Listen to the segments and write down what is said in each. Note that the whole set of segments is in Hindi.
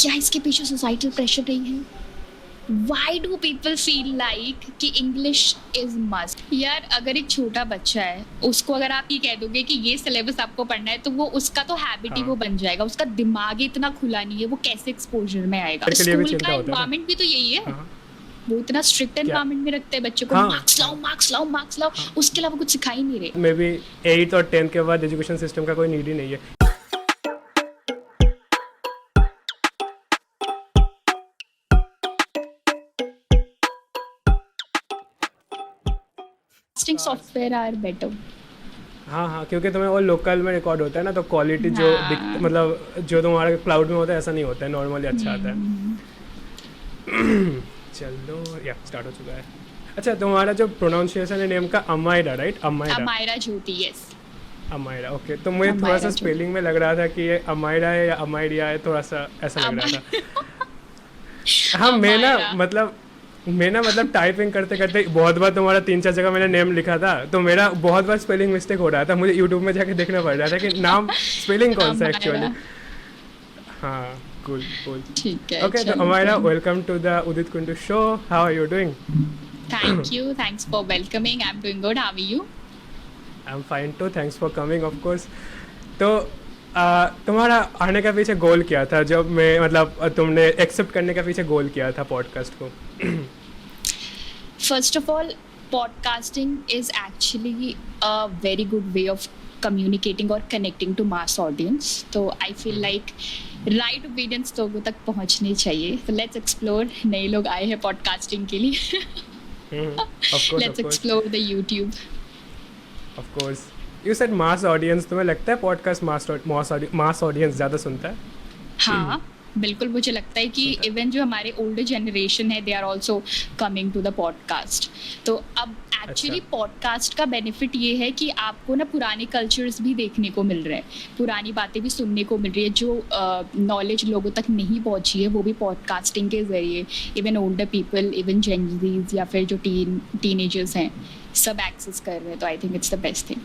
क्या इसके पीछे सोसाइटल प्रेशर नहीं है? Why do people feel like कि इंग्लिश इज मस्ट? यार अगर एक छोटा बच्चा है, उसको अगर आप ये कह दोगे कि ये सिलेबस आपको पढ़ना है, तो वो उसका तो हैबिट ही हाँ वो बन जाएगा, उसका दिमाग ही इतना खुला नहीं है, वो कैसे एक्सपोजर में आएगा? के लिए भी स्कूल चिंता का होता है ना। एनवायरनमेंट भी तो यही है, हाँ वो इतना स्ट्रिक्ट क्या। एनवायरनमेंट में रखते हैं बच्चों को, हाँ मार्क्स लाओ हाँ मार्क्स लाओ मार्क्स लाओ, हाँ उसके अलावा कुछ सिखा ही नहीं रहे। मे बी 8th और 10th के बाद एजुकेशन सिस्टम का कोई नीड ही नहीं है। Software are better. हाँ हाँ, क्योंकि तुम्हें वो लोकल में रिकॉर्ड होता है ना, तो क्वालिटी जो हाँ मतलब जो तुम्हारे क्लाउड में होता है ऐसा नहीं होता है, नॉर्मली अच्छा आता है। चलो या स्टार्ट हो चुका है। अच्छा, तुम्हारा जो प्रोनाउंसिएशन है नेम का अमायरा, राइट? अमायरा, अमायरा ज्योति, यस अमायरा, ओके। तो मुझे थोड़ा अमायरा सा ज्योति। स्पेलिंग में लग रहा था कि ये अमायरा है या अमायरिया है, थोड़ा सा ऐसा लग रहा था। हाँ, अमायरा। मैं ना मतलब टाइपिंग करते करते बहुत बार तुम्हारा 3-4 जगह मैंने नेम लिखा था, तो मेरा बहुत बार स्पेलिंग मिस्टेक हो रहा था, मुझे यूट्यूब में जाके देखना पड़ रहा था कि नाम स्पेलिंग कौन सा एक्चुअली। अमायरा, हाँ, कूल कूल। ठीक है ओके, तो चलो अमायरा, फिर। Welcome to the Udit Kundu show. How are you doing? Thank you. Thanks for welcoming. I'm doing good. How are you? I am fine too, thanks for coming of course. तो तुम्हारा आने का पीछे गोल क्या था, जब मैं मतलब तुमने एक्सेप्ट करने का पीछे गोल क्या था पॉडकास्ट को? First of all, podcasting is actually a very good way of communicating or connecting to mass audience. तो I feel like right opinions लोगों तक पहुंचनी चाहिए. So let's explore. नए लोग आए हैं podcasting के लिए. Of course Let's explore the YouTube. Of course. You said mass audience, तुम्हें लगता है पॉडकास्ट मास ऑडियंस ज़्यादा सुनता है? हाँ बिल्कुल, मुझे लगता है कि सुनता है। इवन जो हमारे ओल्डर जनरेशन है, they are also coming to the podcast. तो अब एक्चुअली अच्छा। पॉडकास्ट का बेनिफिट ये है कि आपको ना पुराने कल्चर्स भी देखने को मिल रहे हैं, पुरानी बातें भी सुनने को मिल रही है, जो नॉलेज लोगों तक नहीं पहुंची है वो भी पॉडकास्टिंग के जरिए even older people, even Gen Zs या फिर जो टीनेजर्स हैं, सब एक्सेस कर रहे हैं। तो I think it's the best thing.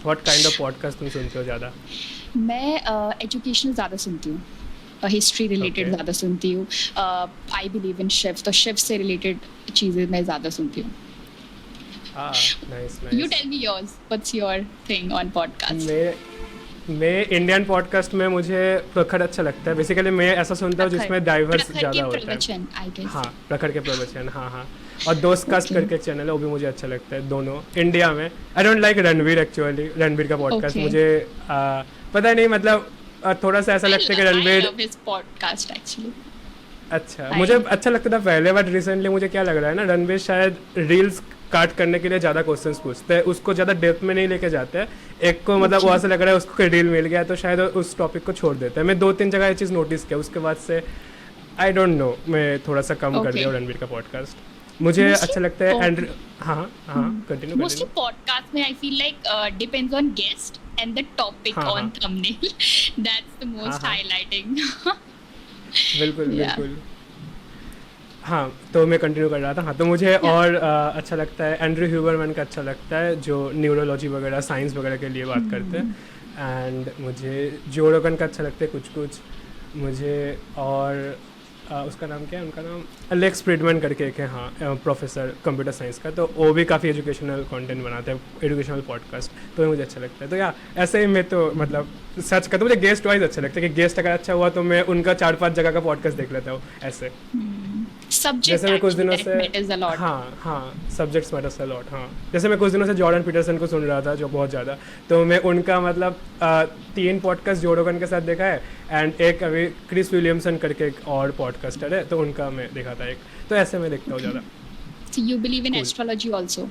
What kind of podcast तुम सुनते हो ज़्यादा? मैं एजुकेशनल ज़्यादा सुनती हूँ, हिस्ट्री रिलेटेड ओके। ज़्यादा सुनती हूँ। आई बिलीव इन शिफ्ट, तो शिफ्ट से रिलेटेड चीज़ें मैं ज़्यादा सुनती हूँ। हाँ, nice you nice. Tell me yours, what's your thing on podcast? मैं इंडियन पॉडकास्ट में मुझे प्रखर अच्छा लगता है। बेसिकली मैं ऐसा सुनता हूँ जिसमें डाइवर्स प्रखर ज़्यादा के होता है। प्रवचन, आई गेस। हाँ, प्रखर के प्रवचन, हाँ हाँ। और दोस्त कास्ट Okay. करके एक चैनल है, वो भी मुझे अच्छा लगता है, दोनों इंडिया में। I don't like Ranveer actually, Ranveer का पॉडकास्ट Okay. मुझे पता नहीं, मतलब थोड़ा सा ऐसा लगता है कि I Ranveer love his podcast actually. अच्छा, I- मुझे अच्छा लगता था पहले, बट रिसेंटली मुझे क्या लग रहा है ना, रणवीर शायद रील्स काट करने के लिए ज़्यादा क्वेश्चंस पूछते हैं, उसको ज़्यादा डेप्थ में नहीं लेके जाते हैं। एक को मतलब Okay. वहाँ से लग रहा है उसको कोई रील मिल गया तो शायद उस टॉपिक को छोड़ देता है। मैं 2-3 जगह ये चीज़ नोटिस किया, उसके बाद से आई डोंट नो, मैं थोड़ा सा कम कर Okay. दिया रणवीर का पॉडकास्ट। मुझे Mostly अच्छा लगता है pod- एंड हाँ हाँ, कंटिन्यू Mostly कंटिन्यू। podcast में I feel like depends on guest and the topic हाँ, on हाँ। thumbnail. That's the most हाँ। highlighting. बिल्कुल Yeah. बिल्कुल। हाँ, तो मैं कंटिन्यू कर रहा था। हाँ, तो मुझे और अच्छा लगता है एंड्रयू ह्यूबरमैन का, अच्छा लगता है जो न्यूरोलॉजी वगैरह, साइंस वगैरह के लिए बात करते हैं। एंड मुझे जो रोगन का अच्छा लगता है कुछ कुछ। मुझे और उसका नाम क्या है, उनका नाम अलेक्स फ्रीडमैन करके एक है, हाँ, प्रोफेसर कंप्यूटर साइंस का, तो वो भी काफ़ी एजुकेशनल कंटेंट बनाते हैं, एजुकेशनल पॉडकास्ट, तो ये मुझे अच्छा लगता है। तो या ऐसे ही मैं तो मतलब सच कहता हूँ, मुझे गेस्ट वाइज अच्छा लगता है कि गेस्ट अगर अच्छा हुआ तो मैं उनका 4-5 जगह का पॉडकास्ट देख लेता हूँ ऐसे। Subject जैसे मैं कुछ actually दिनों that से matters a lot. हाँ हाँ, सब्जेक्ट्स मैटर्स अ लॉट। हाँ, जैसे मैं कुछ दिनों से जॉर्डन पीटरसन को सुन रहा था, जो बहुत ज़्यादा, तो मैं उनका मतलब 3 पॉडकास्ट जो रोगन के साथ देखा है, एंड एक अभी क्रिस विलियमसन करके एक और पॉडकास्टर है, तो उनका मैं देखा था एक। तो ऐसे मैं देखता हूँ ज़्यादा। So you believe in Cool. astrology also?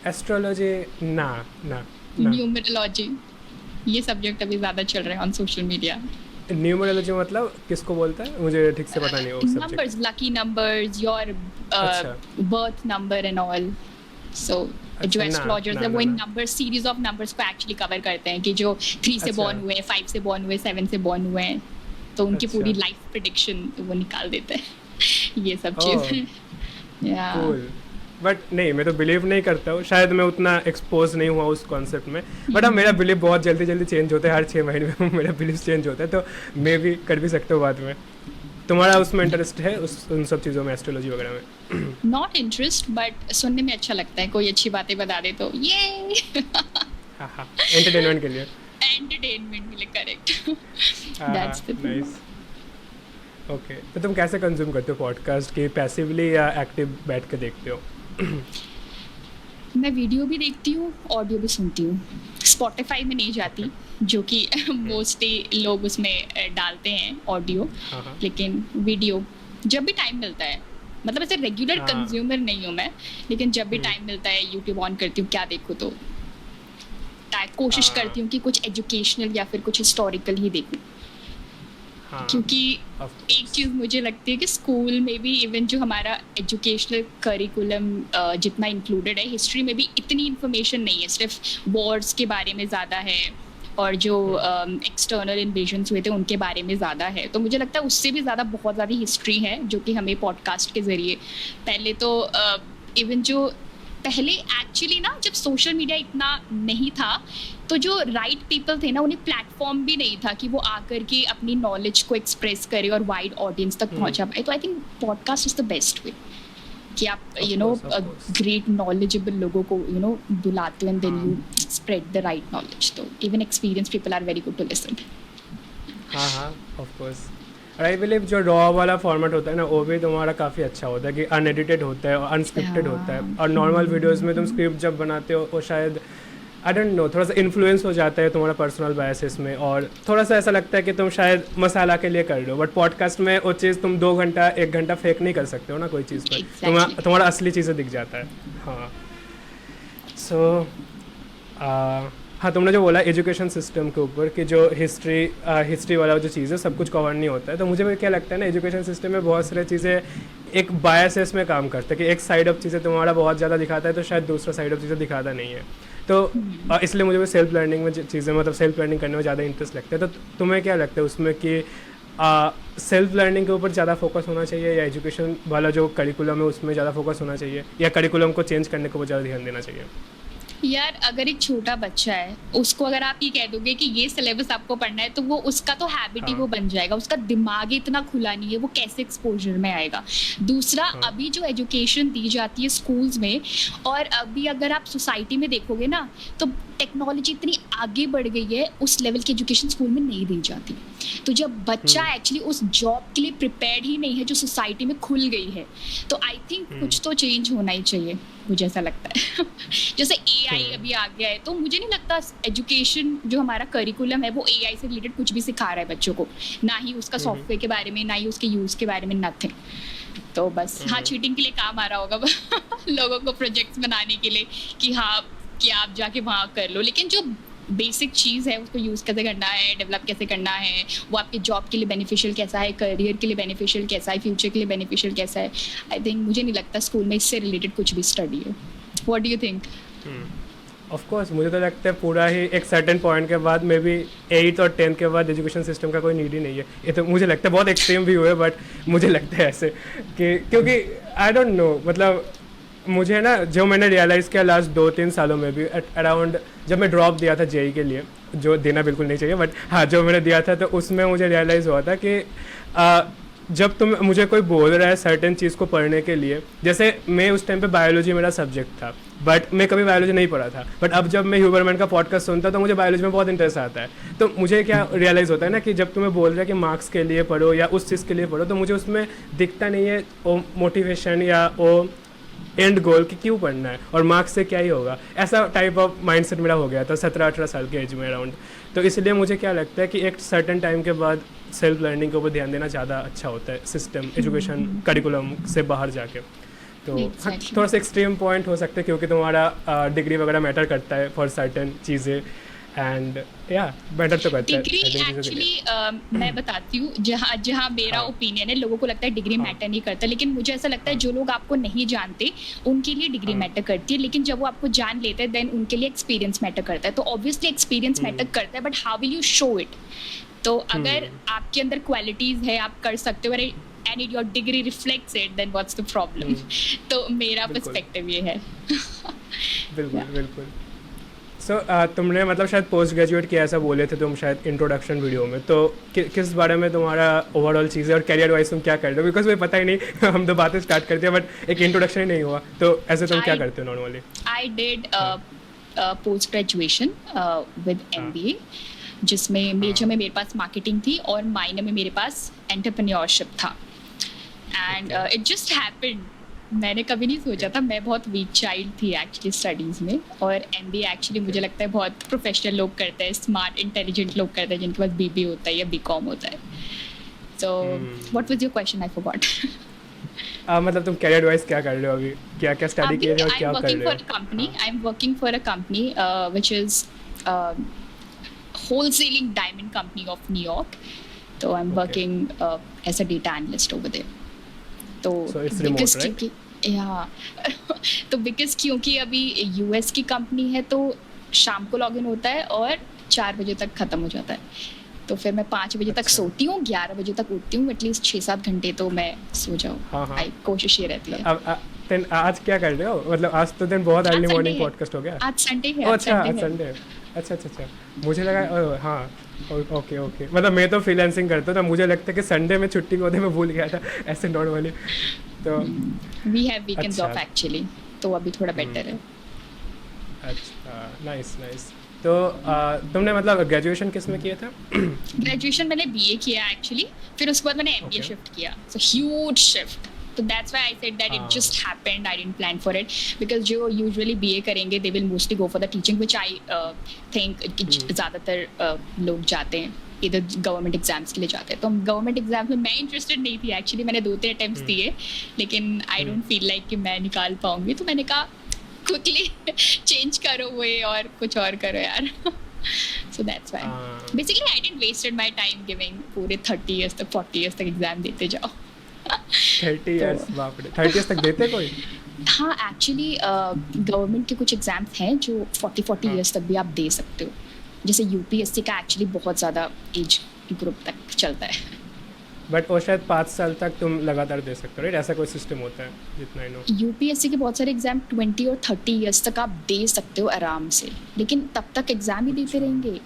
Astrology ना ना ना। Numerology? ये सब्जेक्ट अभी ज़्यादा चल रहे हैं on social media. न्यूमरोलॉजी मतलब किसको बोलता है, मुझे ठीक से पता नहीं वो subject. Numbers, lucky numbers, your अच्छा। birth number and all. So जो अच्छा, ना एस्ट्रोलॉजर्स ना है ना वो इन ना। नंबर, सीरीज ऑफ नंबर्स को एक्चुअली कवर करते हैं कि जो 3 से अच्छा। बॉर्न हुए हैं, 5 से बॉर्न हुए, 7 से बॉर्न हुए हैं, तो उनकी अच्छा। पूरी लाइफ प्रेडिक्शन वो निकाल देते हैं। ये सब ओह, चीज़ें। या कूल। बट नहीं, मैं तो बिलीव नहीं करता हूँ, शायद मैं उतना एक्सपोज नहीं हुआ उस कॉन्सेप्ट में, बट अब मेरा बिलीव बहुत जल्दी जल्दी चेंज होता है, हर 6 महीने में मेरा बिलीव चेंज होता है, तो मैं भी कर भी सकता हूँ बाद में। तुम्हारा उसमें इंटरेस्ट है उन सब चीज़ों में, एस्ट्रोलॉजी वगैरह में? नॉट इंटरेस्ट, बट सुनने में अच्छा लगता है, कोई अच्छी बातें बता दे तो ये हाँ हाँ, एंटरटेनमेंट के लिए। एंटरटेनमेंट के लिए, करेक्ट। हाँ दैट्स द नाइस। ओके, तो तुम कैसे कंज्यूम करते हो पॉडकास्ट की, पैसिवली या एक्टिव बैठ के देखते हो? मैं वीडियो भी देखती हूँ, ऑडियो भी सुनती हूँ। स्पॉटिफाई में नहीं जाती, जो कि मोस्टली लोग उसमें डालते हैं ऑडियो, हाँ हाँ लेकिन वीडियो जब भी टाइम मिलता है, मतलब ऐसे रेगुलर हाँ। कंज्यूमर नहीं हूँ मैं, लेकिन जब भी टाइम मिलता है यूट्यूब ऑन करती हूँ, क्या देखूँ तो कोशिश हाँ। करती हूँ कि कुछ एजुकेशनल या फिर कुछ हिस्टोरिकल ही देखूँ, हाँ, क्योंकि of एक course। चीज़ मुझे लगती है कि स्कूल में भी इवन जो हमारा एजुकेशनल करिकुलम जितना इंक्लूडेड है, हिस्ट्री में भी इतनी इन्फॉर्मेशन नहीं है, सिर्फ वॉर्स के बारे में ज़्यादा है और जो एक्सटर्नल इन्वेजन्स हुए थे उनके बारे में ज़्यादा है। तो मुझे लगता है उससे भी ज़्यादा बहुत ज़्यादा हिस्ट्री है जो कि हमें पॉडकास्ट के ज़रिए, पहले तो इवन जो पहले एक्चुअली ना जब सोशल मीडिया इतना नहीं था, तो जो राइट पीपल थे ना, उन्हें प्लेटफॉर्म भी नहीं था कि वो आकर के अपनी नॉलेज को एक्सप्रेस करे और वाइड ऑडियंस तक पहुंचा पाए। तो I think podcast is the best way कि आप course। ग्रेट नॉलेजेबल लोगों को बुलाते हो and then you spread the right knowledge. तो even experience people are very good to listen. हाँ हाँ ऑफ कोर्स। और आई बिलीव जो रॉ वाला फॉर्मेट होता है ना, वो भी तुम्हारा काफ़ी अच्छा होता है कि अनएडिटेड होता है और अनस्क्रिप्टेड होता है। और नॉर्मल वीडियोस में तुम स्क्रिप्ट जब बनाते हो वो शायद आई डोंट नो थोड़ा सा इन्फ्लुएंस हो जाता है तुम्हारा पर्सनल बायसेस में, और थोड़ा सा ऐसा लगता है कि तुम शायद मसाला के लिए कर रहे हो, बट पॉडकास्ट में वो चीज़ तुम 2 घंटा 1 घंटा फेक नहीं कर सकते हो ना कोई चीज़ पर। Exactly। तुम्हारा असली चीज़ें दिख जाता है। हाँ सो हाँ, तुमने जो बोला एजुकेशन सिस्टम के ऊपर कि जो हिस्ट्री वाला जो चीज़ है सब कुछ कवर नहीं होता है, तो मुझे भी क्या लगता है ना, एजुकेशन सिस्टम में बहुत सारी चीज़ें एक बायसेस में काम करते हैं कि एक साइड ऑफ चीज़ें तुम्हारा बहुत ज़्यादा दिखाता है तो शायद दूसरा साइड ऑफ चीज़ें दिखाता नहीं है। तो इसलिए मुझे भी सेल्फ लर्निंग में चीज़ें, मतलब सेल्फ लर्निंग करने में ज़्यादा इंटरेस्ट लगता है। तो तुम्हें क्या लगता है उसमें कि सेल्फ लर्निंग के ऊपर ज़्यादा फोकस होना चाहिए या एजुकेशन वाला जो करिकुलम है उसमें ज़्यादा फोकस होना चाहिए, या करिकुलम को चेंज करने को ज़्यादा ध्यान देना चाहिए? यार अगर एक छोटा बच्चा है, उसको अगर आप ये कह दोगे कि ये सिलेबस आपको पढ़ना है, तो वो उसका तो हैबिट ही हाँ। वो बन जाएगा, उसका दिमाग ही इतना खुला नहीं है, वो कैसे एक्सपोजर में आएगा। दूसरा, अभी जो एजुकेशन दी जाती है स्कूल्स में, और अभी अगर आप सोसाइटी में देखोगे ना, तो टेक्नोलॉजी इतनी आगे बढ़ गई है, उस लेवल की एजुकेशन स्कूल में नहीं दी जाती। तो जब बच्चा एक्चुअली उस जॉब के लिए प्रिपेयर्ड ही नहीं है जो सोसाइटी में खुल गई है, तो आई थिंक कुछ तो चेंज होना ही चाहिए, मुझे ऐसा लगता है। जैसे AI अभी आ गया है, तो मुझे नहीं लगता एजुकेशन जो हमारा करिकुलम है वो AI से रिलेटेड कुछ भी सिखा रहा है बच्चों को, ना ही उसका सॉफ्टवेयर के बारे में, ना ही उसके यूज के बारे में, नथिंग। तो बस हाँ, चीटिंग के लिए काम आ रहा होगा लोगों को प्रोजेक्ट्स बनाने के लिए कि हाँ कि आप जाके वहाँ कर लो, लेकिन जो बेसिक चीज़ है उसको यूज़ कैसे करना है, डेवलप कैसे करना है, वो आपके जॉब के लिए बेनिफिशियल कैसा है, करियर के लिए बेनिफिशियल कैसा है, फ्यूचर के लिए बेनिफिशियल कैसा है, आई थिंक मुझे नहीं लगता स्कूल में इससे रिलेटेड कुछ भी स्टडी है। What do you think? Of course मुझे तो लगता है पूरा ही एक सर्टेन पॉइंट के बाद मे बी 8th और 10th के बाद एजुकेशन सिस्टम का कोई नीड ही नहीं है। ये तो मुझे लगता है बहुत एक्सट्रीम भी हुए, बट मुझे लगता है ऐसे कि क्योंकि आई डोंट नो, मतलब मुझे ना जो मैंने रियलाइज़ किया लास्ट 2-3 सालों में भी अराउंड, जब मैं ड्रॉप दिया था JEE के लिए, जो देना बिल्कुल नहीं चाहिए, बट हाँ जो मैंने दिया था, तो उसमें मुझे रियलाइज़ हुआ था कि जब मुझे कोई बोल रहा है सर्टेन चीज़ को पढ़ने के लिए, जैसे मैं उस टाइम पे बायोलॉजी मेरा सब्जेक्ट था, बट मैं कभी बायोलॉजी नहीं पढ़ा था, बट अब जब मैं ह्यूबरमैन का पॉडकास्ट सुनता तो मुझे बायोलॉजी में बहुत इंटरेस्ट आता है। तो मुझे क्या रियलाइज़ होता है ना कि जब तुम्हें बोल रहा है कि मार्क्स के लिए पढ़ो या उस चीज़ के लिए पढ़ो, तो मुझे उसमें दिखता नहीं है वो मोटिवेशन या वो एंड गोल कि क्यों पढ़ना है और मार्क्स से क्या ही होगा। ऐसा टाइप ऑफ माइंडसेट मेरा हो गया था 17-18 साल के एज में अराउंड। तो इसलिए मुझे क्या लगता है कि एक सर्टेन टाइम के बाद सेल्फ लर्निंग के ऊपर ध्यान देना ज़्यादा अच्छा होता है सिस्टम एजुकेशन करिकुलम से बाहर जाके। तो हाँ, थोड़ा सा एक्सट्रीम पॉइंट हो सकता है क्योंकि तुम्हारा डिग्री वगैरह मैटर करता है फॉर सर्टेन चीज़ें, एंड या मैटर तो करता है डिग्री एक्चुअली मैं बताती हूँ जहाँ मेरा ओपिनियन है, लोगों को लगता है डिग्री मैटर नहीं करता, लेकिन मुझे ऐसा लगता है जो लोग आपको नहीं जानते उनके लिए डिग्री मैटर करती है, लेकिन जब वो आपको जान लेते हैं देन उनके लिए एक्सपीरियंस मैटर करता है। तो ऑब्वियसली एक्सपीरियंस मैटर करता है, but how will you show it? तो अगर आपके अंदर क्वालिटीज़ है, आप कर सकते हो, अरे and your degree reflects it, then what's the problem? तो मेरा बिल्कुल। पर्सपेक्टिव ये है। बिल्कुल Yeah. बिल्कुल। सो तुमने मतलब शायद पोस्ट ग्रेजुएट किया ऐसा बोले थे तुम शायद इंट्रोडक्शन वीडियो में, तो किस बारे में तुम्हारा ओवरऑल चीज़ है और कैरियर वाइज तुम क्या कर रहे हो? बिकॉज मुझे पता ही नहीं हम तो बातें स्टार्ट करते हैं बट एक इंट्रोडक्शन ही नहीं हुआ, तो ऐसे तुम क्या I करते हो normally? I did post graduation with MBA, जिसमें मेजर में मेरे पास मार्केटिंग थी और माइनर में मेरे पास एंटरप्रेन्योरशिप था। एंड इट जस्ट हैपेंड, मैंने कभी नहीं सोचा था। मैं बहुत वीक चाइल्ड थी एक्चुअली स्टडीज़ में, और MBA एक्चुअली मुझे लगता है बहुत प्रोफेशनल लोग करते हैं, स्मार्ट इंटेलिजेंट लोग करते हैं जिनके पास BBA होता है या BCom होता है। So what was your question? I forgot. मतलब तुम कैरियर वाइज क्या कर रहे हो अभी? क्या क्या स्टडी किए थे और क्या कर रहे हो? I am working for a company which is wholesaling diamond company of New York. So I'm working as a data analyst over there. तो So it's remote, right? तो बिकॉज क्योंकि अभी US की कंपनी है तो शाम को लॉगिन होता है और 4 बजे तक खत्म हो जाता है। तो फिर मैं 5 बजे तक अच्छा। सोती हूँ, 11 बजे तक उठती हूँ, एटलीस्ट 6-7 घंटे तो मैं सो जाऊँ। हाँ, हाँ। कोशिश ये रहती है। अब आज क्या कर रहे हो? मतलब आज तो दिन बहुत अर्ली मॉर्निंग पॉडकास्ट हो गया। आज संडे है। अच्छा आज संडे है। अच्छा मुझे लगा हाँ ओके मतलब मैं तो फ्रीलांसिंग करता था, मुझे लगता है कि संडे में छुट्टी को होते मैं भूल गया था ऐसे नॉर्मली। तो वी हैव वीकेंड्स अच्छा। ऑफ एक्चुअली, तो अभी थोड़ा बेटर है। अच्छा नाइस। तो तुमने मतलब ग्रेजुएशन किस में किया था? ग्रेजुएशन मैंने BA किया एक्चुअली, फिर उसके बाद मैंने MBA Okay. शिफ्ट किया। So huge shift. So that's why I said that it just happened. I didn't plan for it because जो usually BA करेंगे they will mostly go for the teaching, which I think कि ज़्यादातर लोग जाते हैं इधर गवर्नमेंट एग्जाम्स के लिए जाते हैं। तो गवर्नमेंट एग्जाम्स में मैं इंटरेस्टेड नहीं थी एक्चुअली, मैंने 2-3 अटेम्प्ट्स दिए लेकिन आई डोंट फील लाइक कि मैं निकाल पाऊंगी, तो मैंने कहा क्विकली चेंज करो वे और कुछ और करो यार। So that's why basically I didn't wasted my time giving पूरे 30 years तक 40 years तक एग्जाम देते जाओ। 30 इयर्स, बाप रे 30 इयर्स तक देते कोई? हाँ एक्चुअली गवर्नमेंट के कुछ एग्जाम्स हैं जो 40 इयर्स तक भी आप दे सकते हो। जैसे UPSC का एक्चुअली बहुत ज़्यादा एज ग्रुप तक चलता है। बट वो शायद 5 साल तक तुम लगातार दे सकते हो, राइट? ऐसा कोई सिस्टम होता है जितना आई नो। UPSC के बहुत सारे एग्जाम 20 और 30 इयर्स तक आप दे सकते हो आराम से, लेकिन तब तक एग्जाम ही देते रहेंगे।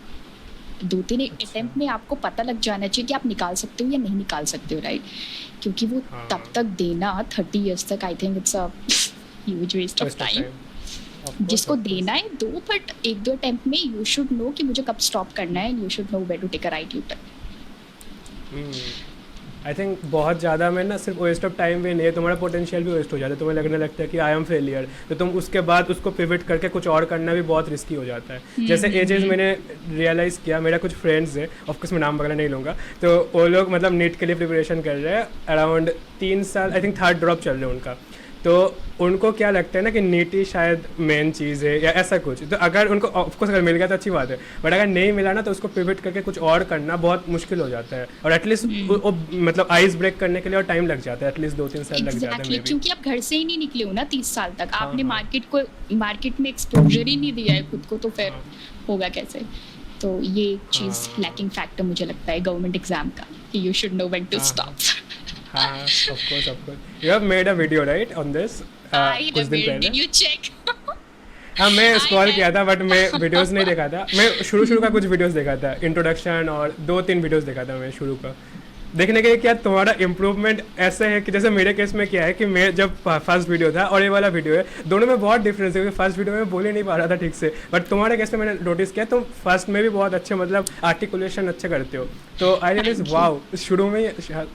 2-3 अटेम्प्ट में आपको पता लग जाना चाहिए कि आप निकाल सकते हो या नहीं निकाल सकते हो, राइट? क्योंकि वो तब तक देना 30 इयर्स तक, I think it's a huge waste of time. जिसको देना है दो, बट 1-2 अटेम्प्ट में यू शुड नो कि मुझे कब स्टॉप करना है, you should know where to take a right U turn. I think बहुत ज़्यादा में ना सिर्फ वेस्ट ऑफ टाइम भी नहीं है, तुम्हारा पोटेंशियल भी वेस्ट हो जाता है। तुम्हें लगने लगता है कि आई एम फेलियर, तो तुम उसके बाद उसको पिवट करके कुछ और करना भी बहुत रिस्की हो जाता है। जैसे एजेस मैंने रियलाइज़ किया, मेरा कुछ फ्रेंड्स है, ऑफकोर्स मैं नाम वगैरह नहीं लूँगा, तो वो लोग मतलब नीट के लिए प्रिपरेशन कर रहे हैं, अराउंड 3 साल, आई थिंक 3rd ड्रॉप चल रहे हैं उनका। तो उनको क्या लगता है ना कि नीट ही शायद मेन चीज़ है या ऐसा कुछ, तो अगर उनको ऑफकोर्स अगर मिल गया तो अच्छी बात है, बट अगर नहीं मिला ना तो उसको पिवट करके कुछ और करना बहुत मुश्किल हो जाता है, और एटलीस्ट मतलब आइस ब्रेक करने के लिए और टाइम लग जाता है, एटलीस्ट 2-3 साल लग जाता है। क्योंकि आप घर से ही नहीं निकले हो ना 30 साल तक, आपने मार्केट में एक्सपोजर ही नहीं दिया है खुद को, तो फिर होगा कैसे? तो ये चीज़ लैकिंग फैक्टर मुझे लगता है गवर्नमेंट एग्जाम का, कि you should know when to stop. हाँ, of course. You have made a video, right, on this? कुछ दिन पहले। Did you check? हाँ, मैं स्क्रॉल किया था बट मैं वीडियोस नहीं देखा था। मैं शुरू का कुछ वीडियोस देखा था, इंट्रोडक्शन और 2-3 वीडियोस देखा था मैं शुरू का, देखने के लिए क्या तुम्हारा इम्प्रूवमेंट ऐसे है कि जैसे मेरे केस में क्या है कि मैं जब फर्स्ट वीडियो था और ये वाला वीडियो है, दोनों में बहुत डिफरेंस है, क्योंकि फर्स्ट वीडियो में बोल ही नहीं पा रहा था ठीक से, बट तुम्हारे केस में मैंने नोटिस किया तुम फर्स्ट में भी बहुत अच्छे मतलब आर्टिकुलेशन अच्छे करते हो। तो आई रियलाइज वाओ, शुरू में ही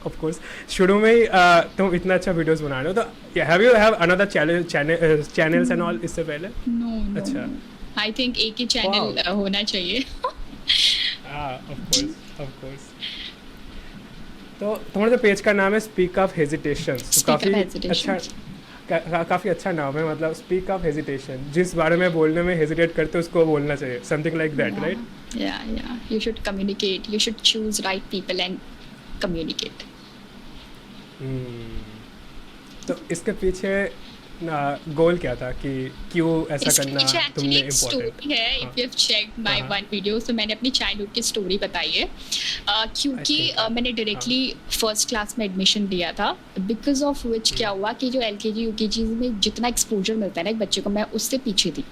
ऑफकोर्स शुरू में ही तुम इतना अच्छा वीडियोस बना रहे हो। तो have another channels and all इससे पहले? नो, अच्छा, आई थिंक एक ही चैनल होना चाहिए। ऑफकोर्स। तो तुम्हारे जो पेज का नाम है स्पीक ऑफ हेजिटेशन, काफ़ी अच्छा, काफ़ी अच्छा नाम है, मतलब स्पीक ऑफ हेजिटेशन, जिस बारे में बोलने में हेजिटेट करते हो उसको बोलना चाहिए, समथिंग लाइक दैट, राइट? या you should communicate, you should choose right people and communicate. तो इसके पीछे गोल क्या था कि क्यों ऐसा इसके करना पीछे एक्चुअली तुमने एक इम्पोर्टेंट? स्टोरी है, हाँ if you have checked my हाँ हाँ वन वीडियो, तो मैंने अपनी चाइल्डहुड की स्टोरी बताई है। आई क्योंकि थिंक हाँ मैंने हाँ डायरेक्टली फर्स्ट क्लास में एडमिशन लिया था, बिकॉज ऑफ विच क्या हुआ कि जो एलकेजी यूकेजी में जितना एक्सपोजर मिलता है ना एक बच्चे को, मैं उससे पीछे थी।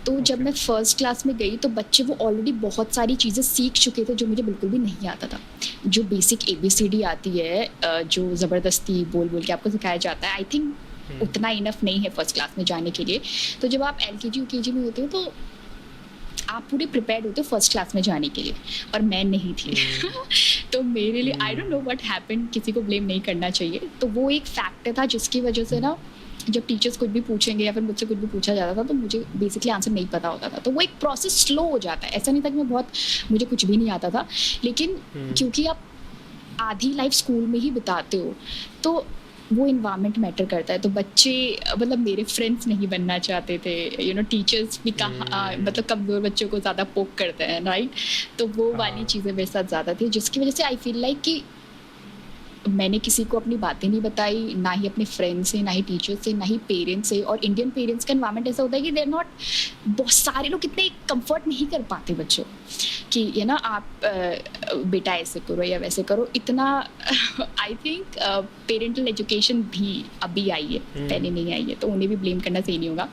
तो जब ओके मैं फर्स्ट क्लास में गई तो बच्चे वो ऑलरेडी बहुत सारी चीज़ें सीख चुके थे जो मुझे बिल्कुल भी नहीं आता था। जो बेसिक एबीसीडी आती है, जो ज़बरदस्ती बोल बोल के आपको सिखाया जाता है, आई थिंक उतना इनफ नहीं है फर्स्ट क्लास में जाने के लिए। तो जब आप एलकेजी यूकेजी में होते हो तो आप पूरे प्रिपेयर्ड होते हो फर्स्ट क्लास में जाने के लिए, और मैं नहीं थी। तो मेरे लिए I don't know what happened, किसी को ब्लेम नहीं करना चाहिए। तो वो एक फैक्टर था जिसकी वजह से ना जब टीचर्स कुछ भी पूछेंगे या फिर मुझसे कुछ भी पूछा जाता था तो मुझे बेसिकली आंसर नहीं पता होता था। तो वो एक प्रोसेस स्लो हो जाता है। ऐसा नहीं था कि मुझे कुछ भी नहीं आता था, लेकिन क्योंकि आप आधी लाइफ स्कूल में ही बिताते हो तो वो इन्वायरमेंट मैटर करता है। तो बच्चे मतलब मेरे फ्रेंड्स नहीं बनना चाहते थे, टीचर्स भी कहा मतलब कमज़ोर बच्चों को ज़्यादा पोक करते हैं, राइट। तो वो वाली हाँ चीज़ें मेरे साथ ज़्यादा थी, जिसकी वजह से आई फील लाइक कि मैंने किसी को अपनी बातें नहीं बताई, ना ही अपने फ्रेंड्स से, ना ही टीचर्स से, ना ही पेरेंट्स से। और इंडियन पेरेंट्स का एनवायरनमेंट ऐसा होता है कि दे आर नॉट, बहुत सारे लोग इतने कंफर्ट नहीं कर पाते बच्चों कि ये ना आप बेटा ऐसे करो या वैसे करो, इतना आई थिंक पेरेंटल एजुकेशन भी अभी आई है, पहले नहीं आई है, तो उन्हें भी ब्लेम करना सही नहीं होगा,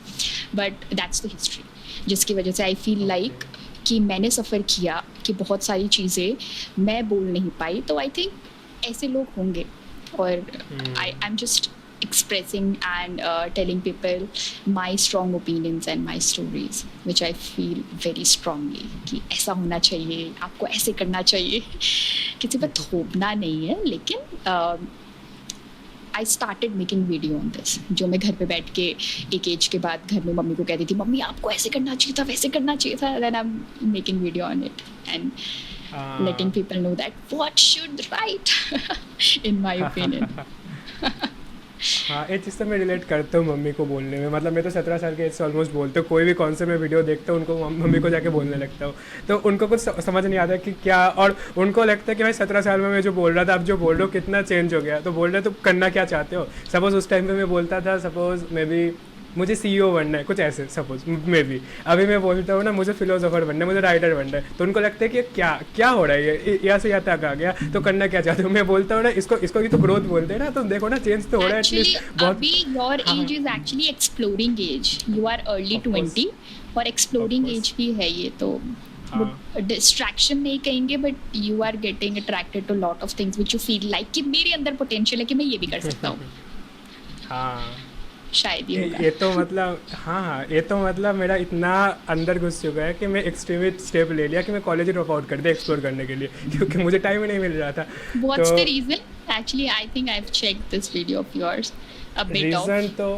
बट दैट्स द हिस्ट्री, जिसकी वजह से आई फील लाइक कि मैंने सफ़र किया कि बहुत सारी चीज़ें मैं बोल नहीं पाई। तो आई थिंक ऐसे लोग होंगे, और I am just expressing and telling people my strong opinions and my stories which I feel very strongly कि ऐसा होना चाहिए, आपको ऐसे करना चाहिए। किसी पर थोपना नहीं है, लेकिन I started making video on this, जो मैं घर पे बैठ के एक एज के बाद घर में मम्मी को कहती थी, मम्मी आपको ऐसे करना चाहिए था, वैसे करना चाहिए था, then I am making video on it and letting people know that what should right in my opinion। हाँ ये चीज़ तो मैं रिलेट करता हूँ मम्मी को बोलने में। मतलब मैं तो 17 साल के एज से ऑलमोस्ट बोलते हूँ, कोई भी कौन से मैं वीडियो देखता हूँ उनको मम्मी को जाके बोलने लगता हूँ। तो उनको कुछ समझ नहीं आता कि क्या, और उनको लगता है कि भाई 17 साल में मैं जो बोल रहा था अब जो बोल रहा हूँ कितना चेंज हो गया। तो बोल रहे तो करना क्या चाहते हो। सपोज़ उस टाइम पे मैं बोलता था सपोज़ मे बी मुझे CEO बनना है, कुछ ऐसे सपोज मे बी। अभी मैं बोलता हूँ ना मुझे फिलोसोफर बनना है, मुझे राइटर बनना है, तो उनको लगता है कि क्या क्या हो रहा है, ये यहाँ से यहाँ तक आ गया, तो करना क्या चाहते हो। मैं बोलता हूँ ना इसको भी तो ग्रोथ बोलते हैं ना, तो देखो ना चेंज तो हो रहा है एटलीस्ट बहुत। अभी your age is actually exploring age, you are early 20 और एक्सप्लोरिंग एज भी है ये, तो डिस्ट्रैक्शन नहीं कहेंगे, but you are getting attracted to lot of things which you feel like कि मेरे अंदर पोटेंशियल है कि मैं ये भी कर सकता हूँ। हाँ शायद ये होगा। ये तो मतलब हाँ ये तो मतलब मेरा इतना अंदर घुस चुका है कि मैं एक्सट्रीमिस्ट स्टेप ले लिया कि मैं कॉलेज ड्रॉप आउट कर दिया एक्सप्लोर करने के लिए, क्योंकि मुझे टाइम ही नहीं मिल रहा था। What's तो the reason? Actually, I think I've checked this video of yours a bit of. Reason तो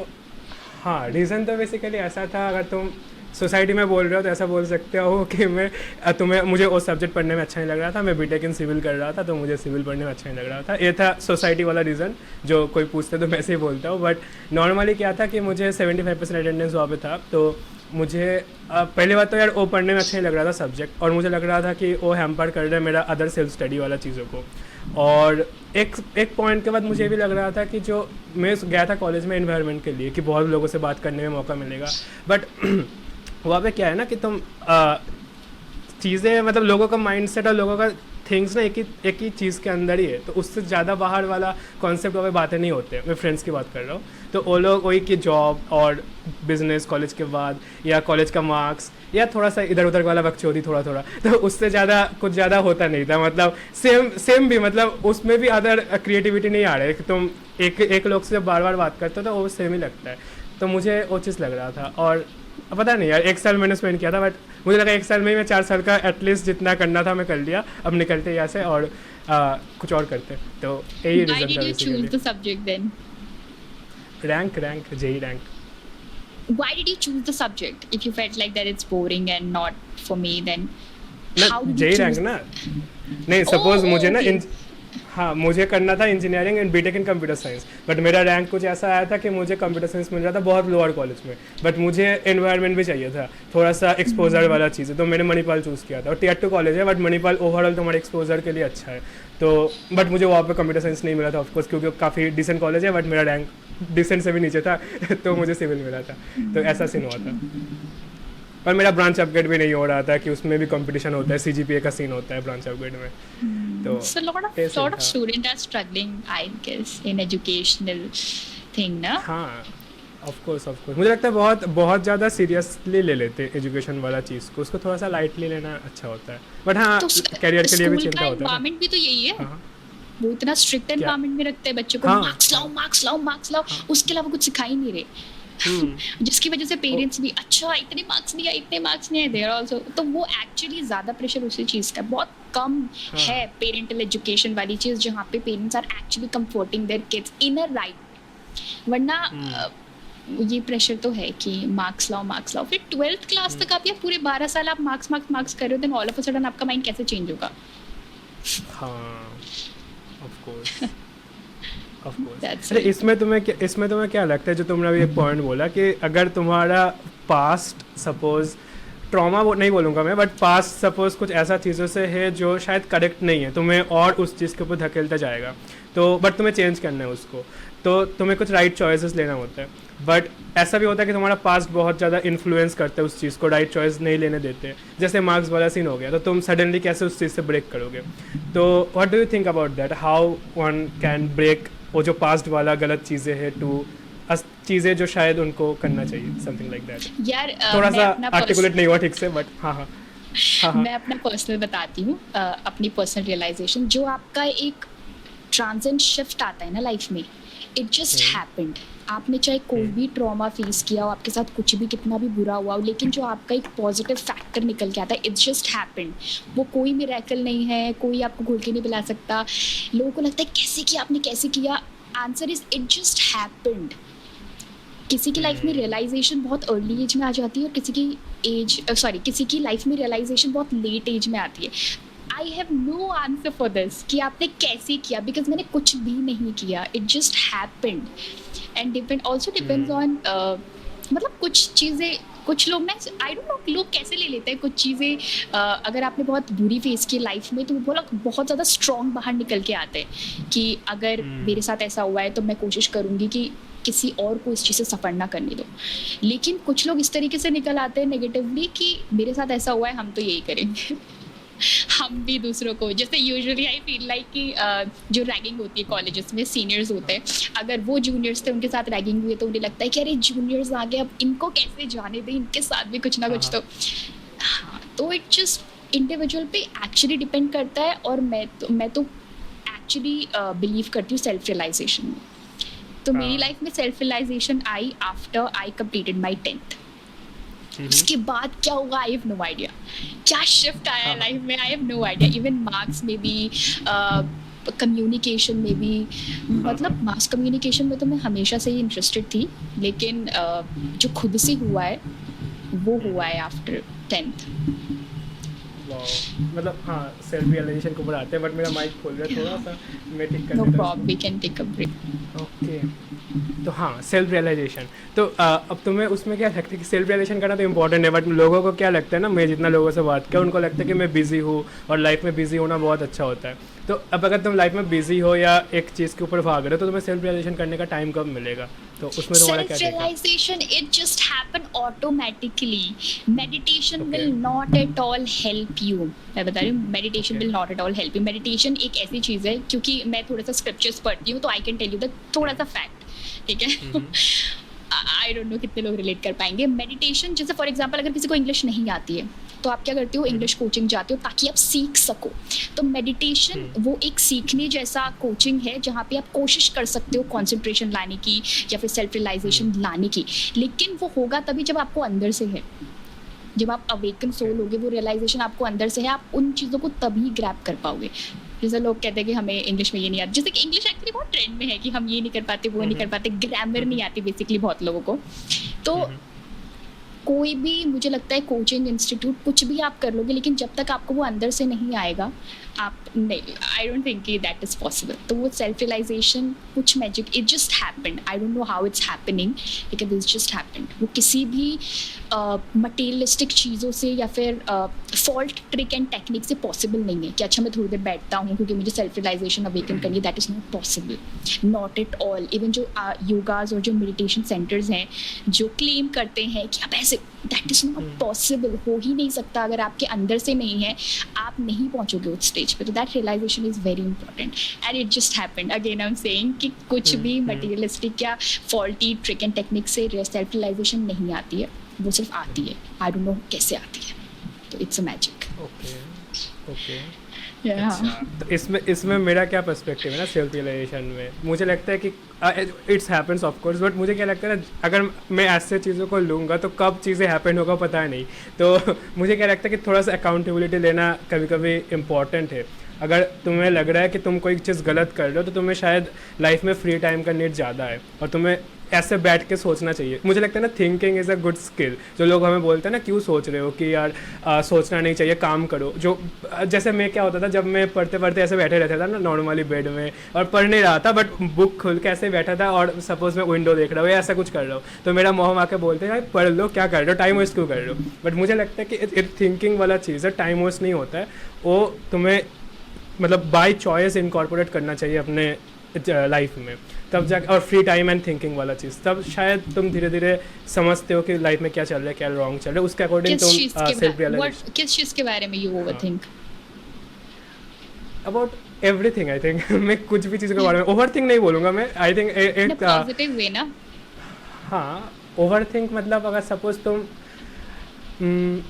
हाँ रीज़न तो बेसिकली ऐसा था, अगर तुम सोसाइटी में बोल रहे हो तो ऐसा बोल सकते हो कि मुझे वो सब्जेक्ट पढ़ने में अच्छा नहीं लग रहा था। मैं बीटेक इन सिविल कर रहा था तो मुझे सिविल पढ़ने में अच्छा नहीं लग रहा था। ये था सोसाइटी वाला रीज़न, जो कोई पूछते तो मैं ऐसे ही बोलता हूँ। बट नॉर्मली क्या था कि मुझे 75% अटेंडेंस वहाँ पे था, तो मुझे पहली बात तो यार वो पढ़ने में अच्छा नहीं लग रहा था सब्जेक्ट, और मुझे लग रहा था कि वो हैम्पर कर रहा है मेरा अदर सेल्फ स्टडी वाला चीज़ों को। और एक पॉइंट के बाद मुझे ये भी लग रहा था कि जो मैं गया था कॉलेज में एनवायरनमेंट के लिए कि बहुत लोगों से बात करने में मौका मिलेगा, बट वहाँ पे क्या है ना कि तुम चीज़ें मतलब लोगों का माइंडसेट और लोगों का थिंग्स ना एक ही चीज़ के अंदर ही है, तो उससे ज़्यादा बाहर वाला कॉन्सेप्ट वहाँ पे बातें नहीं होते। मैं फ्रेंड्स की बात कर रहा हूँ, तो वो लोग वही कि जॉब और बिजनेस कॉलेज के बाद, या कॉलेज का मार्क्स, या थोड़ा सा इधर उधर वाला बकचोदी थोड़ा, तो उससे ज़्यादा कुछ ज़्यादा होता नहीं था। मतलब सेम भी मतलब उसमें भी अदर क्रिएटिविटी नहीं आ रहा है कि तुम एक लोग से जब बार बार बात करते हो तो वो सेम ही लगता है। तो मुझे वो चीज़ लग रहा था, और पता नहीं यार 1 साल मैंने स्पेंड किया था, बट मुझे लगा 1 साल में ही मैं 4 साल का एटलीस्ट जितना करना था मैं कर लिया, अब निकलते यहाँ से और कुछ और करते। तो यही Why रीज़न did था you choose बेसिकली। the subject then? Rank JEE rank. Why did you choose the subject? If you felt like that it's boring and not for me, then ना how did JEE you rank choose? ना, नहीं सपोज मुझे ना okay. हाँ मुझे करना था engineering and B Tech in computer science, but मेरा रैंक कुछ ऐसा आया था कि मुझे कंप्यूटर साइंस मिल रहा था बहुत लोअर कॉलेज में, बट मुझे एनवायरनमेंट भी चाहिए था, थोड़ा सा एक्सपोजर वाला चीज़ है, तो मैंने मणिपाल चूज़ किया था। और Tier 2 कॉलेज है, बट मणिपाल ओवरऑल तुम्हारे एक्सपोजर के लिए अच्छा है। तो बट मुझे वहाँ पे कंप्यूटर साइंस नहीं मिला था ऑफकोर्स, क्योंकि काफ़ी डिसेंट कॉलेज है, बट मेरा रैंक डिसेंट से भी नीचे था तो मुझे सिविल मिला था, तो ऐसा सीन हुआ था। पर मेरा ब्रांच अपग्रेड भी नहीं हो रहा था कि उसमें भी कंपटीशन होता है, CGPA का सीन होता है ब्रांच अपग्रेड में, तो So lot of students are struggling, I guess, in educational thing, ना? हाँ ऑफ कोर्स मुझे लगता है बहुत ज़्यादा सीरियसली ले लेते हैं एजुकेशन वाला चीज़ को, उसको थोड़ा सा लाइटली लेना अच्छा होता है, बट हाँ तो करियर के लिए भी स्कूल चिंता का होता है ना। एनवायरनमेंट भी तो यही है। हाँ वो इतना स्ट्रिक्ट एनवायरनमेंट में रखते हैं बच्चों को, हाँ, मार्क्स लाओ, उसके अलावा कुछ सिखा ही नहीं रहे। जिसकी वजह से पेरेंट्स भी अच्छा इतने मार्क्स नहीं आए देयर आल्सो, तो वो एक्चुअली ज्यादा प्रेशर उसी चीज का बहुत कम है। पेरेंटल एजुकेशन वाली चीज जहाँ पे parents are actually comforting their kids in a right, वरना ये प्रेशर तो है कि मार्क्स लाओ, फिर 12th क्लास तक आप या पूरे 12 साल आप मार्क्स कर रहे हो, then all of a sudden आपका माइंड कैसे चेंज होगा? हाँ ऑफ कोर्स That's अरे it. इसमें तुम्हें क्या लगता है, जो तुमने अभी एक पॉइंट बोला कि अगर तुम्हारा पास्ट सपोज ट्रॉमा वो नहीं बोलूँगा मैं, बट पास्ट सपोज कुछ ऐसा चीज़ों से है जो शायद करेक्ट नहीं है, तुम्हें और उस चीज़ के ऊपर धकेलता जाएगा, तो बट तुम्हें चेंज करना है उसको, तो तुम्हें कुछ राइट चॉइसेस लेना होता है। बट ऐसा भी होता है कि तुम्हारा पास्ट बहुत ज़्यादा इन्फ्लुएंस करता है उस चीज़ को, राइट चॉइस नहीं लेने देते, जैसे मार्क्स वाला सीन हो गया, तो तुम सडनली कैसे उस चीज़ से ब्रेक करोगे? तो what do you think about that, how one can break वो जो पास्ट वाला गलत चीज़ें हैं टू चीज़ें जो शायद उनको करना चाहिए, समथिंग लाइक दैट। यार थोड़ा मैं सा अपना आर्टिकुलेट नहीं हुआ ठीक से, बट हाँ मैं अपना पर्सनल बताती हूँ, अपनी पर्सनल रियलाइजेशन। जो आपका एक ट्रांजेंट शिफ्ट आता है ना लाइफ में, इट जस्ट हैपेंड। आपने चाहे कोई भी ट्रॉमा फेस किया हो, आपके साथ कुछ भी कितना भी बुरा हुआ हो, लेकिन जो आपका एक पॉजिटिव फैक्टर निकल के आता है, इट्स जस्ट हैपेंड। वो कोई मिरेकल नहीं है, कोई आपको घुल के नहीं पिला सकता। लोगों को लगता है कैसे किया, answer is it just happened. किसी की लाइफ में रियलाइजेशन बहुत अर्ली एज में आ जाती है, और किसी की लाइफ में रियलाइजेशन बहुत लेट एज में आती है। I have no answer for this कि आपने कैसे किया, बिकॉज मैंने कुछ भी नहीं किया, it just happened. And depends on मतलब कुछ चीज़ें, कुछ लोग ना, आई डोंट नो लोग कैसे ले लेते हैं कुछ चीज़ें। अगर आपने बहुत बुरी फेस की लाइफ में, तो वो लोग बहुत ज़्यादा स्ट्रॉन्ग बाहर निकल के आते हैं कि अगर मेरे साथ ऐसा हुआ है तो मैं कोशिश करूँगी कि किसी और को इस चीज़ से सफ़र ना करने दो। लेकिन कुछ लोग इस तरीके से निकल आते हैं नेगेटिवली कि मेरे साथ ऐसा हुआ है, हम तो यही करेंगे हम भी दूसरों को, जैसे यूजुअली आई फील लाइक कि जो रैगिंग होती है कॉलेजेस में, सीनियर्स होते हैं, अगर वो जूनियर्स थे उनके साथ रैगिंग हुई है, तो उन्हें लगता है कि अरे जूनियर्स आ गए, अब इनको कैसे जाने दें, इनके साथ भी कुछ ना कुछ। तो इट जस्ट इंडिविजुअल पे एक्चुअली डिपेंड करता है। और मैं तो एक्चुअली बिलीव करती हूँ सेल्फ रियलाइजेशन में। तो मेरी लाइफ में सेल्फ रियलाइजेशन आई after I completed my 10th। उसके बाद क्या होगा, आई हैव नो आइडिया। क्या शिफ्ट आया लाइफ में, I have no idea. Even marks में भी, कम्युनिकेशन में भी, मतलब मास कम्युनिकेशन में तो मैं हमेशा से ही इंटरेस्टेड थी, लेकिन जो खुद से हुआ है वो हुआ है आफ्टर 10th। मतलब हाँ सेल्फ रियलाइजेशन को बढ़ाते हैं, बट मेरा माइक खोल रहा है थोड़ा सा, मैं ठीक कर नो देता हूँ। Problem, we can take a break. Okay, तो हाँ सेल्फ रियलाइजेशन, तो अब तुम्हें उसमें क्या लगता है कि सेल्फ रियलाइजेशन करना तो इम्पोर्टेंट है, बट लोगों को क्या लगता है ना, मैं जितना लोगों से बात किया उनको लगता है कि मैं बिजी हूँ और लाइफ में बिजी होना बहुत अच्छा होता है। तो अब अगर तुम लाइफ में बिजी हो या एक चीज़ के ऊपर भाग रहे हो, तो तुम्हें सेल्फ रियलाइजेशन करने का टाइम कब मिलेगा? तो उसमें तुम्हारा क्या सेल्फ कहना है? Realization it just happen automatically. Meditation will not at all help you. मैं बता रही हूँ, meditation will not at all help you. Meditation एक ऐसी चीज़ है, क्योंकि मैं थोड़ा सा स्क्रिप्चर्स पढ़ती हूँ, तो I can tell you the थोड़ा सा फैक्ट, ठीक है? आई डोंट नो कितने लोग रिलेट कर पाएंगे। मेडिटेशन, जैसे फॉर एग्जांपल अगर किसी को इंग्लिश नहीं आती है, तो आप क्या करते हो, इंग्लिश कोचिंग जाते हो ताकि आप सीख सको। तो मेडिटेशन वो एक सीखने जैसा कोचिंग है, जहाँ पे आप कोशिश कर सकते हो कंसंट्रेशन लाने की या फिर सेल्फ रियलाइजेशन लाने की। लेकिन वो होगा तभी जब आपको अंदर से है, जब आप अवेकन सोल होगे, वो रियलाइजेशन आपको अंदर से है, आप उन चीज़ों को तभी ग्रैब कर पाओगे। जैसे लोग कहते हैं कि हमें इंग्लिश में ये नहीं आता, जैसे कि इंग्लिश एक्चुअली बहुत ट्रेंड में है कि हम ये नहीं कर पाते, वो नहीं कर पाते, ग्रामर नहीं आती बेसिकली बहुत लोगों को। तो कोई भी, मुझे लगता है कोचिंग इंस्टीट्यूट कुछ भी आप कर लोगे, लेकिन जब तक आपको वो अंदर से नहीं आएगा, आप नहीं, आई डोंट थिंक कि दैट इज पॉसिबल. तो वो सेल्फ रियलाइजेशन कुछ magic, it just happened. I don't know how it's happening, लेकिन दिस जस्ट हैपेंड. वो किसी भी मटेरियलिस्टिक चीज़ों से या फिर फॉल्ट ट्रिक एंड टेक्निक से पॉसिबल नहीं है कि अच्छा मैं थोड़ी देर बैठता हूँ क्योंकि मुझे सेल्फ रियलाइजेशन अवेकन करनी है. That is not possible, not at all. Even जो योगाज और जो मेडिटेशन सेंटर्स हैं जो क्लेम करते हैं कि आप ऐसे, दैट इज़ नॉट पॉसिबल. हो ही नहीं सकता. अगर आपके अंदर से नहीं है, आप नहीं पहुँचोगे उस स्टेज पे. तो that realization is very important and it just happened. Again I am saying कि कुछ भी मटेरियलिस्टिक या फॉल्टी ट्रिक एंड टेक्निक से सेल्फ रियलाइजेशन नहीं आती है. वो सिर्फ आती है. आई डोंट नो कैसे आती है. तो इट्स अ मैजिक. ओके. अच्छा, तो इसमें मेरा क्या पर्सपेक्टिव है ना सेल्फ रियलाइजेशन में. मुझे लगता है कि it's happens of course, but मुझे क्या लगता है ना, अगर मैं ऐसे चीज़ों को लूँगा तो कब चीज़ें हैपन होगा पता नहीं. तो मुझे क्या लगता है कि थोड़ा सा अकाउंटेबिलिटी लेना कभी कभी इम्पॉर्टेंट है. अगर तुम्हें लग रहा है कि तुम कोई चीज़ गलत कर रहे हो तो तुम्हें शायद लाइफ में फ्री टाइम का नीड ज़्यादा है और तुम्हें ऐसे बैठ के सोचना चाहिए. मुझे लगता है ना thinking is a good skill. जो लोग हमें बोलते हैं ना क्यों सोच रहे हो, कि यार सोचना नहीं चाहिए, काम करो. जो जैसे मैं क्या होता था जब मैं पढ़ते पढ़ते ऐसे बैठे रहता था ना नॉर्मली बेड में और पढ़ नहीं रहा था, बट बुक खोल के ऐसे बैठा था और सपोज मैं विंडो देख रहा हूँ या ऐसा कुछ कर रहा हूँ, तो मेरा मोह आके बोलते हैं यार पढ़ लो, क्या कर रहे हो, टाइम वेस्ट क्यों कर रहे हो. बट मुझे लगता है कि थिंकिंग वाला चीज़ है, टाइम वेस्ट नहीं होता है. वो तुम्हें मतलब बाय चॉइस इनकॉर्पोरेट करना चाहिए अपने लाइफ में, तब जा. और फ्री टाइम एंड थिंकिंग वाला चीज़, तब शायद तुम धीरे धीरे समझते हो कि लाइफ में क्या चल रहा है, क्या रॉन्ग चल रहा है, उसके अकॉर्डिंग तुम सेल्फ रियलाइजेशन. किस चीज़ के बारे में you overthink? About everything I think. मैं कुछ भी चीज़ के बारे में ओवरथिंक नहीं बोलूँगा मैं. आई थिंक एक पॉजिटिव वे ना. हाँ, ओवरथिंक मतलब अगर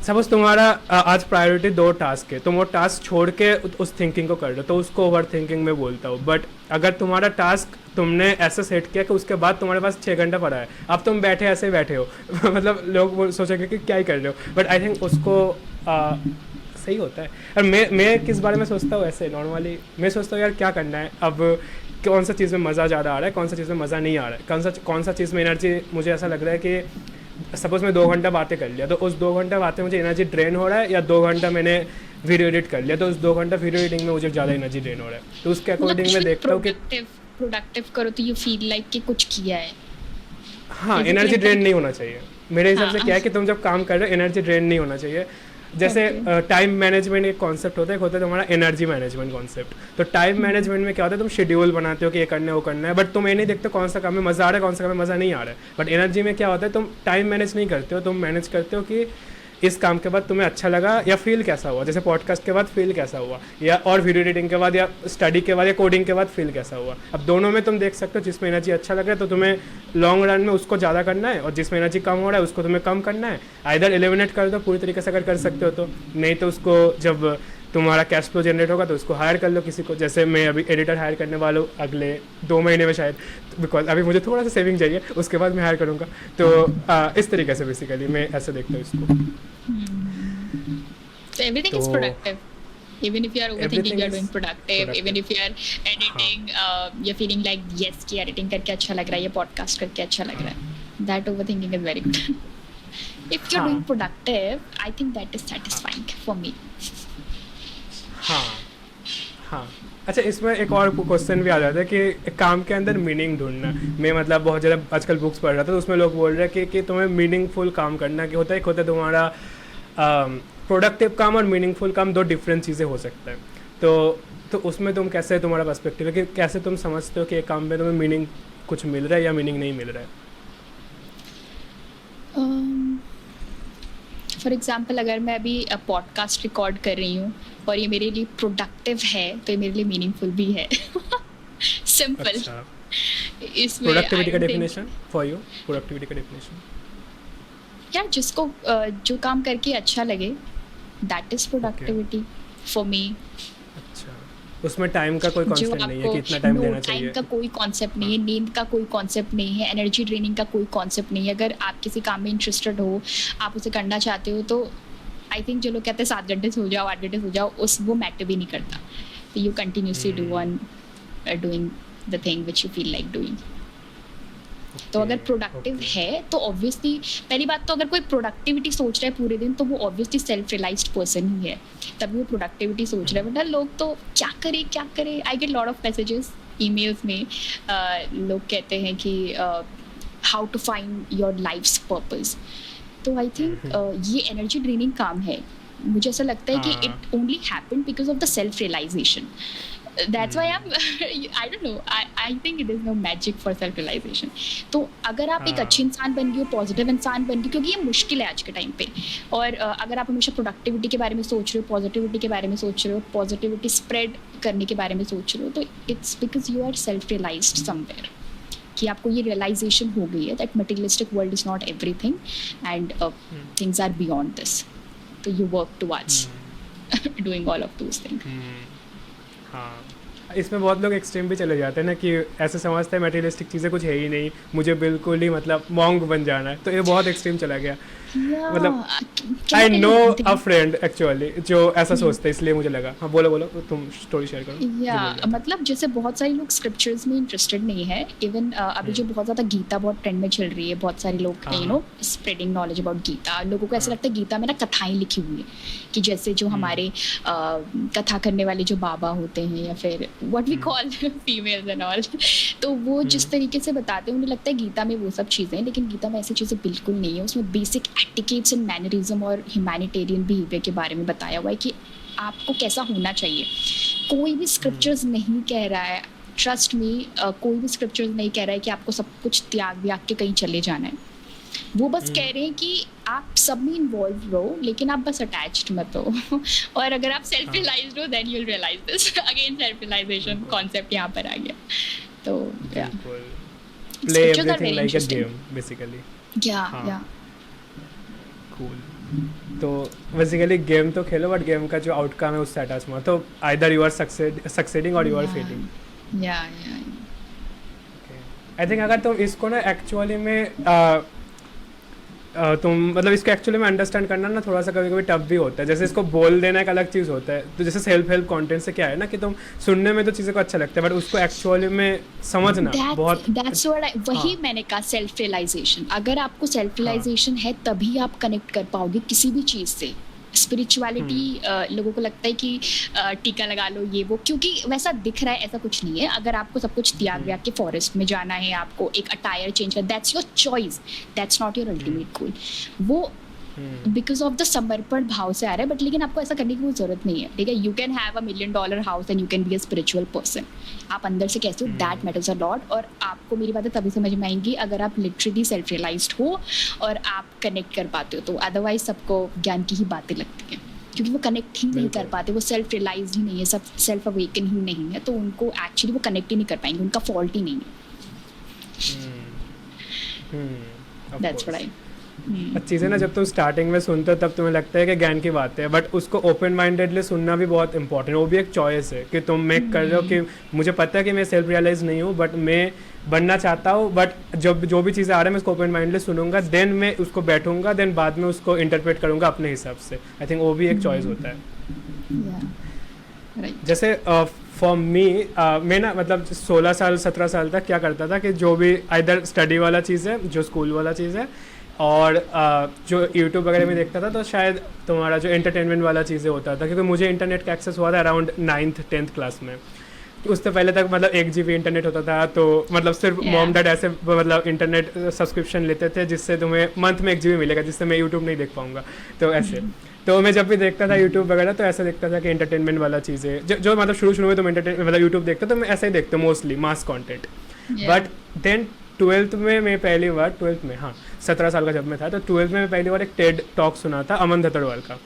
सपोज तुम्हारा आज प्रायोरिटी 2 टास्क है, तुम वो टास्क छोड़ के उस थिंकिंग को कर रहे हो, तो उसको ओवर थिंकिंग में बोलता हूँ. बट अगर तुम्हारा टास्क तुमने ऐसे सेट किया कि उसके बाद तुम्हारे पास 6 घंटा पड़ा है, अब तुम बैठे ऐसे बैठे हो मतलब लोग सोचेंगे कि क्या ही कर रहे हो, बट आई थिंक उसको सही होता है. और मैं किस बारे में सोचता हूँ ऐसे नॉर्मली, मैं सोचता हूँ यार क्या करना है, अब कौन सा चीज़ में मज़ा ज़्यादा आ रहा है, कौन सा चीज़ में मज़ा नहीं आ रहा है, कौन सा चीज़ में एनर्जी. मुझे ऐसा लग रहा है कि सपोज मैं 2 घंटा बातें कर लिया, तो उस 2 घंटा बातें मुझे एनर्जी ड्रेन हो रहा है, या 2 घंटा मैंने वीडियो एडिट कर लिया तो उस 2 घंटा वीडियो एडिटिंग में मुझे ज़्यादा एनर्जी ड्रेन हो रहा है. तो उसके अकॉर्डिंग मैं देखता हूँ कि प्रोडक्टिव करो तो यू फील लाइक कि कुछ किया है. हाँ, एनर्जी ड्रेन नहीं होना चाहिए मेरे हिसाब से. क्या है कि तुम जब काम कर रहे हो एनर्जी ड्रेन नहीं होना चाहिए. जैसे टाइम मैनेजमेंट एक कॉन्सेप्ट होता है, एक होता है तुम्हारा एनर्जी मैनेजमेंट कॉन्सेप्ट. तो टाइम मैनेजमेंट में क्या होता है, तुम शेड्यूल बनाते हो कि ये करना है वो करना है, बट तुम ये नहीं देखते कौन सा काम में मज़ा आ रहा है, कौन सा काम में मज़ा नहीं आ रहा है. बट एनर्जी में क्या होता है, तुम टाइम मैनेज नहीं करते हो, तुम मैनेज करते हो कि इस काम के बाद तुम्हें अच्छा लगा या फील कैसा हुआ. जैसे पॉडकास्ट के बाद फील कैसा हुआ, या और वीडियो एडिटिंग के बाद, या स्टडी के बाद, या कोडिंग के बाद फील कैसा हुआ. अब दोनों में तुम देख सकते हो जिसमें एनर्जी अच्छा लग रहा है तो तुम्हें लॉन्ग रन में उसको ज़्यादा करना है, और जिसमें एनर्जी कम हो रहा है उसको तुम्हें कम करना है. आइदर एलिमिनेट कर दो पूरी तरीके से अगर कर सकते हो तो, नहीं तो उसको जब तुम्हारा कैश फ्लो जनरेट होगा तो उसको हायर कर लो किसी को. जैसे मैं अभी एडिटर हायर करने वाला हूँ अगले 2 महीने में शायद, बिकॉज अभी मुझे थोड़ा सा सेविंग चाहिए, उसके बाद मैं हायर करूँगा. तो इस तरीके से बेसिकली मैं ऐसे देखता हूँ इसको. So everything is productive. Even if you are overthinking, you are doing productive. Even if you are editing, you're feeling like yes कि editing करके अच्छा लग रहा है, ये podcast करके अच्छा लग रहा है. That overthinking is very good. If you're doing productive, I think that is satisfying for me. हाँ. अच्छा, इसमें एक और क्वेश्चन भी आ जाता है कि काम के अंदर मीनिंग ढूंढना. मैं मतलब बहुत ज़्यादा आजकल बुक्स पढ़ रहा था, तो उसमें लोग बोल रहे हैं कि तुम्हें मीनिंगफुल काम करना कि होता है. एक होता है तुम्हारा प्रोडक्टिव काम और मीनिंगफुल काम, 2 डिफरेंट चीज़ें हो सकता है. तो उसमें तुम कैसे, तुम्हारा पर्सपेक्टिव है कि कैसे तुम समझते हो कि एक काम में तुम्हें मीनिंग कुछ मिल रहा है या मीनिंग नहीं मिल रहा है. फॉर एग्जाम्पल अगर मैं अभी पॉडकास्ट रिकॉर्ड कर रही हूँ और ये मेरे लिए प्रोडक्टिव है तो ये मेरे लिए मीनिंगफुल भी है. सिंपल. अच्छा. इसमें प्रोडक्टिविटी का डेफिनेशन फॉर यू, प्रोडक्टिविटी का डेफिनेशन. यार जिसको जो काम करके अच्छा लगे, that is productivity for me. अच्छा, उसमें टाइम का कोई कॉन्सेप्ट नहीं है कि इतना टाइम देना चाहिए. टाइम का कोई कॉन्सेप्ट नहीं है, नींद का कोई कॉन्सेप्ट नहीं है, एनर्जी ड्रेनिंग का कोई कॉन्सेप्ट नहीं है. अगर आप किसी काम में इंटरेस्टेड हो, आप उसे करना चाहते हो, तो आई थिंक जो लोग कहते हैं 7 घंटे सो जाओ, 8 घंटे सो जाओ, वो मैटर भी नहीं करता. तो you continuously do on doing the thing which you feel like doing. तो अगर प्रोडक्टिव है तो ऑब्वियसली पहली बात तो अगर कोई प्रोडक्टिविटी सोच रहा है पूरे दिन तो वो ऑब्वियसली सेल्फ रियलाइज्ड पर्सन ही है, तभी वो प्रोडक्टिविटी सोच रहा है। वरना लोग तो क्या करे। I get lot of messages emails में, लोग कहते हैं कि how to find your life's purpose. तो आई थिंक ये एनर्जी ड्रेनिंग काम है। मुझे ऐसा लगता है कि it only happened because of the self realization. That's why I'm I don't know, I think it is no magic for self realization। तो अगर आप एक अच्छी इंसान बन गए हो, पॉजिटिव इंसान बन गए, क्योंकि ये मुश्किल है आज के टाइम पे, और अगर आप हमेशा प्रोडक्टिविटी के बारे में सोच रहे हो, पॉजिटिविटी के बारे में सोच रहे हो, पॉजिटिविटी स्प्रेड करने के बारे में सोच रहे हो, तो it's because you are self realized somewhere, कि आपको ये रियलाइजेशन हो गई है that materialistic world is not everything and things are beyond this. तो you work towards doing all of those things. हाँ, इसमें बहुत लोग एक्सट्रीम भी चले जाते हैं ना, कि ऐसे समझते हैं मटेरियलिस्टिक चीज़ें कुछ है ही नहीं, मुझे बिल्कुल ही मतलब मॉन्क बन जाना है, तो ये बहुत एक्सट्रीम चला गया। मतलब I know a friend actually जो ऐसा सोचते हैं, इसलिए मुझे लगा। हाँ बोलो तुम स्टोरी शेयर करो। मतलब जैसे बहुत सारे लोग स्क्रिप्चर्स में इंटरेस्टेड नहीं है। इवन अभी जो बहुत ज़्यादा गीता बहुत ट्रेंड में चल रही है, बहुत सारे लोग you know spreading knowledge about Gita. लोगों को ऐसा लगता है गीता में ना कथाएं लिखी हुई है, कि जैसे जो हमारे कथा करने वाले जो बाबा होते हैं, या फिर what we call females and all, तो वो जिस तरीके से बताते हैं उन्हें लगता है गीता में वो सब चीज़ें हैं, लेकिन गीता में ऐसी चीज़ें बिल्कुल नहीं है। उसमें बेसिक एटिकेट्स एंड मैनरिज्म और ह्यूमैनिटेरियन बिहेवियर के बारे में बताया हुआ है कि आपको कैसा होना चाहिए। कोई भी स्क्रिप्चर्स नहीं कह रहा है, ट्रस्ट मी, कोई भी स्क्रिप्चर्स नहीं कह रहा है कि आपको सब कुछ त्याग व्याग के कहीं चले जाना है। वो बस कह रहे हैं कि आप सब में इन्वॉल्व रहो, लेकिन आप बस अटैच्ड मत हो। और अगर आप सेल्फ रियलाइज्ड हो then you will realize this. Again self realization concept यहाँ पर आ गया। तो play everything like a game basically. या कूल। तो बेसिकली गेम तो खेलो, बट गेम का जो आउटकम है उससे अटैच मत। तो आइदर यू आर सक्सेडिंग और यू आर फेलिंग। या आई थिंक अगर तुम इसको ना एक्चुअली में तुम मतलब इसको एक्चुअली में अंडरस्टैंड करना ना थोड़ा सा कभी कभी टफ भी होता है। जैसे इसको बोल देना एक अलग चीज़ होता है। तो जैसे सेल्फ हेल्प कंटेंट से क्या है ना, कि तुम सुनने में तो चीज़ें को अच्छा लगता है, बट उसको एक्चुअली में समझना बहुत वही मैंने कहा, सेल्फ रियलाइजेशन। अगर आपको सेल्फ रियलाइजेशन है तभी आप कनेक्ट कर पाओगे किसी भी चीज़ से। स्पिरिचुअलिटी लोगों को लगता है कि टीका लगा लो ये वो, क्योंकि वैसा दिख रहा है, ऐसा कुछ नहीं है। अगर आपको सब कुछ त्याग व्याग के फॉरेस्ट में जाना है, आपको एक अटायर चेंज करना, that's your choice, that's not your ultimate goal. वो बिकॉज ऑफ द समर्पण भाव से आ रहा है, बट लेकिन आपको ऐसा करने की कोई जरूरत नहीं है। ठीक है, you can have $1 million house and you can be a spiritual person. आप अंदर से कैसे हो, दैट मैटर्स अ लॉट। और आपको मेरी बातें तभी समझ में आएंगी अगर आप लिटरली सेल्फ रियलाइज्ड हो और आप कनेक्ट कर पाते हो। तो अदरवाइज सबको ज्ञान की ही बातें लगती हैं, क्योंकि वो कनेक्ट ही नहीं कर पाते, वो सेल्फ रियलाइज ही नहीं है, सब सेल्फ अवेकन ही नहीं है, तो उनको एक्चुअली वो कनेक्ट ही नहीं कर पाएंगे, उनका फॉल्ट ही नहीं है। दैट्स व्हाट आई चीज़ें ना जब तुम स्टार्टिंग में सुनते हो तब तुम्हें लगता है कि ज्ञान की बात है, बट उसको ओपन माइंडेडली सुनना भी बहुत इंपॉर्टेंट है। वो भी एक चॉइस है कि तुम मेक कर रहे हो कि मुझे पता है कि मैं सेल्फ रियलाइज नहीं हूँ, बट मैं बनना चाहता हूँ, बट जब जो भी चीज़ें आ रही है मैं उसको ओपन माइंडली सुनूंगा, देन मैं उसको बैठूंगा, देन बाद में उसको इंटरप्रेट करूंगा अपने हिसाब से। आई थिंक वो भी एक चॉइस होता है। जैसे फॉर मी मैं ना मतलब 16 साल 17 साल तक क्या करता था कि जो भी इधर स्टडी वाला चीज़ है, जो स्कूल वाला चीज़ है, और जो यूट्यूब वगैरह में देखता था, तो शायद तुम्हारा जो एंटरटेनमेंट वाला चीज़ें होता था, क्योंकि मुझे इंटरनेट का एक्सेस हुआ था अराउंड 9th 10th क्लास में। उससे पहले तक मतलब 1 GB इंटरनेट होता था, तो मतलब सिर्फ मॉम डैड ऐसे मतलब इंटरनेट सब्सक्रिप्शन लेते थे जिससे तुम्हें मंथ में 1 GB मिलेगा, जिससे मैं यूट्यूब नहीं देख पाऊँगा। तो ऐसे तो मैं जब भी देखता था यूट्यूब वगैरह, तो ऐसा देखता था कि एंटरटेनमेंट वाला चीज़ें जो मतलब शुरू में तुम मतलब यूट्यूब देखते तो मैं ऐसा ही देखता mostly mass content. But then 12th में मैं पहली बार 12th में 17 साल का जब मैं था, तो 12th में मैं पहली बार एक टेड टॉक सुना था अमन धतड़वाल का।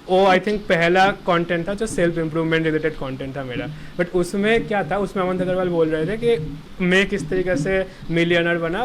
वो आई थिंक पहला कंटेंट था जो सेल्फ इम्प्रूवमेंट रिलेटेड कंटेंट था मेरा। बट उसमें क्या था, उसमें अमन धतड़वाल बोल रहे थे कि मैं किस तरीके से मिलियनर बना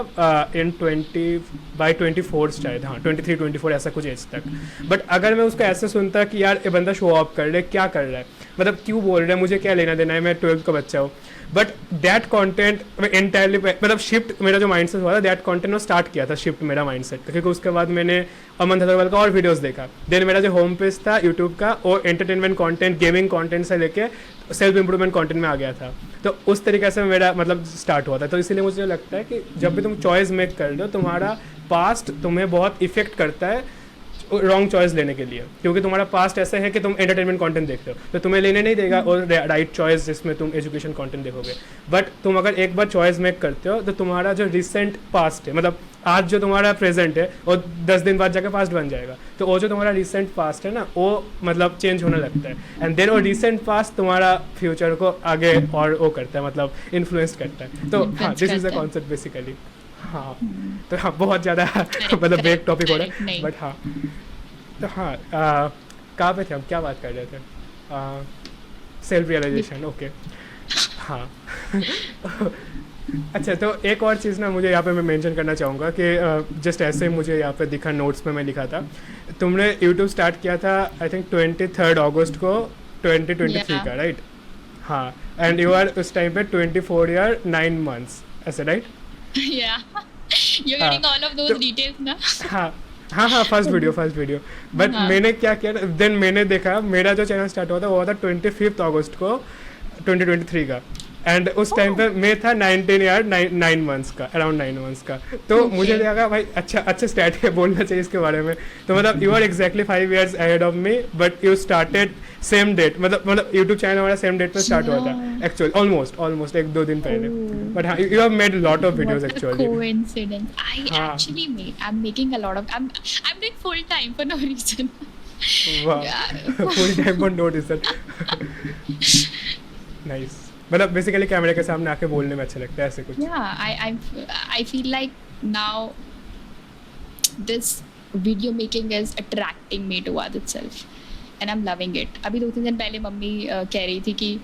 इन 24 शायद 23-24 ऐसा कुछ एज तक। बट अगर मैं उसको ऐसे सुनता कि यार ये बंदा शो ऑफ कर रहा है, क्या कर रहा है, मतलब क्यों बोल रहा है, मुझे क्या लेना देना है, मैं 12th का बच्चा हूँ। बट दैट कॉन्टेंट एंटायरली मतलब शिफ्ट मेरा जो माइंड सेट हुआ था, दैट कॉन्टेंट में स्टार्ट किया था शिफ्ट मेरा माइंड सेट, क्योंकि उसके बाद मैंने अमन धतड़वाल का और वीडियोस देखा। देन मेरा जो होम पेज था यूट्यूब का, और एंटरटेनमेंट कंटेंट, गेमिंग कंटेंट से लेके सेल्फ इम्प्रूवमेंट कंटेंट में आ गया था। तो उस तरीके से मेरा मतलब स्टार्ट हुआ था। तो इसीलिए मुझे लगता है कि जब भी तुम चॉइस मेक कर रहे हो, तुम्हारा पास्ट तुम्हें बहुत इफेक्ट करता है रॉन्ग चॉइस लेने के लिए, क्योंकि तुम्हारा पास्ट ऐसा है कि तुम एंटरटेनमेंट कंटेंट देख रहे हो, तो तुम्हें लेने नहीं देगा और राइट चॉइस जिसमें तुम एजुकेशन कंटेंट देखोगे। बट तुम अगर एक बार चॉइस मेक करते हो, तो तुम्हारा जो रिसेंट पास्ट है, मतलब आज जो तुम्हारा प्रेजेंट है और 10 दिन बाद जाकर पास्ट बन जाएगा, तो वो जो तुम्हारा रिसेंट पास्ट है ना, वो मतलब चेंज होने लगता है, एंड देन वो रिसेंट पास्ट तुम्हारा फ्यूचर को आगे और वो करता है, मतलब इन्फ्लुएंस करता है। तो हाँ, this is the concept basically. हाँ, तो हाँ, बहुत ज़्यादा मतलब बेग टॉपिक हो रहा है, बट हाँ। तो हाँ, कहाँ पे थे हम, क्या बात कर रहे थे? Self realization, okay. हाँ अच्छा, तो एक और चीज़ ना मुझे यहाँ पे मैं मेंशन करना चाहूँगा कि जस्ट ऐसे ही मुझे यहाँ पे दिखा, नोट्स में मैं लिखा था, तुमने यूट्यूब स्टार्ट किया था आई थिंक 23 अगस्त को 2023 का, राइट? हाँ, एंड यू आर उस टाइम पे 24 ईयर 9 मंथ्स, ऐसे, right? Yeah. You're getting all of those details ना? हाँ, फर्स्ट वीडियो। बट मैंने क्या किया, देन मैंने देखा मेरा जो चैनल स्टार्ट हुआ था वो था 25 अगस्त को 2023 का, एंड उस टाइम पे मैं था 19 ईयर 9 मंथ्स का, अराउंड 9 मंथ्स का। तो मुझे लगा भाई अच्छा स्टार्ट है, बोलना चाहिए इसके बारे में। तो मतलब you are exactly 5 years ahead of me, but you started same date, मतलब यूट्यूब चैनल हमारा सेम डेट पे स्टार्ट हुआ था एक्चुअली, ऑलमोस्ट 1-2 दिन पहले। बट हाँ, you have made lot of videos actually. Coincidence. I'm making a lot of. I'm doing full time for no reason. वाह, फुल टाइम पर नो रिजल्ट। नाइस, मतलब बेसिकली कैमरे के सामने आके बोलने में अच्छा लगता है, ऐसे कुछ। Yeah, I feel like now this video making is attracting me towards itself, and I'm loving it. अभी 2-3 दिन पहले मम्मी कह रही थी कि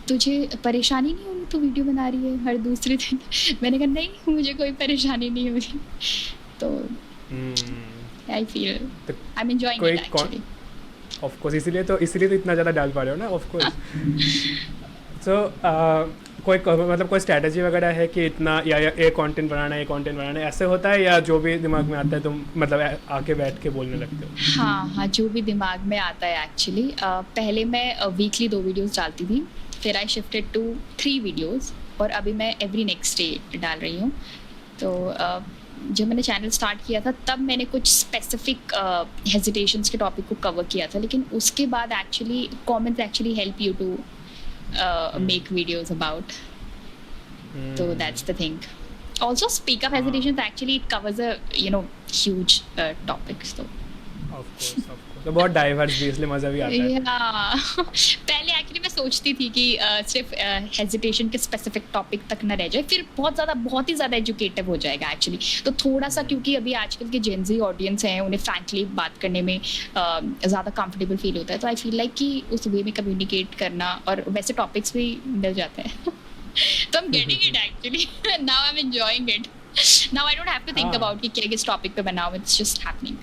तुझे परेशानी नहीं हो रही, तू वीडियो बना रही है हर दूसरे दिन? मैंने कहा नहीं, मुझे कोई परेशानी नहीं हो रही। तो I feel I'm enjoying it actually. Of course, इसीलिए तो इतना ज़्यादा डाल पा रहे हो ना, of course. So कोई स्ट्रैटेजी वगैरह है कि इतना या ये कंटेंट बनाना है, ऐसे होता है, या जो भी दिमाग में आता है तुम मतलब आके बैठ के बोलने लगते हो? हाँ, जो भी दिमाग में आता है एक्चुअली। पहले मैं वीकली 2 वीडियोस डालती थी, फिर आई शिफ्टेड टू 3 वीडियोस, और अभी मैं एवरी नेक्स्ट डे डाल रही हूँ। तो जब मैंने चैनल स्टार्ट किया था तब मैंने कुछ स्पेसिफिक हेजिटेशंस के टॉपिक को कवर किया था, लेकिन उसके बाद actually comments actually help you to make videos about. So that's the thing. Also, speak up hesitations, actually it covers a huge topic. So of course तो बहुत डाइवर्स भी, इसलिए मजा भी आता है। पहले एक्चुअली मैं सोचती थी कि सिर्फ हेजिटेशन के स्पेसिफिक टॉपिक तक न रह जाए, फिर बहुत ही ज़्यादा एजुकेटिव हो जाएगा एक्चुअली। तो थोड़ा सा, क्योंकि अभी आजकल के जेनजी ऑडियंस हैं, उन्हें फ्रैंकली बात करने में ज़्यादा कंफर्टेबल फील होता है, तो आई फील लाइक कि उस वे में कम्युनिकेट करना, और वैसे टॉपिक्स भी मिल जाते हैं। तो I am getting it actually, now I am enjoying it. Now I don't have to think about कि क्या किस टॉपिक पे बनाऊं, इट्स जस्ट हैपनिंग।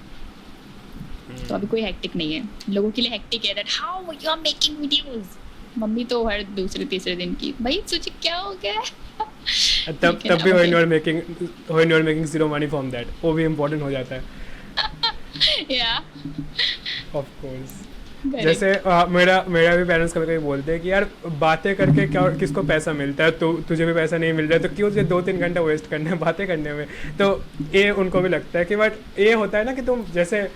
तो अभी कोई हेक्टिक नहीं है। लोगों के लिए हेक्टिक है that how you are making videos. Mummy तो हर दूसरे तीसरे दिन की, भाई तुझे क्या हो गया है? तब भी when you are making zero money from that, वो भी इम्पोर्टेंट हो जाता है। या ऑफ कोर्स, जैसे मेरा भी पेरेंट्स कभी बोलते हैं कि यार बातें करके क्या किसको पैसा मिलता है, तो तुझे भी पैसा नहीं मिल रहा है, तो क्यों तुझे 2-3 घंटा वेस्ट करना है बातें करने में। तो ये उनको भी लगता है कि बट ये होता है ना कि तुम जैसे,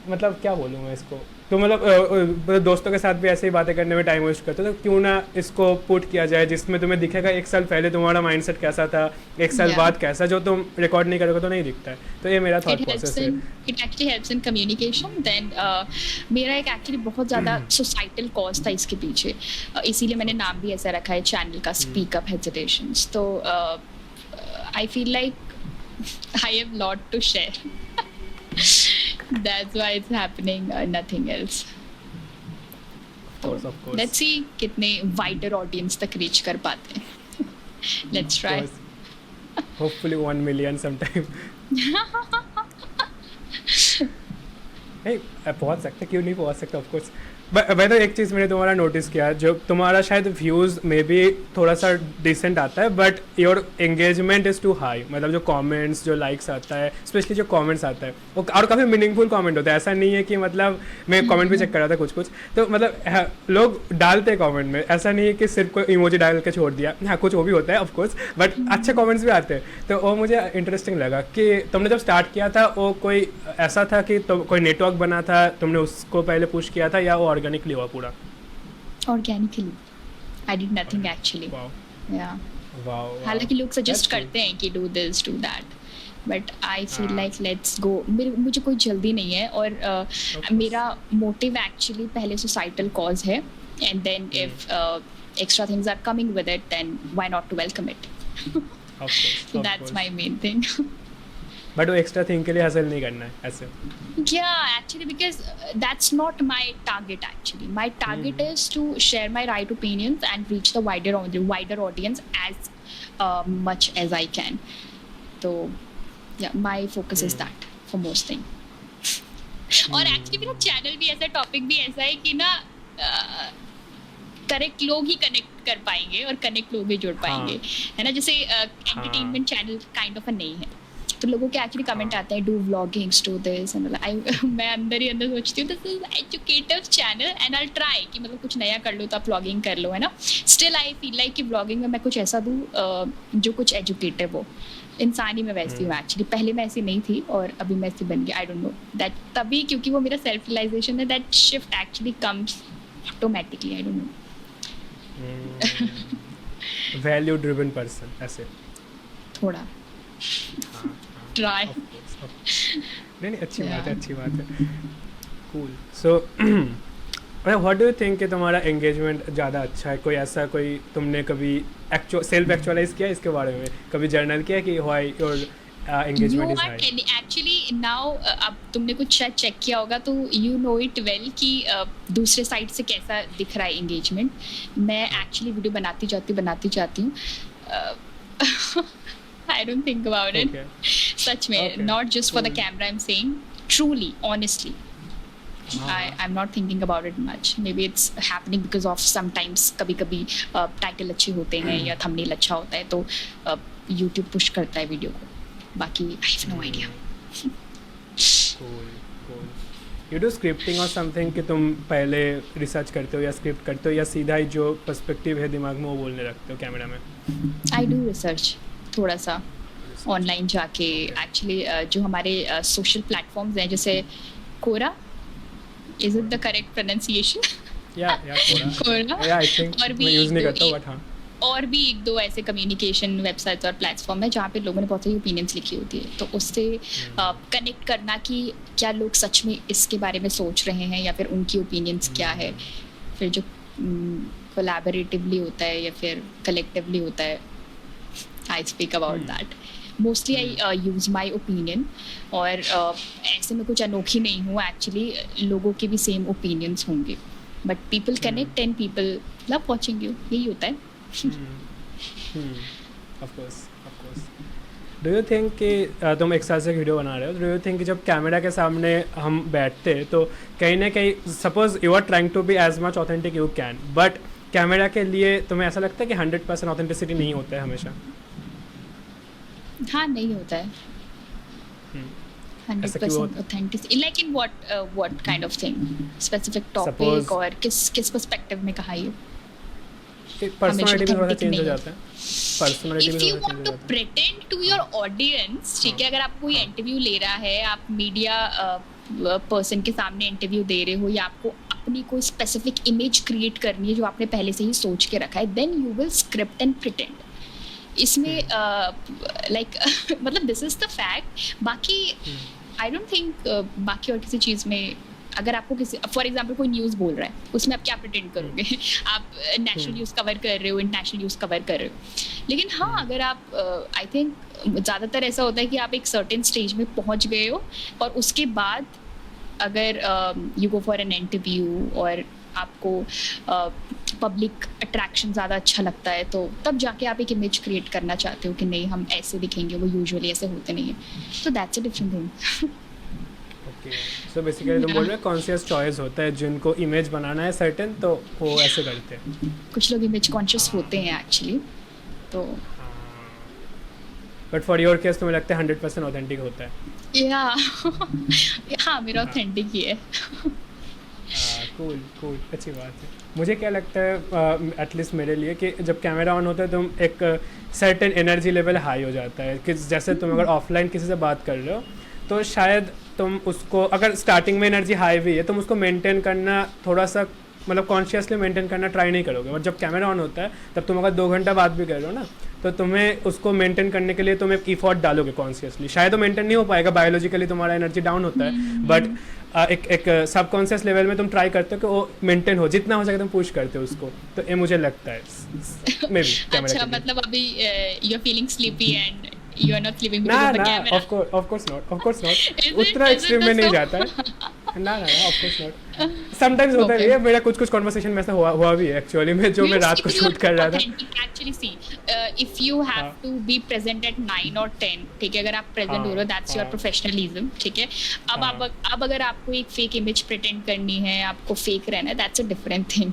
मतलब क्या बोलूँ मैं इसको, तो मतलब दोस्तों के साथ भी ऐसे ही बातें करने में टाइम वेस्ट करते हो, तो क्यों ना इसको पुट किया जाए जिसमें तुम्हें दिखेगा 1 साल पहले तुम्हारा माइंडसेट कैसा था, 1 साल बाद कैसा, जो तुम रिकॉर्ड नहीं करोगे तो नहीं दिखता है। तो ये मेरा थॉट प्रोसेस है। It actually helps in communication. Then मेरा एक एक्चुअली बहुत ज़्यादा सोसाइटल कॉज था इसके पीछे, इसीलिए मैंने नाम भी ऐसा रखा है चैनल का, स्पीक अप हेजिटेशंस। तो I feel like I have lot to share. That's why it's happening, nothing else. Of course. Let's see कितने wider audience तक reach कर पाते हैं। Let's try. Hopefully 1 million sometime. नहीं पहुंच सकते, क्यों नहीं पहुंच सकते, of course. भाई तो एक चीज़ मैंने तुम्हारा नोटिस किया, जो तुम्हारा शायद व्यूज़ में भी थोड़ा सा डिसेंट आता है, but your engagement is too high. मतलब जो कमेंट्स, जो लाइक्स आता है, स्पेशली जो कमेंट्स आता है वो और काफ़ी मीनिंगफुल कमेंट होता है। ऐसा नहीं है कि मतलब मैं कमेंट भी चेक कर रहा था कुछ कुछ, तो मतलब लोग डालते हैं कमेंट में, ऐसा नहीं है कि सिर्फ कोई इमोजी डाल के छोड़ दिया। हाँ, कुछ वो भी होता है ऑफ कोर्स, बट अच्छे कमेंट्स भी आते हैं। तो वो मुझे इंटरेस्टिंग लगा कि तुमने जब स्टार्ट किया था वो कोई ऐसा था कि तो कोई नेटवर्क बना था, तुमने उसको पहले पुश किया था, या वो ऑर्गेनिकली हुआ पूरा? Organically, I did nothing actually. या हालांकि लोग सजेस्ट करते हैं कि do this do that, but I feel like let's go. मुझे कोई जल्दी नहीं है, और मेरा मोटिव एक्चुअली पहले सोसाइटल कॉज है, and then if extra things are coming with it then why not to welcome it. So that's my main thing. But वो एक्स्ट्रा थिंग के लिए हासिल नहीं करना है ऐसे? Yeah, actually, because that's not my target. Actually, my target is to share my right opinions and reach the wider audience as much as I can. So, yeah, my focus is that for most thing. और actually मेरा चैनल भी ऐसा, टॉपिक भी ऐसा है कि ना करेक्ट लोग ही कनेक्ट कर पाएंगे और कनेक्ट लोग ही जुड़ पाएंगे, है ना। जैसे एंटरटेनमेंट चैनल काइंड ऑफ नहीं है, तो लोगों के एक्चुअली कमेंट आते हैं डू व्लॉगिंग्स डू दिस एंड मैं अंदर ही अंदर सोचती हूँ this is educative channel and I try कि मतलब कुछ नया कर लो तो आप व्लॉगिंग कर लो, है ना। स्टिल आई फील लाइक कि व्लॉगिंग में मैं कुछ ऐसा दूँ जो कुछ एजुकेटिव हो। इंसान ही मैं वैसी हूँ एक्चुअली, पहले मैं ऐसी नहीं थी और अभी मैं ऐसी बन गई। आई डोंट नो दैट, तभी क्योंकि वो मेरा सेल्फ रियलाइजेशन है, that shift actually comes automatically. I don't know, value driven person ऐसे थोड़ा ट्राई। नहीं, अच्छी बात है, अच्छी बात है। Cool. So what do you think कि तुम्हारा एंगेजमेंट ज़्यादा अच्छा है? कोई ऐसा, कोई तुमने कभी सेल्फ एक्चुअलाइज किया इसके बारे में? कभी जर्नल किया कि why your engagement is high? Actually now अब तुमने कुछ शायद चेक किया होगा तो यू नो इट वेल कि दूसरे साइड से कैसा दिख रहा है एंगेजमेंट। मैं एक्चुअली वीडियो बनाती जाती हूँ I don't think about it. Such में, not just for the camera I'm saying, truly, honestly. I'm not thinking about it much. Maybe it's happening because of sometimes कभी-कभी टाइटल अच्छे होते हैं या थंबनेल अच्छा होता है तो YouTube पुश करता है वीडियो को। बाकी I have no idea. Cool. You do scripting or something कि तुम पहले रिसर्च करते हो या स्क्रिप्ट करते हो, या सीधा ही जो पर्सपेक्टिव है दिमाग में वो बोलने रखते हो कैमरा में? I do research थोड़ा सा ऑनलाइन जाके। एक्चुअली जो हमारे सोशल प्लेटफॉर्म्स हैं जैसे Quora, is it the correct pronunciation? या कोरा, या आई थिंक मैं यूज नहीं करता, बट हाँ, और भी एक दो ऐसे कम्युनिकेशन वेबसाइट्स और प्लेटफॉर्म है जहाँ पे लोगों ने बहुत सारी ओपिनियंस लिखी होती है, तो उससे कनेक्ट करना कि क्या लोग सच में इसके बारे में सोच रहे हैं या फिर उनकी ओपिनियंस क्या है। फिर जो कोलैबोरेटिवली होता है या फिर कलेक्टिवली होता है, I speak about that. Mostly I use my opinion, और ऐसे में कुछ अनोखी नहीं हूँ एक्चुअली, लोगों के भी सेम ओपिनियंस होंगे, but people connect and people love watching you, यही होता है। Of course. Do you think कि तुम एक साल से वीडियो बना रहे हो, do you think कि जब कैमरा के सामने हम बैठते हैं तो कहीं ना कहीं, suppose you are trying to be as much authentic you can, but camera के लिए तुम्हें ऐसा लगता है कि 100% ऑथेंटिसिटी नहीं होता है हमेशा? हाँ, नहीं होता है 100% authenticity. Like in what kind of thing? Specific topic और किस पर्सपेक्टिव में कहा ये? पर्सनालिटी भी थोड़ा चेंज हो जाता है। Personality If you want to pretend to your audience, ठीक है, अगर आप कोई इंटरव्यू ले रहा है, आप मीडिया पर्सन के सामने इंटरव्यू दे रहे हो, या आपको अपनी कोई स्पेसिफिक इमेज क्रिएट करनी है जो आपने पहले से ही सोच के रखा है, then you will script and pretend. इसमें लाइक मतलब दिस इज द फैक्ट। बाकी आई डोंट थिंक बाकी और किसी चीज़ में, अगर आपको किसी, फॉर एग्जांपल कोई न्यूज़ बोल रहा है, उसमें आप क्या प्रिटेंड करोगे? आप नेशनल न्यूज़ कवर कर रहे हो, इंटरनेशनल न्यूज़ कवर कर रहे हो, लेकिन हाँ, अगर आप आई थिंक ज़्यादातर ऐसा होता है कि आप एक सर्टेन स्टेज में पहुँच गए हो और उसके बाद अगर you go for an interview और आपको पब्लिक अट्रैक्शन ज़्यादा अच्छा लगता है, तो तब जाके आप एक इमेज क्रिएट करना चाहते हो कि नहीं, हम ऐसे दिखेंगे, वो यूजुअली ऐसे होते नहीं है। तो that's a different thing. Okay, so basically तुम बोल रहे हो कॉन्शियस चॉइस होता है, जिनको इमेज बनाना है सर्टेन तो वो ऐसे करते हैं। कुछ लोग इमेज कॉन्शियस होते हैं एक्चुअली, तो बट फॉर योर केस तुम्हें लगता है 100% ऑथेंटिक होता है? या हाँ मेरा ऑथेंटिक ही है। कूल कूल, अच्छी बात है। मुझे क्या लगता है एटलीस्ट मेरे लिए कि जब कैमरा ऑन होता है तुम एक सर्टेन एनर्जी लेवल हाई हो जाता है कि जैसे तुम अगर ऑफलाइन किसी से बात कर रहे हो तो शायद तुम उसको, अगर स्टार्टिंग में एनर्जी हाई भी है, तुम उसको मेंटेन करना थोड़ा सा मतलब कॉन्शियसली मेंटेन करना ट्राई नहीं करोगे। और जब कैमरा ऑन होता है तब तुम अगर 2 घंटा बात भी कर रहे हो ना, तो तुम्हें उसको मेंटेन करने के लिए तुम एक इफोर्ट डालोगे कॉन्शियसली। शायद वो मेंटेन नहीं हो पाएगा, बायोलॉजिकली तुम्हारा एनर्जी डाउन होता है, बट एक सबकॉन्शियस लेवल में तुम ट्राई करते हो कि वो मेंटेन हो, जितना हो सके तुम पुश करते हो उसको। तो ये मुझे लगता है मे बी कैमरा। अच्छा, मतलब अभी you are feeling sleepy and you are not sleeping ना बिकॉज़ ऑफ द ना, camera. Of course not Is उतना it एक्सट्रीम में the नहीं so? जाता है। ना ऑफ कोर्स नॉट, समटाइम्स होता Okay. भी है। मेरा कुछ कॉन्वर्सेशन में ऐसा हुआ भी है एक्चुअली में, जो मैं रात को शूट कर रहा था। Actually see if you have हाँ। टू बी प्रेजेंट एट 9 और 10, ठीक है, अगर आप प्रेजेंट हाँ, हो रहे हो दैट्स योर हाँ। प्रोफेशनलिज्म, ठीक है। अब हाँ। अब अगर आपको एक फेक इमेज प्रिटेंड करनी है, आपको फेक रहना है, दैट्स अ डिफरेंट थिंग।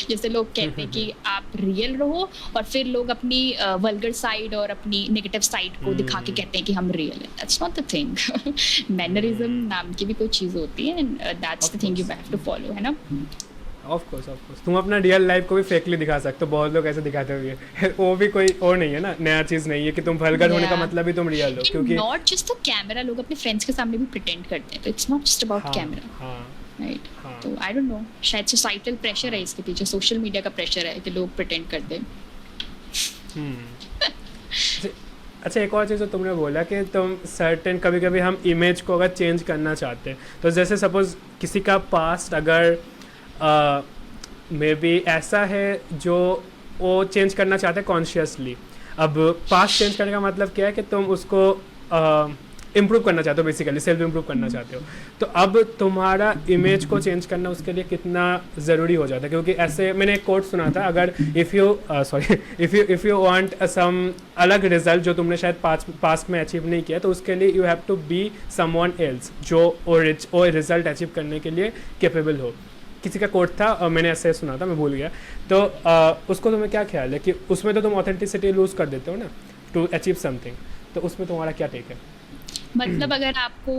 जैसे लोग कहते हैं कि आप रियल रहो और फिर लोग अपनी वल्गर साइड और अपनी नेगेटिव साइड को दिखा के कहते हैं कि हम रियल है। That's not the thing. Mannerism नाम की भी कोई चीज होती है and that's the thing you have to follow, है ना। ऑफ कोर्स तुम अपना रियल लाइफ को भी फेकली दिखा सकते हो, बहुत लोग ऐसे दिखाते हुए। वो भी कोई और नहीं है ना, नया चीज़ नहीं है कि तुम वल्गर होने का Yeah. मतलब ही तुम रियल हो, क्योंकि नॉट जस्ट द कैमरा, लोग अपने फ्रेंड्स के सामने भी प्रिटेंड करते हैं, तो it's not just about camera, हाँ राइट। हाँ। तो आई डोंट नो, शायद सोसाइटल प्रेशर है इसके पीछे, सोशल मीडिया का प्रेशर है कि लोग प्रिटेंड करते हैं। अच्छा, एक और चीज़ जो तुमने बोला कि तुम सर्टेन कभी कभी हम इमेज को अगर चेंज करना चाहते हैं, तो जैसे सपोज किसी का पास्ट अगर मे बी ऐसा है जो वो चेंज करना चाहते हैं कॉन्शियसली। अब पास्ट चेंज करने का मतलब क्या है कि तुम उसको इम्प्रूव करना चाहते हो, बेसिकली सेल्फ इम्प्रूव करना चाहते हो। तो अब तुम्हारा इमेज को चेंज करना उसके लिए कितना ज़रूरी हो जाता है, क्योंकि ऐसे मैंने एक कोट सुना था, अगर इफ़ यू वांट सम अलग रिजल्ट जो तुमने शायद पास्ट में अचीव नहीं किया, तो उसके लिए you have to be someone else जो वो रिजल्ट अचीव करने के लिए कैपेबल हो। किसी का कोट था और मैंने ऐसे सुना था, मैं भूल गया। तो उसको तुम्हें क्या ख्याल है कि उसमें तो तुम ऑथेंटिसिटी लूज़ कर देते हो ना टू अचीव समथिंग, तो उसमें तुम्हारा क्या टेक है? मतलब अगर आपको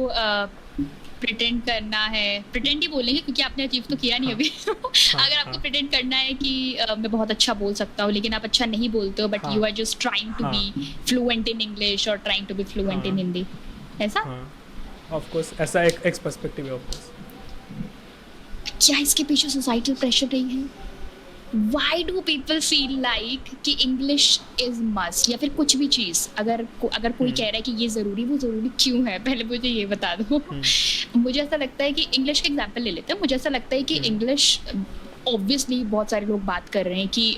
प्रिटेंड करना है, प्रिटेंड ही बोलेंगे क्योंकि आपने अचीव तो किया नहीं अभी। अगर आपको प्रिटेंड करना है कि मैं बहुत अच्छा बोल सकता हूँ, लेकिन आप अच्छा नहीं बोलते हो, but you are just trying to be fluent in English और trying to be fluent in Hindi, ऐसा? ऑफ कोर्स ऐसा एक पर्सपेक्टिव है। ऑफ कोर्स क्या इसके पीछे सोसाइटल प्रेशर नहीं है? Why do people feel like कि English is must, या फिर कुछ भी चीज़ अगर कोई कह रहा है कि ये ज़रूरी, वो ज़रूरी क्यों है? पहले मुझे ये बता दो। मुझे ऐसा लगता है कि इंग्लिश का एग्जाम्पल ले लेते हैं। मुझे ऐसा लगता है कि इंग्लिश ऑब्वियसली बहुत सारे लोग बात कर रहे हैं कि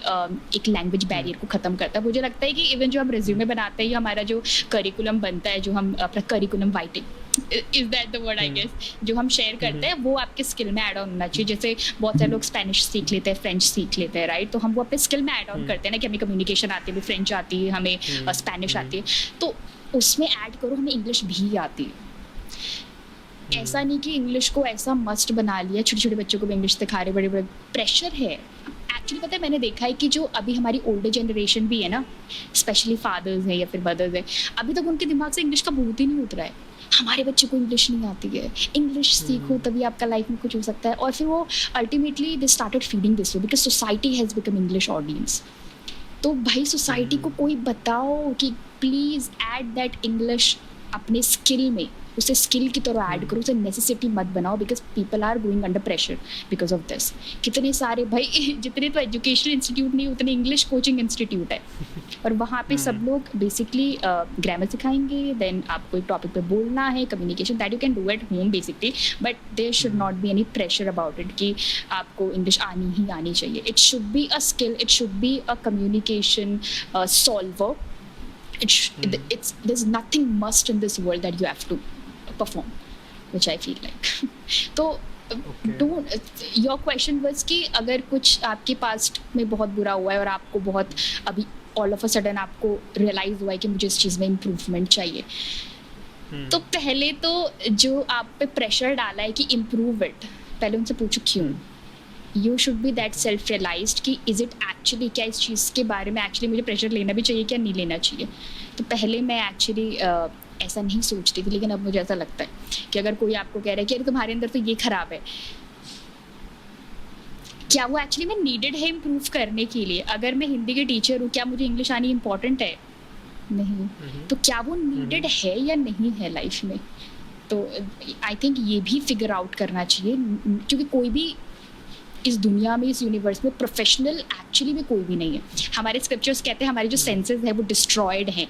एक लैंग्वेज बैरियर को ख़त्म करता है। मुझे लगता है कि इवन जो हम रिज्यूमे बनाते हैं या हमारा जो करिकुलम बनता है, जो हम अपना curriculum writing, is that the word I guess, जो हम शेयर करते हैं वो आपके स्किल में ऐड ऑन होना चाहिए। जैसे बहुत सारे लोग स्पेनिश सीख लेते हैं, फ्रेंच सीख लेते हैं, राइट? तो हम वो अपने स्किल में ऐड ऑन करते हैं ना कि हमें कम्युनिकेशन आती है, फ्रेंच आती है, हमें स्पेनिश आती है, तो उसमें ऐड करो हमें इंग्लिश भी आती है। ऐसा नहीं कि इंग्लिश को ऐसा मस्ट बना लिया, छोटे छोटे बच्चों को भी इंग्लिश सिखा रहे, बड़े बड़े प्रेशर है। एक्चुअली पता है, मैंने देखा है कि जो अभी हमारी ओल्डर जनरेशन भी है ना, स्पेशली फादर्स हैं या फिर मदर्स हैं, अभी तक उनके दिमाग से इंग्लिश का भूत ही नहीं उतरा है। हमारे बच्चे को इंग्लिश नहीं आती है, इंग्लिश सीखो तभी आपका लाइफ में कुछ हो सकता है। और फिर वो ultimately they started feeding this way because society has become English audience. तो भाई सोसाइटी को कोई बताओ कि प्लीज़ ऐड दैट इंग्लिश अपने स्किल में, उसे स्किल की तरह ऐड करो, उसे नेसेसिटी मत बनाओ, because people are going under pressure because of this. कितने सारे भाई, जितने तो एजुकेशनल इंस्टीट्यूट नहीं उतने इंग्लिश कोचिंग इंस्टीट्यूट है, और वहाँ पे सब लोग बेसिकली ग्रामर सिखाएंगे, देन आपको एक टॉपिक पे बोलना है, communication, that you can do at home basically, but there should not be any pressure about it कि आपको इंग्लिश आनी ही आनी चाहिए। It should be a skill, it should be a communication solver. there's nothing must in this world that you have to perform, which I feel like. तो your question was कि अगर कुछ आपके पास्ट में बहुत बुरा हुआ है और आपको बहुत अभी ऑल ऑफ अ सडन आपको रियलाइज हुआ है कि मुझे इस चीज़ में इम्प्रूवमेंट चाहिए, तो पहले तो जो आप पे प्रेशर डाला है कि इम्प्रूव इट, पहले उनसे पूछो क्यों. You should be that self realized कि इज इट एक्चुअली, क्या इस चीज़ के बारे में एक्चुअली मुझे प्रेशर लेना भी चाहिए क्या नहीं लेना चाहिए. तो पहले मैं एक्चुअली ऐसा नहीं सोचती थी, लेकिन अब मुझे ऐसा लगता है कि अगर कोई आपको कह रहा है कि अरे तुम्हारे अंदर तो ये खराब है, क्या वो एक्चुअली में नीडेड है इम्प्रूव करने के लिए. अगर मैं हिंदी के टीचर हूँ, क्या मुझे इंग्लिश आनी इम्पॉर्टेंट है? नहीं. तो क्या वो नीडेड है या नहीं है लाइफ में. तो आई थिंक ये भी फिगर आउट करना चाहिए, क्योंकि कोई भी इस दुनिया में, इस यूनिवर्स में प्रोफेशनल एक्चुअली में कोई भी नहीं है. हमारे स्क्रिप्चर्स कहते हैं हमारे जो सेंसेस है वो डिस्ट्रॉयड हैं,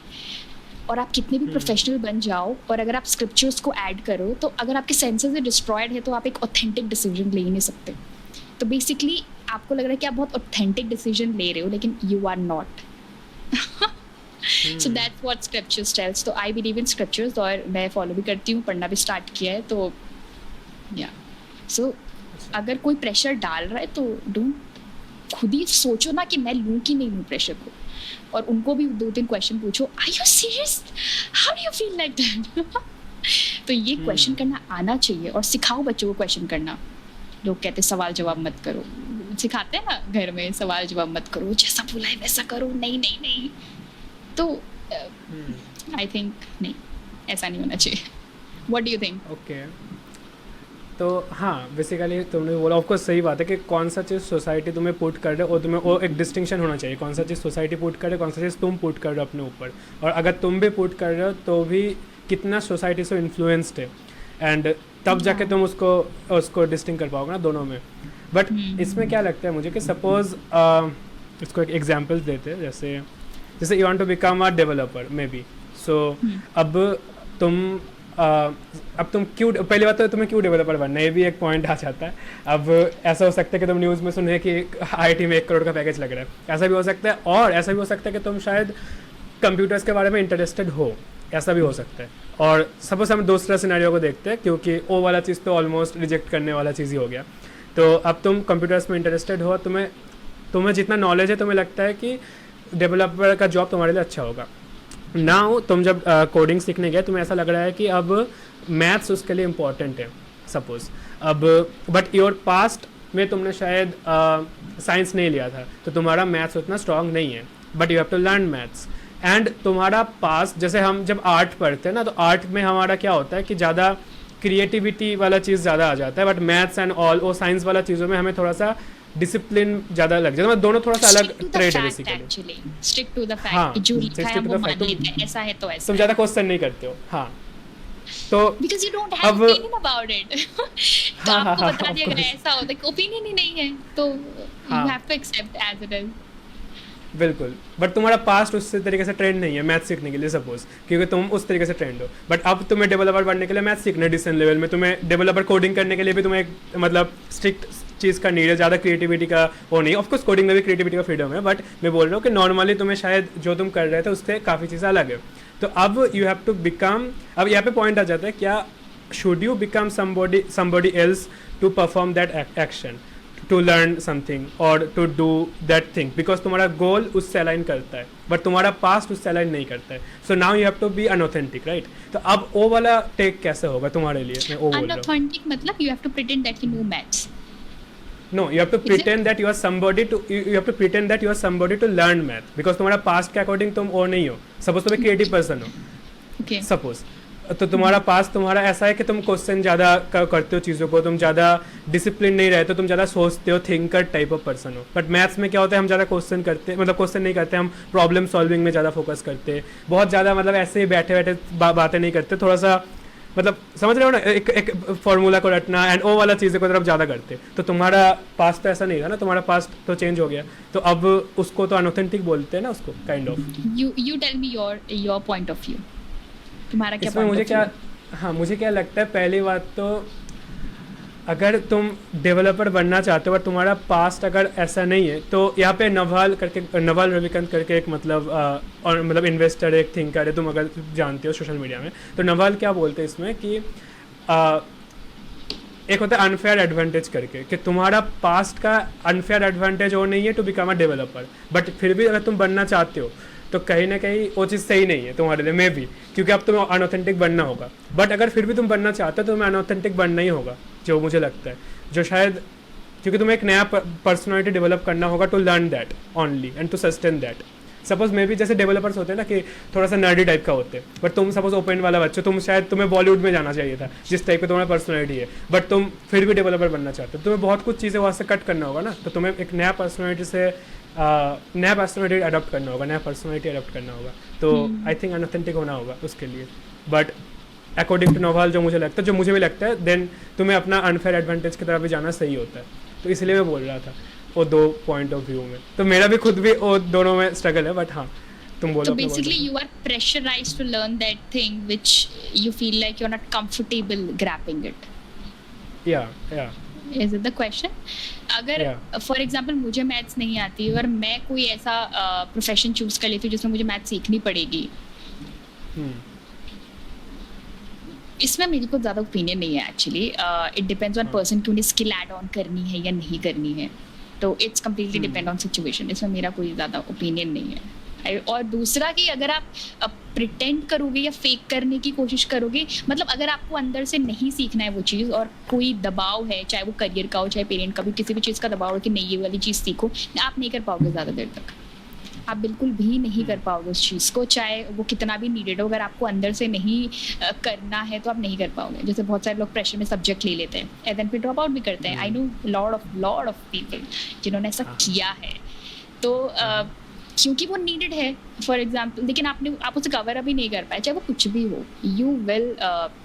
और आप कितने भी प्रोफेशनल बन जाओ और अगर आप स्क्रिप्चर्स को ऐड करो, तो अगर आपके सेंसेस डिस्ट्रॉयड है तो आप एक ऑथेंटिक डिसीजन ले ही नहीं सकते. तो बेसिकली आपको लग रहा है कि आप बहुत ऑथेंटिक डिसीजन ले रहे हो, लेकिन you are not. So that's what scriptures tells. तो आई बिलीव इन स्क्रिप्चर्स, और मैं फॉलो भी करती हूँ, पढ़ना भी स्टार्ट किया है. तो या सो अगर कोई प्रेशर डाल रहा है तो डोंट, खुद ही सोचो ना कि मैं लूँ कि नहीं लूँ प्रेशर को, और उनको भी 2-3 क्वेश्चन पूछो. Are you serious, how do you feel like that. तो ये क्वेश्चन करना आना चाहिए, और सिखाओ बच्चों को क्वेश्चन करना. लोग कहते सवाल जवाब मत करो, सिखाते हैं ना घर में, सवाल जवाब मत करो, जैसा बोला है वैसा करो, नहीं नहीं नहीं. तो आई थिंक नहीं, ऐसा नहीं होना चाहिए. What do you think? Okay, तो हाँ, बेसिकली तुमने बोला ऑफकोर्स सही बात है कि कौन सा चीज़ सोसाइटी तुम्हें पुट कर रहे हो, और तुम्हें वो एक डिस्टिंक्शन होना चाहिए, कौन सा चीज़ सोसाइटी पुट कर रहे हो, कौन सा चीज़ तुम पुट कर रहे हो अपने ऊपर. और अगर तुम भी पुट कर रहे हो तो भी कितना सोसाइटी से इन्फ्लुएंस्ड है, एंड तब जाके तुम उसको डिस्टिंग कर पाओगे ना दोनों में. बट इसमें क्या लगता है मुझे कि सपोज इसको एक एग्जाम्पल देते हैं, जैसे you want to become a developer maybe. So अब तुम क्यों, पहली बात तो तुम्हें क्यों डेवलपर बनना है, ये भी एक पॉइंट आ जाता है. अब ऐसा हो सकता है कि तुम न्यूज़ में सुने कि IIT में 1 करोड़ का पैकेज लग रहा है, ऐसा भी हो सकता है. और ऐसा भी हो सकता है कि तुम शायद कंप्यूटर्स के बारे में इंटरेस्टेड हो, ऐसा भी हो सकता है. और सपोज हम दूसरा सिनेरियो को देखते हैं, क्योंकि वो वाला चीज़ तो ऑलमोस्ट रिजेक्ट करने वाला चीज़ ही हो गया. तो अब तुम कंप्यूटर्स में इंटरेस्टेड हो, तुम्हें जितना नॉलेज है, तुम्हें लगता है कि डेवलपर का जॉब तुम्हारे लिए अच्छा होगा. नाउ तुम जब कोडिंग सीखने गए, तुम्हें ऐसा लग रहा है कि अब मैथ्स उसके लिए इम्पॉर्टेंट है सपोज. अब बट योर पास्ट में तुमने शायद साइंस नहीं लिया था, तो तुम्हारा मैथ्स उतना स्ट्रांग नहीं है, but you have to learn maths. And तुम्हारा पास, जैसे हम जब आर्ट पढ़ते हैं ना, तो आर्ट में हमारा क्या होता है कि ज़्यादा क्रिएटिविटी वाला चीज़ ज़्यादा आ जाता है, बट मैथ्स एंड ऑल वो साइंस वाला चीज़ों में हमें थोड़ा सा डिसिप्लिन ज़्यादा लग जाता है. मतलब दोनों थोड़ा सा अलग ट्रेड है बेसिकली. स्टिक टू द हाँ, फैक्ट, जो लिखा है वो मान लेते हैं, ऐसा है तो ऐसा. तुम ज़्यादा क्वेश्चन नहीं करते हो. हाँ, तो because you don't have opinion about it. तो आपको बता दिया गया ऐसा होता है कि ओपिनियन ही नहीं है, तो you have to accept as it is. बिल्कुल. बट तुम्हारा पास्ट उस तरीके से ट्रेंड नहीं है मैथ सीखने के लिए सपोज, क्योंकि तुम उस तरीके से ट्रेंड हो. बट अब तुम्हें डेवलपर बनने के लिए मैथ सीखना है डिसेंट लेवल में, तुम्हें डेवलपर कोडिंग करने के लिए भी तुम्हें मतलब स्ट्रिक्ट चीज़ का नीड है, ज़्यादा क्रिएटिविटी का वो नहीं. ऑफकोर्स कोडिंग में भी क्रिएटिविटी का फ्रीडम है, बट मैं बोल रहा हूँ कि नॉर्मली तुम्हें शायद जो तुम कर रहे थे उससे काफ़ी चीज़ें अलग है. तो अब यू हैव टू बिकम, अब यहाँ पे पॉइंट आ जाता है, क्या should you become somebody else to perform that action, to learn something or to do that thing, because तुम्हारा गोल उससे अलाइन करता है, बट तुम्हारा पास्ट उससे अलाइन नहीं करता है. So now you have to be unauthentic, right. तो अब वो वाला टेक कैसे होगा तुम्हारे लिए, मैं वो बोल रहा हूँ. अनऑथेंटिक मतलब you have to pretend that you know maths. No, you have to pretend that you are somebody to you have to pretend that you are somebody to learn math, because तुम्हारा पास्ट के अकॉर्डिंग तुम वो नहीं हो. सपोज तुम एक क्रिएटिव पर्सन हो, Okay. सपोज, तो तुम्हारा पास तुम्हारा ऐसा है कि तुम क्वेश्चन ज़्यादा करते हो चीज़ों को, तुम ज़्यादा डिसिप्लिन नहीं रहते, तुम ज़्यादा सोचते हो, थिंकर टाइप ऑफ पर्सन हो. बट मैथ्स में क्या होता है, हम ज़्यादा क्वेश्चन करते, मतलब क्वेश्चन नहीं करते, हम प्रॉब्लम सॉल्विंग में ज़्यादा फोकस करते हैं, बहुत ज़्यादा मतलब ऐसे ही बैठे बैठे बातें नहीं करते, थोड़ा सा मतलब समझ रहे हो ना, एक फॉर्मूला को रटना एंड ओ वाला चीज़ों को तरफ ज़्यादा करते. तो तुम्हारा पास्ट तो ऐसा नहीं था ना, तुम्हारा पास्ट तो चेंज हो गया, तो अब उसको तो अनऑथेंटिक बोलते हैं ना उसको, kind of. You tell me your point of view. तुम्हारा क्या इसमें point मुझे of क्या, view? हाँ मुझे क्या लगता है, पहली बात तो अगर तुम डेवलपर बनना चाहते हो और तुम्हारा पास्ट अगर ऐसा नहीं है, तो यहाँ पे नवाल रविकांत करके एक और मतलब इन्वेस्टर, एक थिंकर है, तुम अगर जानते हो सोशल मीडिया में, तो नवाल क्या बोलते हैं इसमें कि एक होता है अनफेयर एडवांटेज करके, कि तुम्हारा पास्ट का अनफेयर एडवांटेज और नहीं है to become a developer, but फिर भी अगर तुम बनना चाहते हो तो कहीं ना कहीं वो चीज़ सही नहीं है तुम्हारे लिए, मे बी, क्योंकि अब तुम्हें अनऑथेंटिक बनना होगा। बट अगर फिर भी तुम बनना चाहते हो तो तुम्हें अनऑथेंटिक बनना ही होगा, जो मुझे लगता है, जो शायद, क्योंकि तुम्हें एक नया पर्सनैलिटी डेवलप करना होगा to learn that only and to sustain that. Suppose may be जैसे डेवलपर्स होते हैं ना कि थोड़ा सा नर्डी टाइप का होते हैं, बट तुम सपोज ओपन वाला बच्चे, तुम शायद तुम्हें बॉलीवुड में जाना चाहिए था जिस टाइप का तुम्हारा पर्सनैलिटी है, बट तुम फिर भी डेवलपर बनना चाहते हो, तुम्हें बहुत कुछ चीज़ें वहाँ से कट करना होगा ना, तो तुम्हें एक नया पर्सनैलिटी से नया पर्सनैलिटी अडॉप्ट करना होगा, नया पर्सनैलिटी अडॉप्ट करना होगा। तो आई थिंक अनऑथेंटिक होना होगा उसके लिए। बट अकॉर्डिंग टू नोवाल जो मुझे लगता है, जो मुझे भी लगता है, देन तुम्हें अपना अनफेयर एडवांटेज की तरफ भी जाना सही होता है। तो इसलिए मैं बोल रहा था वो दो पॉइंट ऑफ व्यू में, तो मेरा भी खुद भी वो दोनों में स्ट्रगल है। बट हाँ, तुम बोलो। So basically you are pressurized to learn that thing which you feel like you're not comfortable grabbing it. Yeah. Is it the question? अगर फॉर एग्जाम्पल मुझे मैथ्स नहीं आती और मैं कोई ऐसा प्रोफेशन चूज कर लेती हूँ जिसमें मुझे मैथ्स सीखनी पड़ेगी, इसमें मेरी को ज़्यादा ओपिनियन नहीं है actually. It depends on person कि उन्हें स्किल ऐड ऑन करनी है या नहीं करनी है, तो it's completely depend on situation. इसमें मेरा कोई ज़्यादा ओपिनियन नहीं है। और दूसरा कि अगर आप प्रिटेंड करोगे या फेक करने की कोशिश करोगे, मतलब अगर आपको अंदर से नहीं सीखना है वो चीज़ और कोई दबाव है, चाहे वो करियर का हो, चाहे पेरेंट का भी, किसी भी चीज़ का दबाव है कि नहीं ये वाली चीज़ सीखो, आप नहीं कर पाओगे ज़्यादा देर तक। आप बिल्कुल भी नहीं कर पाओगे उस चीज़ को, चाहे वो कितना भी नीडेड हो। अगर आपको अंदर से नहीं करना है तो आप नहीं कर पाओगे। जैसे बहुत सारे लोग प्रेशर में सब्जेक्ट ले लेते हैं एंड देन फिर ड्रॉप आउट भी करते हैं। I know lot of people जिन्होंने ऐसा किया है। तो क्योंकि वो नीडेड है फॉर एग्जाम्पल, लेकिन आप उसे कवर अप ही नहीं कर पाए, चाहे वो कुछ भी हो, यू विल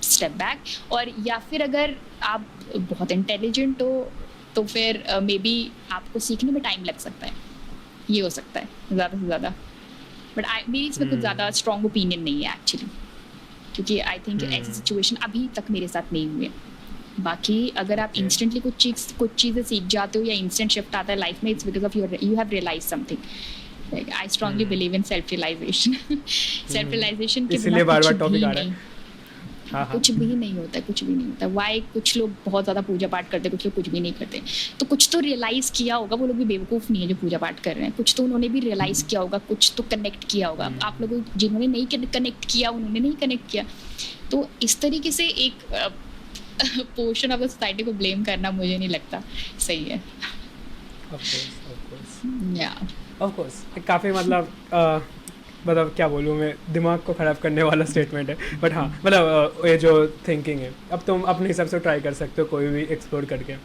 स्टेप बैक। और या फिर अगर आप बहुत इंटेलिजेंट हो तो फिर मे बी आपको सीखने में टाइम लग सकता है, ये हो सकता है ज़्यादा से ज़्यादा। बट मेरी इसमें कुछ ज़्यादा स्ट्रॉन्ग ओपिनियन नहीं है एक्चुअली, क्योंकि आई थिंक ऐसी सिचुएशन अभी तक मेरे साथ नहीं हुई है। बाकी अगर आप इंस्टेंटली कुछ चीज़ें सीख जाते हो या इंस्टेंट शिफ्ट आता है लाइफ में, it's because of you have realize something. I strongly believe in self realization. Self realization के इसलिए बार-बार टॉपिक आ रहा है। कुछ भी नहीं होता, कुछ भी नहीं होता। Why कुछ लोग बहुत ज़्यादा पूजा पाठ करते, कुछ लोग कुछ भी नहीं करते। तो कुछ तो रियलाइज़ किया होगा, वो लोग भी बेवकूफ़ नहीं है जो पूजा पाठ कर रहे हैं। कुछ तो उन्होंने भी रियलाइज़ किया होगा, कुछ तो कनेक्ट किया होगा। आप लोगों जिन्होंने नहीं कनेक्ट किया, उन्होंने नहीं कनेक्ट किया। तो इस तरीके से एक पोर्शन ऑफ द सोसाइटी को ब्लेम करना मुझे नहीं लगता सही है। ऑफ कोर्स काफ़ी मतलब क्या बोलूँ मैं, दिमाग को ख़राब करने वाला स्टेटमेंट है। बट हाँ, मतलब ये जो थिंकिंग है, अब तुम अपने हिसाब से ट्राई कर सकते हो कोई भी एक्सप्लोर करके।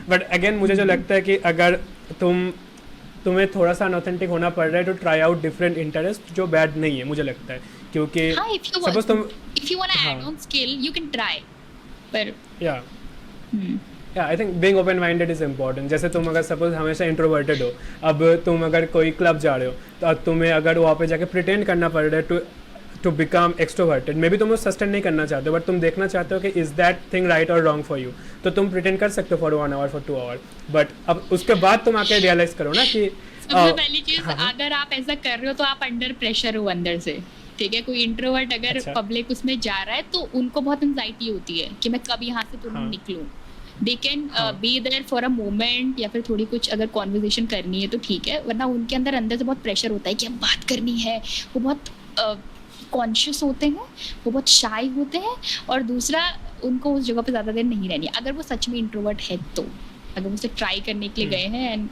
बट अगेन मुझे जो लगता है कि अगर तुम्हें थोड़ा सा अनऑथेंटिक होना पड़ रहा है तो ट्राई आउट डिफरेंट इंटरेस्ट, जो बैड नहीं है मुझे लगता है, क्योंकि सपोज तुम if you want to add on skill you can try, पर I think being open minded is important. जैसे तुम अगर सपोज हमेशा इंट्रोवर्टेड हो, अब तुम अगर कोई क्लब जा रहे हो तो अब तुम्हें अगर वहाँ पे जाके प्रिटेंड करना पड़ रहा है to become extroverted, may be तुम सस्टेन नहीं करना चाहते हो, बट तुम देखना चाहते हो कि इज़ दैट थिंग राइट और रॉन्ग फॉर यू, तो तुम प्रिटेंड कर सकते हो for 1 hour for 2 hour. But अब उसके बाद तुम आके रियलाइज़ करो ना कि सबसे पहली चीज़, अगर आप ऐसा कर रहे हो तो आप अंडर प्रेशर हो अंदर से, ठीक है। कोई इंट्रोवर्ट अगर पब्लिक उसमें जा रहा है तो उनको बहुत एंजाइटी होती है कि मैं कब यहाँ से तुरंत निकलूँ। They can be there for a moment, या फिर थोड़ी कुछ अगर कॉन्वर्जेशन करनी है तो ठीक है, वरना उनके अंदर से बहुत प्रेशर होता है कि अब बात करनी है। वो बहुत कॉन्शियस होते हैं, वो बहुत शाय होते हैं, और दूसरा उनको उस जगह पे ज़्यादा देर नहीं रहनी। अगर वो सच में इंट्रोवर्ट है तो अगर वो उसे ट्राई करने के लिए गए हैं एंड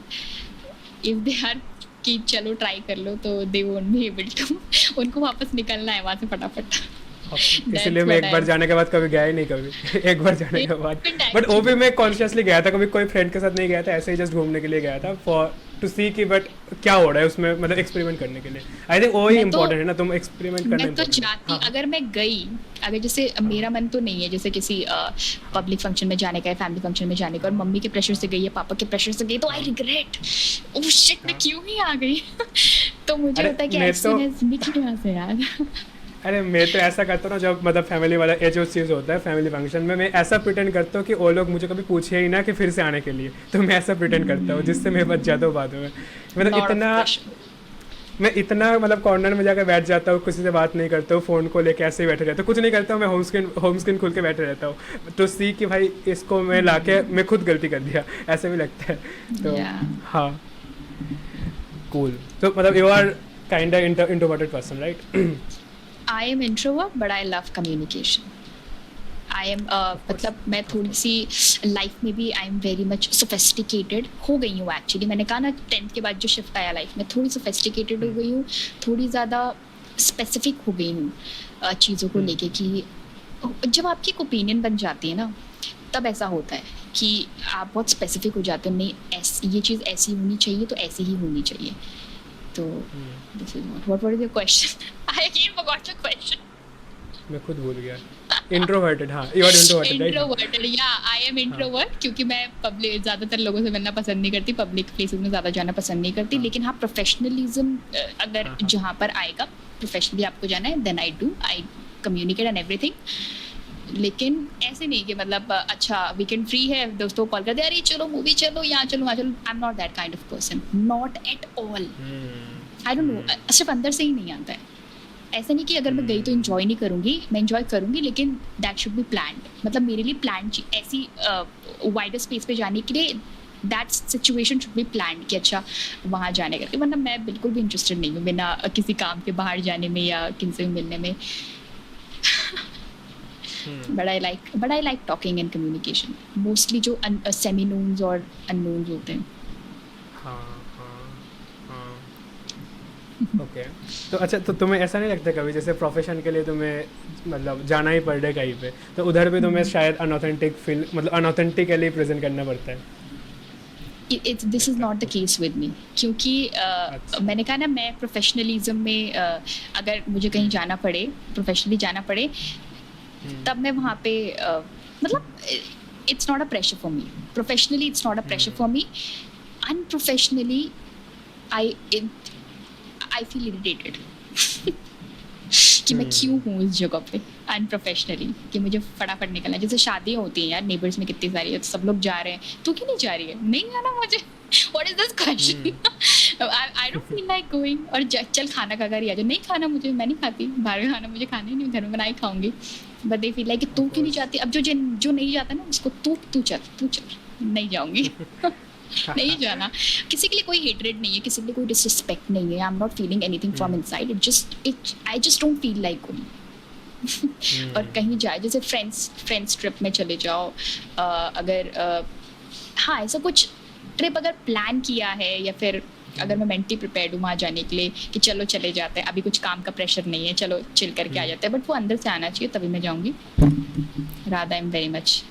इफ दे आर कि चलो ट्राई कर लो, तो they won't be able to, उनको वापस निकलना है वहाँ से फटाफट। इसलिए मैं एक बार जाने के बाद कभी गया ही नहीं, कभी एक बार जाने के बाद। बट वो भी मैं कॉन्शियसली गया था, कभी कोई फ्रेंड के साथ नहीं गया था, ऐसे ही जस्ट घूमने के लिए गया था फॉर टू सी कि बट क्या हो रहा है उसमें, मतलब एक्सपेरिमेंट करने के लिए। आई थिंक वो ही इम्पोर्टेंट है ना, तुम एक्सपेरिमेंट करना। मैं तो जाती, अगर मैं गई, अगर जैसे मेरा मन तो नहीं है जैसे किसी पब्लिक फंक्शन में जाने का है, फैमिली फंक्शन में जाने का, और मम्मी के प्रेशर से गई है, पापा के प्रेशर से गई, तो आई रिग्रेट, ओह शिट मैं क्यों ही आ गई। तो मुझे होता है कि ऐसे निकल यहाँ से यार। अरे मैं तो ऐसा करता हूँ ना, जब मतलब फैमिली वाला ये जो चीज़ होता है फैमिली फंक्शन में, मैं ऐसा प्रिटेंड करता हूँ कि वो लोग मुझे कभी पूछे ही ना कि फिर से आने के लिए, तो मैं ऐसा प्रिटेंड करता हूँ जिससे मैं बच जाता हूँ बाद में। मतलब इतना मतलब कॉर्नर में जाकर बैठ जाता हूँ, किसी से बात नहीं करता हूँ, फ़ोन को लेके ऐसे ही बैठे रहता हूँ, कुछ नहीं करता हूँ, मैं होम स्क्रीन खोल के बैठे रहता हूँ, तो सी कि भाई इसको मैं लाके मैं खुद गलती कर दिया, ऐसे भी लगता है। तो हाँ कूल। तो मतलब you are kind of introverted person, right? I am introvert, but I love communication. I am मतलब मैं थोड़ी सी लाइफ में भी I am very much sophisticated हो गई हूँ एक्चुअली. मैंने कहा ना 10th के बाद जो शिफ्ट आया लाइफ में, थोड़ी सोफेस्टिकेटेड हो गई हूँ, थोड़ी ज़्यादा स्पेसिफिक हो गई हूँ चीज़ों को लेके. कि जब आपकी एक ओपिनियन बन जाती है ना, तब ऐसा होता है कि आप बहुत स्पेसिफिक हो जाते हो. नहीं, ऐसी ये चीज़ ऐसी होनी चाहिए तो ऐसी ही होनी चाहिए. तो this is what was your question? I again forgot your question. मैं खुद भूल गया. इंट्रोवर्टेड, हाँ, you are introverted, right? Introverted, या आई एम इंट्रोवर्ट, क्योंकि मैं पब्लिक ज़्यादातर लोगों से मिलना पसंद नहीं करती, पब्लिक प्लेसेस में ज़्यादा जाना पसंद नहीं करती. लेकिन हाँ, प्रोफेशनलिज्म अगर जहाँ पर आएगा, प्रोफेशनली आपको जाना है, then I communicate and everything. लेकिन ऐसे नहीं कि मतलब अच्छा वीकेंड फ्री है, दोस्तों को कॉल कर दे, अरे चलो मूवी चलो, यहाँ चलो वहाँ चलो. आई am not that kind of person, not at all. I don't know, सिर्फ अंदर से ही नहीं आता है. ऐसा नहीं कि अगर मैं गई तो इन्जॉय नहीं करूँगी, मैं इन्जॉय करूँगी, लेकिन दैट शुड बी प्लान्ड. मतलब मेरे लिए प्लान ऐसी वाइडर स्पेस पे जाने के लिए that situation should be planned कि अच्छा वहाँ जाने करके. वरना मैं बिल्कुल भी इंटरेस्टेड नहीं हूँ बिना किसी काम के बाहर जाने में या किसी से मिलने में. but I like talking and communication, mostly जो semi knowns और unknowns होते हैं. ओके. तो अच्छा, तो तुम्हें ऐसा नहीं लगता कभी जैसे प्रोफेशन के लिए तुम्हें मतलब जाना ही पड़ रहा है कहीं पे, तो उधर भी तुम्हें शायद अनऑथेंटिक फील, मतलब अनऑथेंटिकली प्रेजेंट करना पड़ता है? This is not the case with me, क्योंकि मैंने कहा ना, मैं प्रोफेशनलिज्म में अगर मुझे कहीं जाना पड़े, प्रोफेशनली जाना पड़े, तब मैं वहाँ पे मतलब it's not a pressure for me. Professionally it's not a pressure for me. Unprofessionally I feel irritated कि मैं क्यों हूँ उस जगह पे अनप्रोफेशनली, कि मुझे फटाफट निकलना है. जैसे शादियाँ होती हैं यार, नेबर्स में कितनी सारी है, तो सब लोग जा रहे हैं, तू क्यों नहीं जा रही है? नहीं आना मुझे. What is this question? I don't feel like going. और चल खाना खा कर ही आ जाओ. नहीं खाना मुझे, मैं नहीं खाती बाहर का खाना, मुझे खाना ही नहीं, घर में बनाई खाऊंगी. बट दे फील लाइक कि तू क्यों नहीं जाती. अब जो नहीं जाता ना उसको तू चल. नहीं जाऊंगी. नहीं जाना. किसी के लिए कोई हेटरेड नहीं है, किसी के लिए कोई डिसरिस्पेक्ट नहीं है. I am not feeling anything from inside. I just don't feel like going. और कहीं जाए, जैसे फ्रेंड्स ट्रिप में चले जाओ, अगर हाँ ऐसा कुछ ट्रिप अगर प्लान किया है, या फिर अगर मैं मेंटली प्रिपेयर्ड हूँ वहाँ जाने के लिए कि चलो चले जाते हैं, अभी कुछ काम का प्रेशर नहीं है, चलो चिल करके आ जाते हैं, बट वो अंदर से आना चाहिए, तभी मैं जाऊँगी. Radha I am very much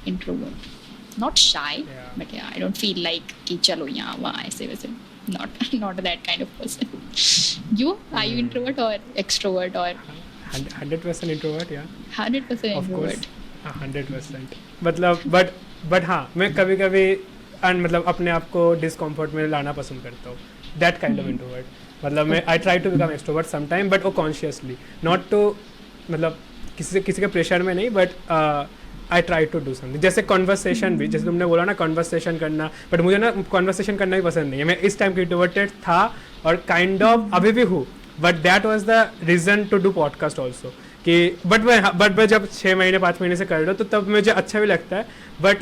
introvert, not shy, but yeah, I don't feel like कि चलो यहाँ वहाँ ऐसे वैसे. not that kind of person. You are you introvert or extrovert or 100% introvert? Yeah, 100% of introvert. course, 100%. मतलब but हाँ, मैं कभी मतलब अपने आप को डिस्कम्फर्ट में लाना पसंद करता हूँ. That kind of introvert. मतलब मैं I try to become extrovert some time, but वो कॉन्शियसली, नॉट टू मतलब किसी के प्रेशर में नहीं, but I try to do something. जैसे कॉन्वर्सेशन भी, जैसे तुमने बोला ना कॉन्वर्सेशन करना, बट मुझे ना कॉन्वर्सेशन करना भी पसंद नहीं है. मैं इस टाइम की इंट्रोवर्टेड था और काइंड ऑफ अभी भी हूँ, but that was the reason to do podcast also. कि बट मैं जब 6 महीने 5 महीने से कर रहा हूँ, तो तब मुझे अच्छा भी लगता है. बट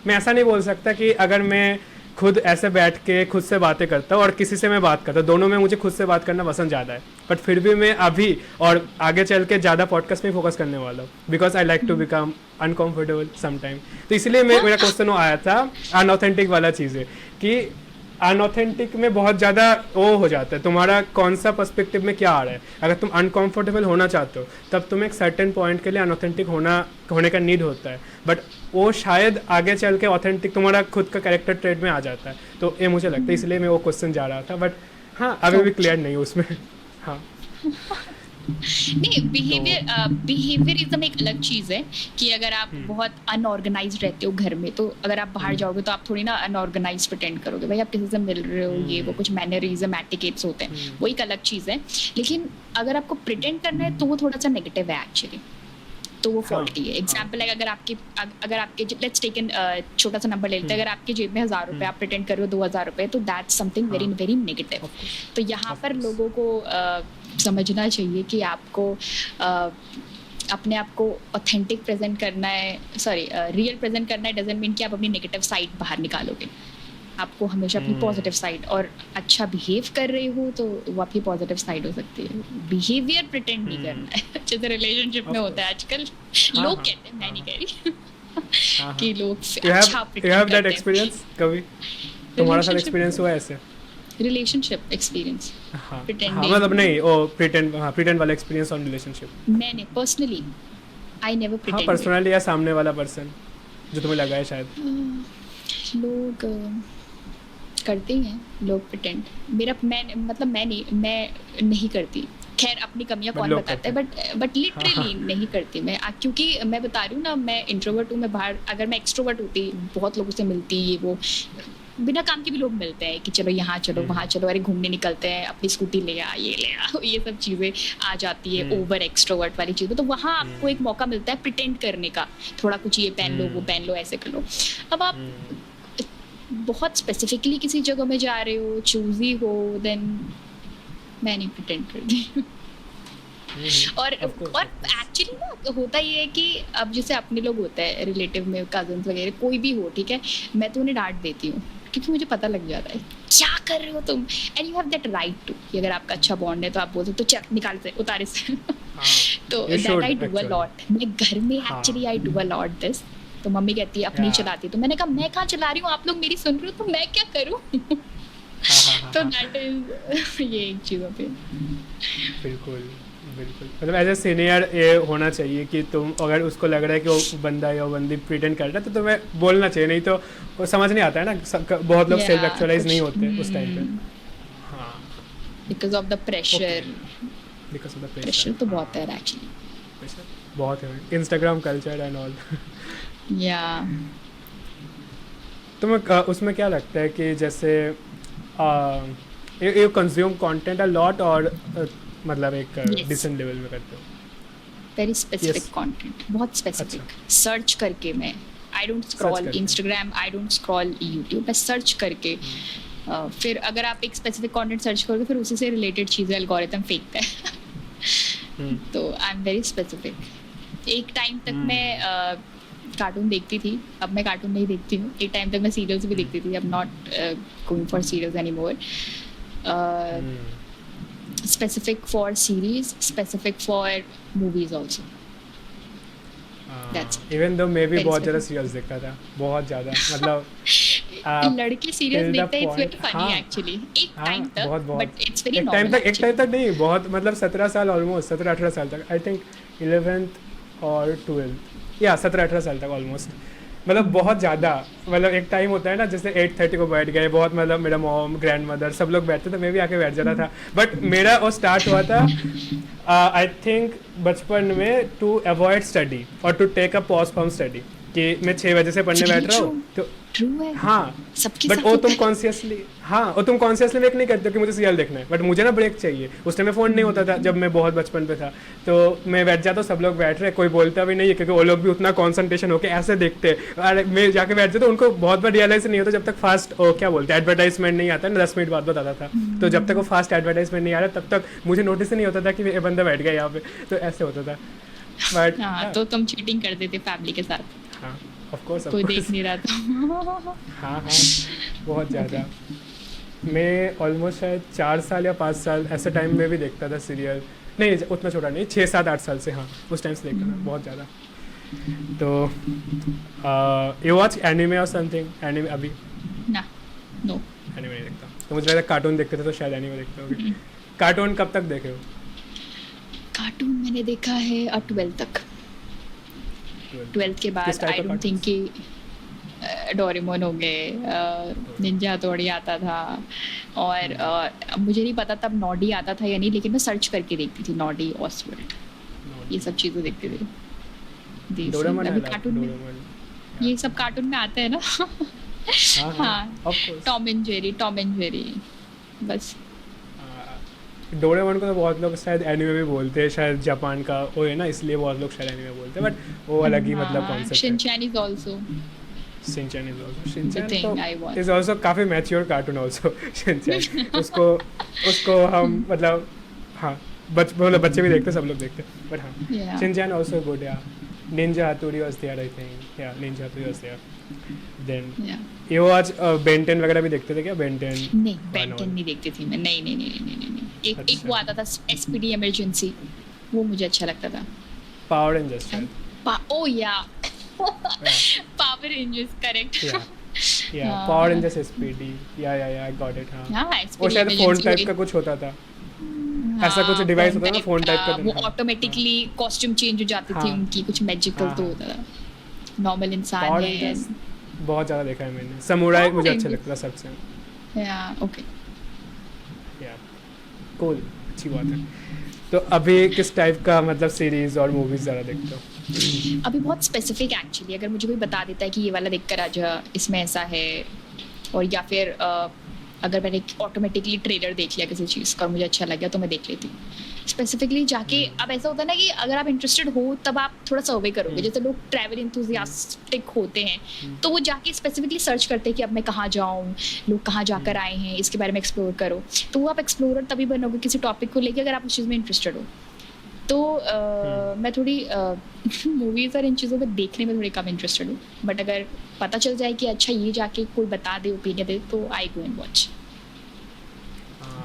मैं ऐसा नहीं बोल सकता कि अगर मैं खुद ऐसे बैठ के खुद से बातें करता हूँ और किसी से मैं बात करता हूँ, दोनों में मुझे खुद से बात करना पसंद ज़्यादा है. बट फिर भी मैं अभी और आगे चल के ज़्यादा पॉडकास्ट में फोकस करने वाला हूँ, because I like to become uncomfortable some time. तो इसलिए मेरा क्वेश्चन वो आया था अनऑथेंटिक वाला चीज़ है कि अनऑथेंटिक में बहुत ज़्यादा वो हो जाता है, तुम्हारा कौन सा पर्सपेक्टिव में क्या आ रहा है. अगर तुम अनकंफर्टेबल होना चाहते हो, तब तुम्हें एक सर्टेन पॉइंट के लिए अनऑथेंटिक होने का नीड होता है. बट वो शायद आगे चल के ऑथेंटिक तुम्हारा खुद का कैरेक्टर ट्रेड में आ जाता है. तो ये मुझे लगता है, इसलिए मैं वो क्वेश्चन जा रहा था. बट हाँ, अभी भी क्लियर नहीं उसमें. हाँ नहीं, बिहेवियरिज्म एक अलग चीज़ है कि अगर आप बहुत अनऑर्गेनाइज्ड रहते हो घर में, तो अगर आप बाहर जाओगे तो आप थोड़ी ना अनऑर्गेनाइज्ड प्रिटेंड करोगे. भाई आप किसी से मिल रहे हो, ये वो कुछ मैनरिज्म एटिकेट्स होते हैं, वो एक अलग चीज़ है. लेकिन अगर आपको प्रिटेंड करना है तो वो थोड़ा सा नेगेटिव है एक्चुअली, तो वो फॉल्टी है. एग्जाम्पल है, अगर आपके लेट्स टेक एन छोटा सा नंबर ले लेते हैं, अगर आपके जेब में 1000 रुपये, आप प्रिटेंड कर रहे हो 2000 रुपये, तो that's something very very negative. तो यहाँ पर लोगों को समझना चाहिए कि आपको अपने आप को ऑथेंटिक प्रेजेंट करना है, रियल प्रेजेंट करना है, डजंट मीन कि आप अपनी नेगेटिव साइड बाहर निकालोगे. आपको हमेशा अपनी पॉजिटिव साइड, और अच्छा बिहेव कर रहे हो तो वो आपकी पॉजिटिव साइड हो सकती है। बिहेवियर प्रिटेंड नहीं करना है जैसे रिलेशनशिप में होता है आजकल। लोग कहते हैं, मैं नहीं कह रही कि लोग अच्छा you have that प्रिटेंड करते experience कभी तुम्हारा साथ एक्सपीरियंस हुआ है ऐसे? हैं। रिलेशनशिप एक्सपीरियंस हाँ Pretending. मतलब नहीं ओ प्रिटेंड वाला एक्सपीरियंस ऑन रिलेशनशिप। मैंने पर्सनली आई नेवर हाँ प्रिटेंड। पर्सनली या सामने वाला पर्सन जो तुम्हें लगा है शायद। लोग करते ही हैं लोग प्रिटेंड। मैं नहीं करती। खैर अपनी कमियां But कौन लोग बताता है, करते बट लिटरली नहीं करती मैं। क्योंकि मैं बता रही हूँ ना, मैं इंट्रोवर्ट हूँ। मैं बाहर, अगर मैं एक्सट्रोवर्ट होती, बहुत लोगों से मिलती, ये वो बिना काम के भी लोग मिलते हैं कि चलो यहाँ चलो वहाँ चलो, अरे घूमने निकलते हैं, अपनी स्कूटी ले आ, ये ले आ, ये सब चीज़ें आ जाती है ओवर एक्सट्रोवर्ट वाली चीज़ें। तो वहाँ आपको एक मौका मिलता है प्रिटेंड करने का, थोड़ा कुछ ये पहन लो, वो पहन लो, ऐसे कर लो। अब आप बहुत स्पेसिफिकली किसी जगह में जा रहे हो, चूजी हो, देन मैं नहीं प्रिटेंड करती। और एक्चुअली ना होता ये है कि अब जैसे अपने लोग होते हैं रिलेटिव में, कजन्स वगैरह, कोई भी हो, ठीक है, मैं तो उन्हें डांट देती हूँ क्योंकि मुझे पता लग जाता है क्या कर रहे हो तुम, and you have that right to, कि अगर आपका अच्छा बॉन्ड है तो आप बोलते हो तो चल निकाल से, उतारे से। तो that I do a lot. मैं घर में actually I do a lot this. तो मम्मी कहती है अपनी चलाती, तो मैंने कहा मैं कहाँ चला रही हूँ, आप लोग मेरी सुन रहे हो, तो मैं क्या करूँ। तो दैट इज ये एक चीज़ों पे। बिल्कुल मतलब एज ए सीनियर ये होना चाहिए कि तुम अगर उसको लग रहा है कि वो बंदा या वो बंदी प्रिटेंड कर रहा है तो तुम्हें बोलना चाहिए, नहीं तो वो समझ नहीं आता है ना। बहुत लोग सेल्फ एक्चुअलाइज नहीं होते उस टाइम पे। हाँ because of the pressure. Because of the pressure तो बहुत है एक्चुअली, बहुत है, इंस्टाग्राम कल्चर एंड ऑल। या तुम्हें उसमें क्या लगता है कि जैसे you consume content a lot और मतलब एक डिसेंट लेवल में करते हो? वेरी स्पेसिफिक कंटेंट, बहुत स्पेसिफिक। सर्च करके मैं, I don't scroll Instagram, I don't scroll YouTube, मैं सर्च करके फिर अगर आप एक स्पेसिफिक कंटेंट सर्च करोगे फिर उसी से रिलेटेड चीज़ें एल्गोरिथम फेंकता है। तो आई एम वेरी स्पेसिफिक। एक टाइम तक मैं कार्टून देखती थी, अब मैं कार्टून नहीं देखती हूँ। एक टाइम तक मैं सीरियल्स भी देखती थी, अब not going for serials any more. Specific for series, specific for movies also. That's it. Even though मैं भी बहुत ज़्यादा सीरियल्स देखता था, बहुत ज़्यादा मतलब लड़के सीरियल्स देखते हैं, it's very funny actually. एक टाइम तक, but it's very normal. एक टाइम तक नहीं, बहुत मतलब 17 साल ऑलमोस्ट, 17-18 साल तक, आई थिंक 11th और 12th, या 17-18 साल तक ऑलमोस्ट। मतलब बहुत ज़्यादा, मतलब एक टाइम होता है ना जैसे 8:30 को बैठ गए, बहुत मतलब मेरा मॉम, ग्रैंड मदर सब लोग बैठते थे, मैं भी आके बैठ जाता था। बट मेरा वो स्टार्ट हुआ था आई थिंक बचपन में, टू अवॉइड स्टडी और to take a pause from study, कि मैं 6 बजे से पढ़ने बैठ रहा हूँ तो हाँ, बट वो तुम कॉन्शियसली मेक नहीं करते कि मुझे सीरियल देखना है, बट मुझे ना ब्रेक चाहिए। उस टाइम में फ़ोन नहीं होता था जब मैं बहुत बचपन पे था, तो मैं बैठ जाता हूँ, सब लोग बैठ रहे हैं, कोई बोलता भी नहीं है क्योंकि वो लोग भी उतना कॉन्सेंट्रेशन होकर ऐसे देखते हैं। अरे मैं जाके बैठ जाता, उनको बहुत बार रियलाइज नहीं होता जब तक फास्ट क्या बोलते हैं एडवर्टाइजमेंट नहीं आता ना, 10 मिनट बाद बताता था, तो जब तक वो फास्ट एडवर्टाइजमेंट नहीं आ रहा तब तक मुझे नोटिस ही नहीं होता था कि ये बंदा बैठ गया यहाँ पे, तो ऐसे होता था। बट तो तुम चीटिंग करते थे फैमिली के साथ? हाँ ऑफ कोर्स, कोई देख नहीं रहा था। हाँ बहुत ज़्यादा। मैं ऑलमोस्ट शायद 4 साल या 5 साल ऐसे टाइम में भी देखता था सीरियल, नहीं उतना छोटा नहीं, 6, 7, 8 साल से, हाँ उस टाइम से देखता था बहुत ज़्यादा। तो यू वॉच एनिमे और समथिंग? एनिमे अभी ना, नो एनिमे नहीं देखता, तो मुझे लगता कार्टून देखते थे, तो शायद एनिमे देखते होगे। कार्टून कब तक देखे हो? कार्टून मैंने देखा है 12th तक। 12th के बाद आई डोंट थिंक कि डोरेमोन हो गए, निंजा हथौड़ी आता था, और मुझे नहीं पता तब नॉडी आता था या नहीं, लेकिन मैं सर्च करके देखती थी, नॉडी, ऑसवर्ल्ड, ये सब चीज़ें देखती थी। अभी कार्टून में ये सब कार्टून में आता है ना। हाँ, टॉम एंड जेरी बस। डोरेमोन को तो बहुत लोग शायद एनिमे भी बोलते हैं, शायद जापान का वो है ना, इसलिए बहुत लोग शायद एनिमे बोलते हैं, बट वो अलग ही मतलब कॉन्सेप्ट है। Shinchan is also, Shinchan is also काफ़ी मैच्योर कार्टून आल्सो। शिनचैन उसको हम मतलब हाँ बच्चे भी देखते, सब लोग देखते, बट हाँ शिनचैन आल्सो गुड। या निंजा हथौड़ी वाज देयर, आई थिंक, या निंजा हथौड़ी वाज देयर। देन या ये वो आज बेंटेन वगैरह भी देखते थे क्या? बेंटेन नहीं, बेंटन नहीं देखती थी मैं, नहीं नहीं नहीं नहीं नहीं नहीं। एक एक अच्छा। वो आता था एसपीडी इमरजेंसी, वो मुझे अच्छा लगता था। पावर रेंजर्स शायद। ओ या पावर रेंजर्स, करेक्ट। या हाँ। पावर रेंजर्स एसपीडी, या आई गॉट इट। हाँ हाँ, वो एसपीडी शायद फोन इमरजेंसी टाइप का कुछ होता था, ऐसा कुछ डिवाइस होता था ना फोन टाइप का। वो ऑटोमेटिकली कॉस्ट्यूम चेंज हो जाती थी हाँ। उनकी, कुछ मैजिकल हाँ, तो हाँ। होता था। नॉर्मल इंसान पावर है रेंजर्स बहुत ज़्यादा देखा है मैंने। समुराई Power मुझे अच्छा Rangers। लगता था सबसे। या ओके। या कूल, अच्छी बात है। तो अभी किस टाइप का मतलब सीरीज और मूवीज ज़्यादा देखते हो? अभी बहुत स्पेसिफिक एक्चुअली, अगर मुझे कोई बता देता है कि ये वाला देख कर आ जा, इसमें ऐसा है, और या फिर अगर मैंने ऑटोमेटिकली ट्रेलर देख लिया किसी चीज़ का और मुझे अच्छा लग गया तो मैं देख लेती हूँ स्पेसिफिकली जाके। अब ऐसा होता है ना कि अगर आप इंटरेस्टेड हो तब आप थोड़ा सर्वे करोगे, जैसे लोग ट्रैवल इंथुजियास्टिक होते हैं तो वो जाके स्पेसिफिकली सर्च करते हैं कि अब मैं कहाँ जाऊँ, लोग कहाँ जाकर आए हैं, इसके बारे में एक्सप्लोर करो। तो वो आप एक्सप्लोरर तभी बनोगे किसी टॉपिक को लेके अगर आप उस चीज़ में इंटरेस्टेड हो। तो मैं थोड़ी मूवीज़ और इन चीज़ों को देखने में थोड़ी कम इंटरेस्टेड हूँ, बट अगर पता चल जाए कि अच्छा ये जाके कोई बता दे, ओपिनियन दे, तो आई गो एंड वॉच।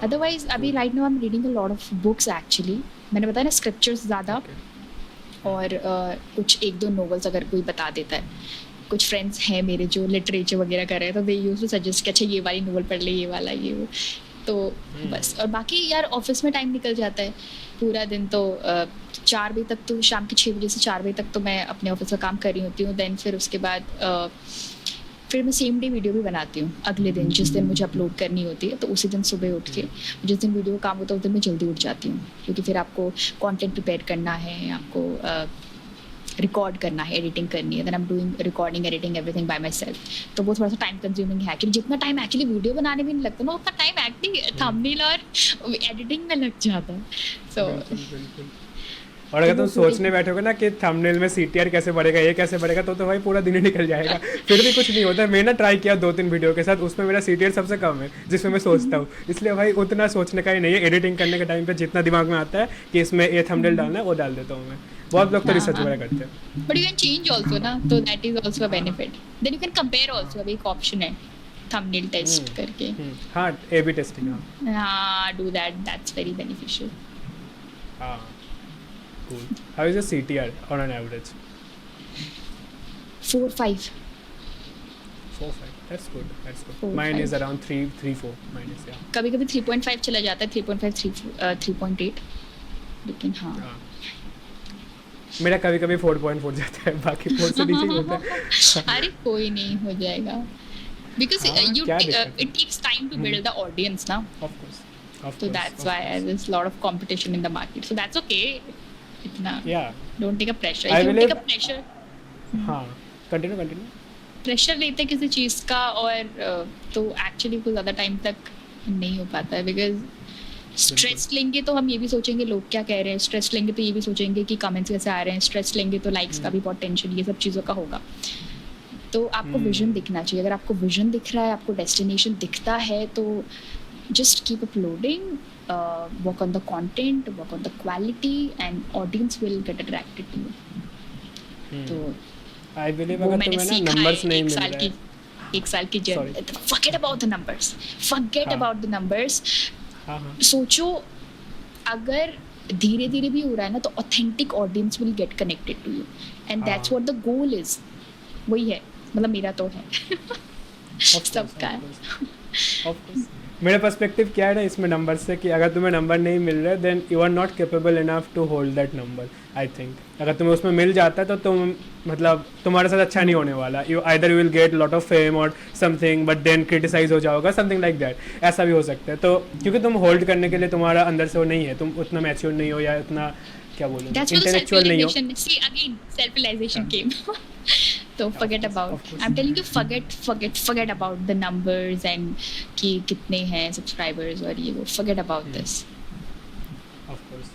अदरवाइज अभी right now I am reading a lot of books actually. मैंने बताया ना, स्क्रिप्चर्स ज़्यादा, और कुछ एक दो नॉवेल्स अगर कोई बता देता है। कुछ फ्रेंड्स हैं मेरे जो लिटरेचर वगैरह कर रहे हैं, तो दे यूज टू सजेस्ट कि अच्छा ये वाली नॉवल पढ़ ले, ये वाला, ये वो। तो बस, और बाकी यार ऑफिस में टाइम निकल जाता है पूरा दिन। तो 4 बजे तक, तो शाम के 6 बजे से 4 बजे तक तो मैं अपने ऑफिस का काम कर रही होती हूँ। देन फिर उसके बाद फिर मैं सेम डे वीडियो भी बनाती हूँ अगले दिन, जिस दिन मुझे अपलोड करनी होती है। तो उसी दिन सुबह उठ के, जिस दिन वीडियो का काम होता है उस दिन मैं जल्दी उठ जाती हूँ, क्योंकि फिर आपको कंटेंट प्रिपेयर करना है, आपको रिकॉर्ड करना है, एडिटिंग करनी है। Then I am doing recording, editing, everything by my self. तो वो थोड़ा सा टाइम कंज्यूमिंग है कि जितना टाइम एक्चुअली वीडियो बनाने में नहीं लगता ना, उतना टाइम एक्टिंग, थंबनेल और एडिटिंग में लग जाता है। सो और अगर तुम सोचने बैठोगे ना कि थंबनेल में CTR कैसे बढ़ेगा, ये कैसे बढ़ेगा, तो भाई पूरा दिन ही निकल जाएगा। फिर भी कुछ नहीं होता है। मैंने ट्राई किया 2-3 वीडियो के साथ, उसमें मेरा CTR सबसे कम है जिसमें मैं सोचता हूँ। इसलिए भाई उतना सोचने का ही नहीं है। एडिटिंग करने के टाइम पे जितना दिमाग में आता है कि इसमें ये थंबनेल डालना है, वो डाल देता हूँ मैं। बहुत लोग तो रिसर्च वगैरह करते हैं। But you can change also ना, तो that is also a benefit. Then you can compare also, अभी एक ऑप्शन है थंबनेल टेस्ट करके। हाँ, A/B टेस्टिंग। हाँ, do that, that's very beneficial. हाँ, cool. How is your CTR on an average? 4-5. 4-5. That's good. That's good. 4, Mine 5. is around 3-4. Mine is, yeah. कभी कभी 3.5 चला जाता है, 3.5, 3.8, लेकिन हाँ। हाँ। मेरा कभी कभी 4.4 जाता है, बाकी 4 से नीचे ही होता है। अरे कोई नहीं, हो जाएगा, because हाँ, you क्या दिक्कत है? it takes time to build the audience now, Of course. Of so course, that's of why course. there's a lot of competition in the market, so that's okay. इतना Yeah. don't take a pressure. I If you believe- take a pressure, हाँ, continue. प्रेशर लेते किसी चीज़ का, और तो एक्चुअली कुछ ज़्यादा टाइम तक नहीं हो पाता है। बिकॉज स्ट्रेस लेंगे तो हम ये भी सोचेंगे लोग क्या कह रहे हैं, स्ट्रेस लेंगे तो ये भी सोचेंगे कि कमेंट्स कैसे आ रहे हैं, स्ट्रेस लेंगे तो लाइक्स का भी बहुत टेंशन, ये सब चीज़ों का होगा। तो आपको विजन दिखना चाहिए। अगर आपको विजन दिख रहा है, आपको डेस्टिनेशन दिखता है, तो just keep uploading, work on the content, work on the quality, and audience will get attracted to you. तो I believe वो अगर मैंने तुम्हें ना सीखा numbers है नहीं एक मिल साल रहा की है। एक साल की Sorry. Journey. forget about the numbers, forget हाँ. about the numbers. हाँ, हाँ. सोचो, अगर धीरे धीरे भी हो रहा है ना, तो authentic audience will get connected to you, and that's what the goal is. वही है, मतलब मेरा तो है। सबका Of course. मेरा पर्सपेक्टिव क्या है ना इसमें नंबर से, कि अगर तुम्हें नंबर नहीं मिल रहे then you are not capable enough to hold that number. I think अगर तुम्हें उसमें मिल जाता है तो तुम मतलब तुम्हारे साथ अच्छा नहीं होने वाला। You either you will get lot of fame और समथिंग, बट देन क्रिटिसाइज हो जाओगा, समथिंग लाइक दैट। ऐसा भी हो सकता है। तो क्योंकि तुम होल्ड करने के लिए तुम्हारा अंदर से वो नहीं है, तुम उतना मैच्योर नहीं हो, या उतना क्या बोलूँ, That's where the इंटेलेक्चुअल नहीं हो। self-realization, see again, self-realization came. So forget course, about, of course. I'm telling you, forget about the numbers and कि कितने हैं subscribers और ये वो, forget about this. Of course.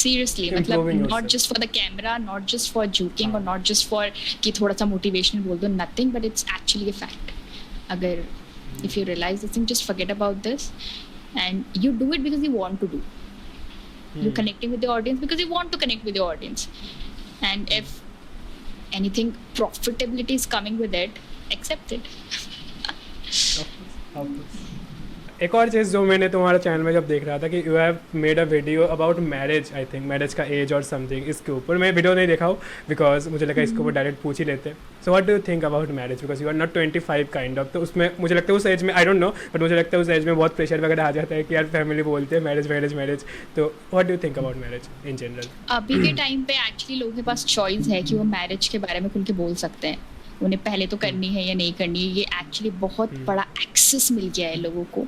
Seriously, Keep मतलब improving not yourself. just for the camera, not just for joking, हाँ. or not just for कि थोड़ा सा motivational बोल दो, nothing, but it's actually a fact. अगर if you realize this thing, just forget about this, and you do it because you want to do. You're connecting with the audience because you want to connect with the audience. And if anything profitability is coming with it, accept it. एक और चीज़ जो मैंने तुम्हारा चैनल में जब देख रहा था कि you have made a video about marriage, I think marriage का एज और समथिंग, इसके ऊपर मैं वीडियो नहीं देखा हूँ बिकॉज मुझे लगा इसके ऊपर डायरेक्ट पूछ ही लेते. So what do you think about marriage, because you are not 25 kind of. तो उसमें मुझे लगता है उस एज में, आई डोंट नो, बट मुझे लगता है उस एज में बहुत प्रेशर वगैरह आ जाता है कि यार फैमिली बोलते हैं मैरिज मैरिज मैरिज. तो what do you think about marriage in general? अभी के टाइम पे एक्चुअली लोगों के पास चॉइस है कि वो मैरिज के बारे में खुल के बोल सकते हैं, उन्हें पहले तो करनी है या नहीं करनी है. ये एक्चुअली बहुत बड़ा एक्सेस मिल गया है लोगों को,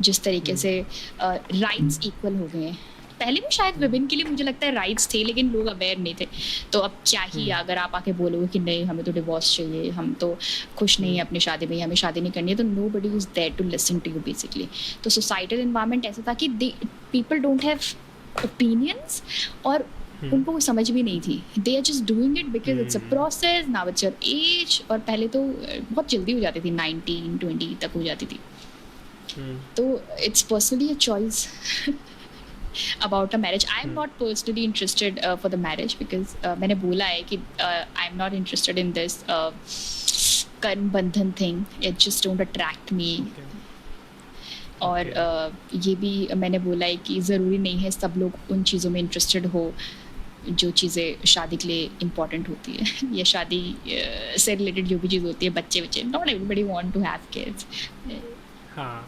जिस तरीके से राइट्स इक्वल हो गए हैं. पहले भी शायद विभिन्न के लिए मुझे लगता है राइट्स थे, लेकिन लोग अवेयर नहीं थे. तो अब क्या ही अगर आप आके बोलोगे कि नहीं हमें तो डिवोर्स चाहिए, हम तो खुश नहीं है अपनी शादी में, हमें शादी नहीं करनी है, तो nobody is there to listen to you basically. तो सोसाइटल एनवायरनमेंट ऐसा था कि पीपल डोंट हैव ओपिनियंस और उनको कोई समझ भी नहीं थी. They are just doing it because it's a process, now it's your age. और पहले तो बहुत जल्दी हो जाती थी, 19-20 तक हो जाती थी. तो it's personally a choice about a marriage. I am not personally interested for the marriage because मैंने बोला है कि I am not interested in this कर्म बंधन thing. It just don't attract me. और ये भी मैंने बोला है कि ज़रूरी नहीं है सब लोग उन चीज़ों में इंटरेस्टेड हो जो चीज़ें शादी के लिए इम्पॉर्टेंट होती है या शादी से रिलेटेड जो भी चीज़ होती है, बच्चे बच्चे. Not everybody want to have kids.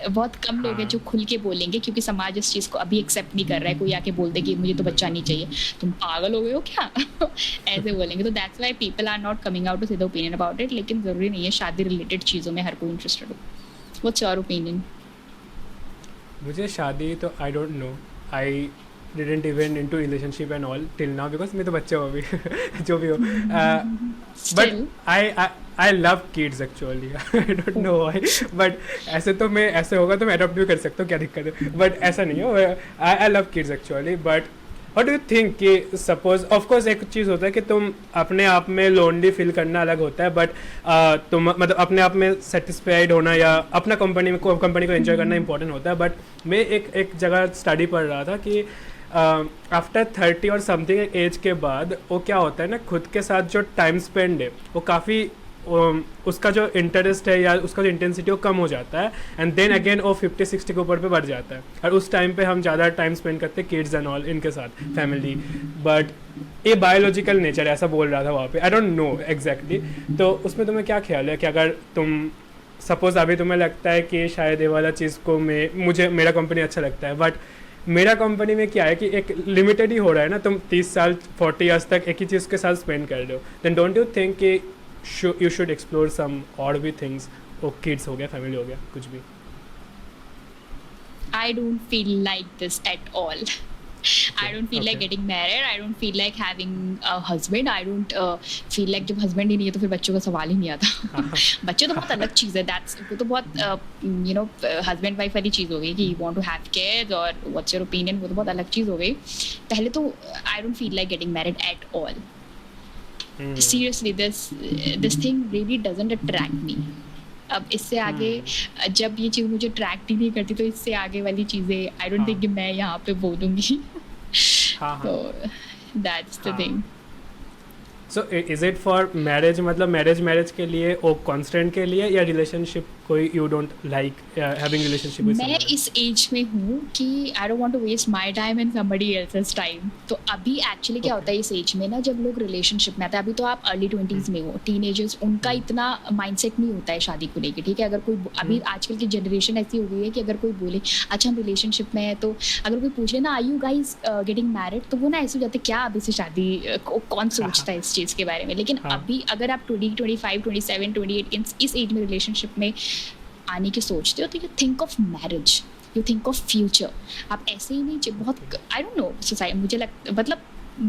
बहुत कम लोग हैं जो खुल के बोलेंगे, क्योंकि समाज इस चीज़ को अभी एक्सेप्ट नहीं कर रहा है. कोई आके बोलते कि मुझे तो बच्चा नहीं चाहिए, तुम पागल हो गए हो क्या? ऐसे बोलेंगे. तो that's why people are not coming out to say the opinion about it. लेकिन ज़रूरी नहीं है शादी रिलेटेड चीज़ों में हर कोई इंटरेस्टेड हो. What's your opinion? मुझे शादी तो I don't know, I didn't even into relationship and all till now because मैं तो बच्चा हूँ अभी. जो भी हो, but I love kids actually. I don't know why, but ऐसे तो मैं, ऐसे होगा तो मैं अडॉप्ट भी कर सकता हूँ, क्या दिक्कत है. बट ऐसा नहीं हो. I love kids actually. But what do you think कि सपोज ऑफकोर्स एक चीज़ होता है कि तुम अपने आप में लोनली फील करना अलग होता है, बट तुम मतलब अपने आप में सेटिस्फाइड होना या अपना कंपनी को एंजॉय करना इंपॉर्टेंट होता है. बट मैं एक जगह स्टडी पढ़ रहा था कि आफ्टर 30 और समथिंग एज के बाद वो क्या होता है ना, खुद के साथ जो टाइम स्पेंड है वो काफ़ी उसका जो इंटरेस्ट है या उसका जो इंटेंसिटी वो कम हो जाता है. एंड देन अगेन वो 50-60 के ऊपर पे बढ़ जाता है. और उस टाइम पे हम ज़्यादा टाइम स्पेंड करते हैं किड्स एंड ऑल इनके साथ, फैमिली. बट ये बायोलॉजिकल नेचर ऐसा बोल रहा था वहाँ पे. I don't know exactly. तो उसमें तुम्हें क्या ख्याल है कि अगर तुम सपोज अभी तुम्हें लगता है कि शायद ये वाला चीज़ को मुझे मेरा कंपनी अच्छा लगता है, बट मेरा कंपनी में क्या है कि एक लिमिटेड ही हो रहा है ना, तुम 30 साल 40 ईयर्स तक एक ही चीज़ के साथ स्पेंड कर रहे हो. देन डोंट यू थिंक कि you should explore some और भी things, or kids हो गया, family हो गया, कुछ भी? I don't feel like this at all. I don't feel like getting married. I don't feel like having a husband. I don't feel like जब husband ही नहीं है तो फिर बच्चों का सवाल ही नहीं आता. बच्चे तो बहुत अलग चीज़ है. वो तो बहुत husband wife वाली चीज़ हो गई कि you want to have kids और what's your opinion, वो तो बहुत अलग चीज़ हो गई. पहले तो I don't feel like getting married at all. Seriously, this thing really doesn't attract me. अब इससे आगे जब ये चीज़ मुझे अट्रैक्ट ही नहीं करती तो इससे आगे वाली चीज़ें आई डोंट थिंक कि मैं यहाँ पे बोलूँगी. तो that's the thing. So is it for marriage, मतलब मैरिज के लिए और कॉन्स्टेंट के लिए, या रिलेशनशिप कोई you don't like having relationship with मैं इस एज में हूँ कि I don't want to waste my time and somebody else's time. तो अभी एक्चुअली क्या होता है इस एज में ना, जब लोग रिलेशनशिप में आते हैं, अभी तो आप अर्ली 20s में हो, टीनेजर्स, उनका इतना माइंडसेट नहीं होता है शादी को लेकर. ठीक है, अगर कोई अभी आजकल की जनरेशन ऐसी हो गई है कि अगर कोई बोले अच्छा हम रिलेशनशिप में है, तो अगर कोई पूछ ले ना are you guys getting married, तो वो ना ऐसे हो जाते क्या अभी से शादी, कौन सोचता है इस चीज़ के बारे में. लेकिन अभी अगर आप 20, 25, 27, 28 इस एज में रिलेशनशिप में आने की सोचते हो तो you think of marriage, you think of future. आप ऐसे ही नहीं, बहुत आई डोंट नो सोसाइटी, मुझे मतलब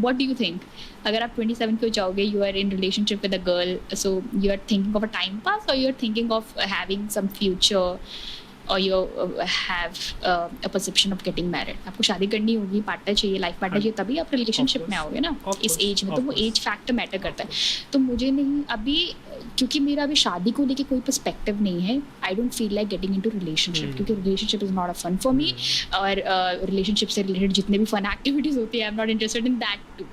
what do you think? अगर आप 27 पे जाओगे, you are in relationship with a girl, so you are thinking of a time pass or you are thinking of having some future, or you have a perception of getting married. आपको शादी करनी होगी, पार्टनर चाहिए, लाइफ पार्टनर चाहिए, तभी आप रिलेशनशिप में आओगे ना इस एज में. तो वो एज फैक्टर मैटर करता है. तो मुझे नहीं, अभी क्योंकि मेरा अभी शादी को लेके कोई पर्सपेक्टिव नहीं है, I don't feel like getting into relationship, क्योंकि relationship is not a fun for me, और रिलेशनशिप से रिलेटेड जितने भी फन एक्टिविटीज होती है I am not interested in that too.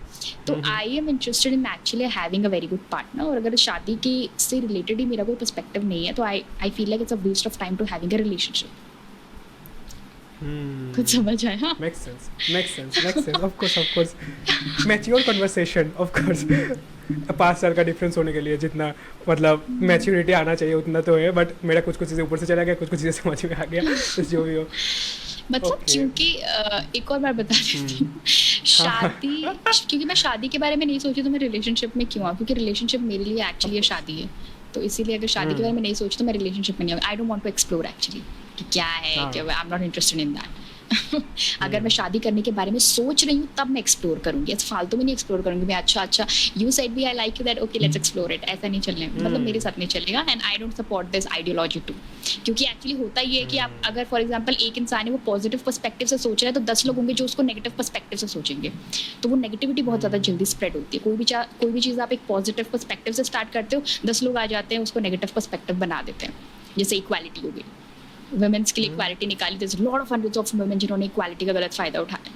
तो I am interested in actually having a very good partner, और अगर शादी के से रिलेटेड ही मेरा कोई पर्सपेक्टिव नहीं है तो I feel like it's a waste of time to having a relationship. कुछ समझ आया? हाँ, Makes sense. Of course. Mature conversation, of course. 5 साल का डिफरेंस होने के लिए जितना मतलब मैच्योरिटी आना चाहिए उतना तो है, बट मेरा कुछ चीज़ें ऊपर से चला गया, कुछ चीज़ें समझ में आ गया, तो जो भी हो. मतलब Okay. क्योंकि एक और बार बता देती हूँ, शादी, क्योंकि मैं शादी के बारे में नहीं सोची तो मैं रिलेशनशिप में क्यों आऊँ, क्योंकि रिलेशनशिप मेरे लिए एक्चुअली शादी है. तो इसीलिए अगर शादी के बारे में नहीं सोची तो मैं रिलेशनशिप में नहीं आऊँ. I don't want to explore actually कि क्या है, क्या I am not interested in that. अगर मैं शादी करने के बारे में सोच रही हूँ तब मैं एक्सप्लोर करूंगी, ऐसे फालतू में नहीं एक्सप्लोर करूंगी मैं. अच्छा यू सेड भी I like you that, okay let's explore it, ऐसा नहीं चलने, मतलब मेरे साथ नहीं चलेगा. And I don't support this ideology too, क्योंकि एक्चुअली होता ये है कि आप अगर फॉर एग्जांपल एक इंसान है वो पॉजिटिव पर्सपेक्टिव से सोच रहा है तो 10 लोग होंगे जो उसको नेगेटिव पर्सपेक्टिव से सोचेंगे, तो वो नेगेटिविटी बहुत ज़्यादा जल्दी स्प्रेड होती है. कोई भी चीज़ आप एक पॉजिटिव पर्सपेक्टिव से स्टार्ट करते हो, 10 लोग आ जाते हैं उसको नेगेटिव पर्सपेक्टिव बना देते हैं. जैसे इक्वालिटी हो गई, वुमेन्स के लिए इक्वालिटी निकाली, there is lot of hundreds of women जिन्होंने इक्वालिटी का गलत फ़ायदा उठाया,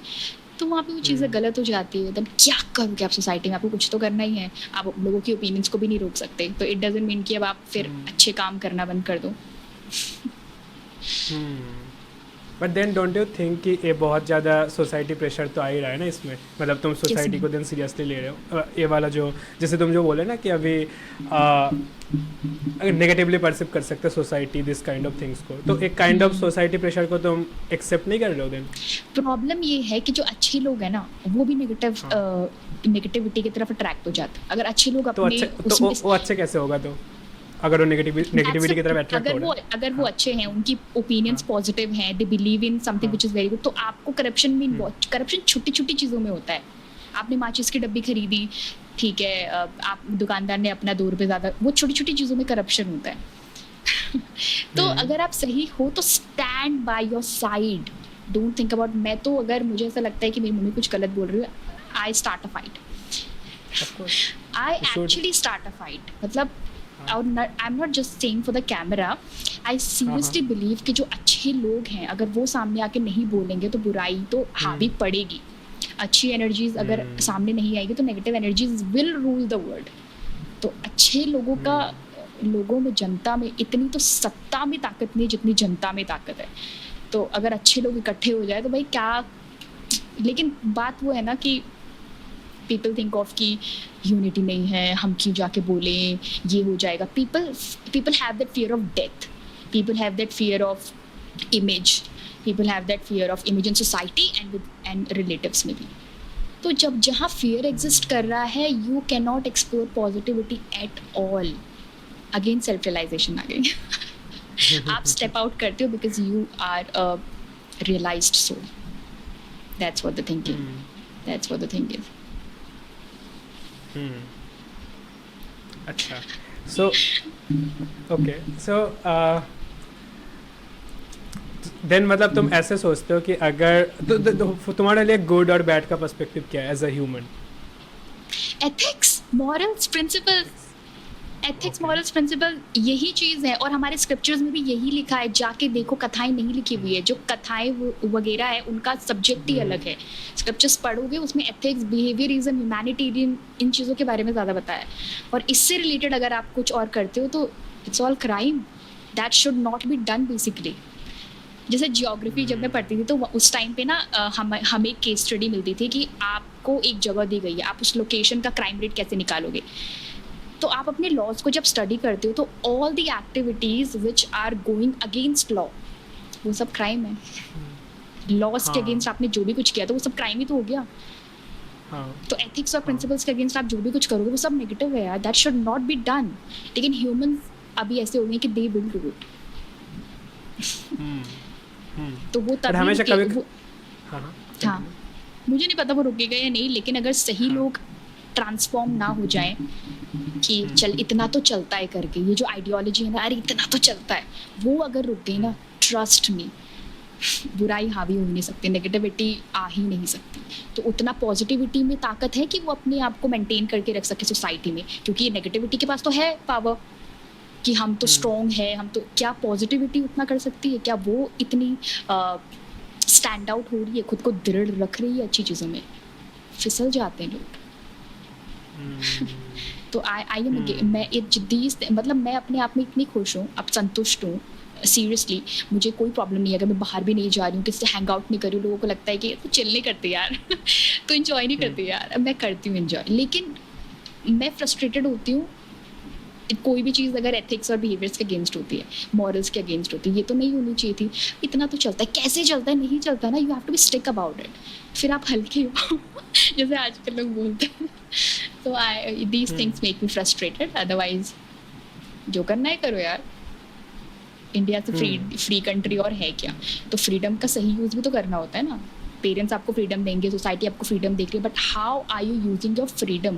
तो वहाँ पे वो चीज़ें गलत हो जाती है. देन क्या करोगे आप सोसाइटी में, आपको कुछ तो करना ही है, आप लोगों की ओपिनियंस को भी नहीं रोक सकते. तो इट डजंट मीन कि अब आप फिर अच्छे काम करना बंद कर दो. But then don't you think कि ये बहुत ज़्यादा सोसाइटी प्रेशर तो आ ही रहा है ना इसमें, मतलब तुम सोसाइटी को देन सीरियसली ले रहे हो. ये वाला जो जैसे तुम जो बोले ना कि अभी नेगेटिवली परसिव कर सकते society this kind of things को, तो एक काइंड ऑफ सोसाइटी प्रेशर को तुम एक्सेप्ट नहीं कर रहे हो देन. प्रॉब्लम ये है कि जो अच्छे लोग हैं ना वो भी नेगेटिविटी की तरफ अट्रैक्ट हो जाते हैं. अगर अच्छे लोग तो अपने अच्छे तो वो अच्छे कैसे होगा, तो अगर वो नेगेटिविटी की तरफ अट्रैक्ट हो रहे हैं, अगर वो अच्छे हैं, उनकी ओपिनियंस पॉजिटिव हैं, they believe in something which is very good, तो आपको करप्शन में करप्शन छोटी छोटी चीज़ों में होता है. आपने माचिस की डब्बी खरीदी, ठीक है, आप दुकानदार ने अपना 2 रुपये ज़्यादा, वो छोटी छोटी चीज़ों में करप्शन होता है. तो अगर आप सही हो तो stand by your side, don't think about. मैं तो अगर मुझे ऐसा लगता है कि मेरी मम्मी कुछ गलत बोल रही है, I start a fight. I actually start a fight. मतलब I am not just saying for the camera, I seriously believe कि जो अच्छे लोग हैं अगर वो सामने आके नहीं बोलेंगे तो बुराई तो हावी पड़ेगी. अच्छी एनर्जीज अगर सामने नहीं आएगी तो negative energies will rule the world. तो अच्छे लोगों का, लोगों में, जनता में इतनी तो सत्ता में ताकत नहीं जितनी जनता में ताकत है. तो अगर अच्छे लोग इकट्ठे हो जाए तो भाई क्या. लेकिन बात वो है ना कि पीपल थिंक ऑफ कि यूनिटी नहीं है, हम क्यों जाके बोलें, ये हो जाएगा. People have that fear of death, people have that fear of image, people have that fear of image in society and relatives में भी. तो जब जहाँ फियर एग्जिस्ट कर रहा है, you can not explore positivity at all. Again self realization आ गई. आप स्टेप आउट करते हो because you are a realized soul. That's what the thinking, that's what the thing is. अच्छा, सो ओके, सो देन मतलब तुम ऐसे सोचते हो कि अगर तो तुम्हारे लिए गुड और बैड का पर्सपेक्टिव क्या है as a human? Ethics, morals, principles. Ethics, morals, principle यही चीज़ है. और हमारे स्क्रिप्चर्स में भी यही लिखा है. जाके देखो, कथाएं नहीं लिखी हुई है. जो कथाएं वगैरह है उनका सब्जेक्ट ही अलग है. स्क्रिप्चर्स पढ़ोगे उसमें एथिक्स, बिहेवियरिज्म, ह्यूमैनिटेरियन, इन चीज़ों के बारे में ज़्यादा बताया है. और इससे रिलेटेड अगर आप कुछ और करते हो तो it's all crime. That should not be done basically. जैसे जियोग्राफी जब मैं पढ़ती थी तो उस टाइम पे ना हमें एक केस स्टडी मिलती थी कि आपको एक जगह दी गई है, आप उस लोकेशन का क्राइम रेट कैसे निकालोगे. तो आप अपने लॉज को जब स्टडी करते हो तो all the activities which are going against law, वो सब क्राइम है. लॉज के अगेंस्ट आपने जो भी कुछ किया तो वो सब क्राइम ही तो हो गया. तो एथिक्स और प्रिंसिपल्स के अगेंस्ट आप जो भी कुछ करोगे वो सब नेगेटिव है यार. That should not be done. लेकिन ह्यूमंस अभी ऐसे हो गए कि दे विल डू इट. तो वो तभी हमेशा कभी हाँ, मुझे नहीं पता वो रुकेगा या नहीं, लेकिन अगर सही लोग ट्रांसफॉर्म ना हो जाए कि चल इतना तो चलता है करके, ये जो आइडियोलॉजी है ना, अरे इतना तो चलता है, वो अगर रुक गई ना, ट्रस्ट मी बुराई हावी हो ही नहीं सकती, नेगेटिविटी आ ही नहीं सकती। तो उतना पॉजिटिविटी में ताकत है कि वो अपने आप को मेंटेन करके रख सके सोसाइटी में, क्योंकि नेगेटिविटी के पास तो है पावर कि हम तो स्ट्रॉन्ग है, हम तो, क्या पॉजिटिविटी उतना कर सकती है? क्या वो इतनी स्टैंड आउट हो रही है, खुद को दृढ़ रख रही है अच्छी चीज़ों में? फिसल जाते हैं लोग। तो आई एम, मैं एक जिद्दी, मतलब मैं अपने आप में इतनी खुश हूँ, अब संतुष्ट हूँ सीरियसली। मुझे कोई प्रॉब्लम नहीं है अगर मैं बाहर भी नहीं जा रही हूँ, किसी से हैंग आउट नहीं कर रही हूँ। लोगों को लगता है कि तो चिल नहीं करते यार तो इन्जॉय नहीं करते यार। मैं करती हूँ इन्जॉय, लेकिन मैं फ्रस्ट्रेटेड होती हूँ कोई भी चीज़ अगर एथिक्स और बिहेवियर्स के अगेंस्ट होती है, मॉरल्स के अगेंस्ट होती है। ये तो नहीं होनी चाहिए थी। इतना तो चलता है, कैसे चलता है? नहीं चलता ना, you have to be stick about it. फिर आप हल्के हो जैसे आजकल लोग बोलते हैं। तो I these things make me frustrated. Otherwise जो करना है करो यार। इंडिया तो फ्री कंट्री और है क्या? तो फ्रीडम का सही यूज़ भी तो करना होता है ना। पेरेंट्स आपको फ्रीडम देंगे, सोसाइटी आपको फ्रीडम देख रही है, but how are you using your freedom?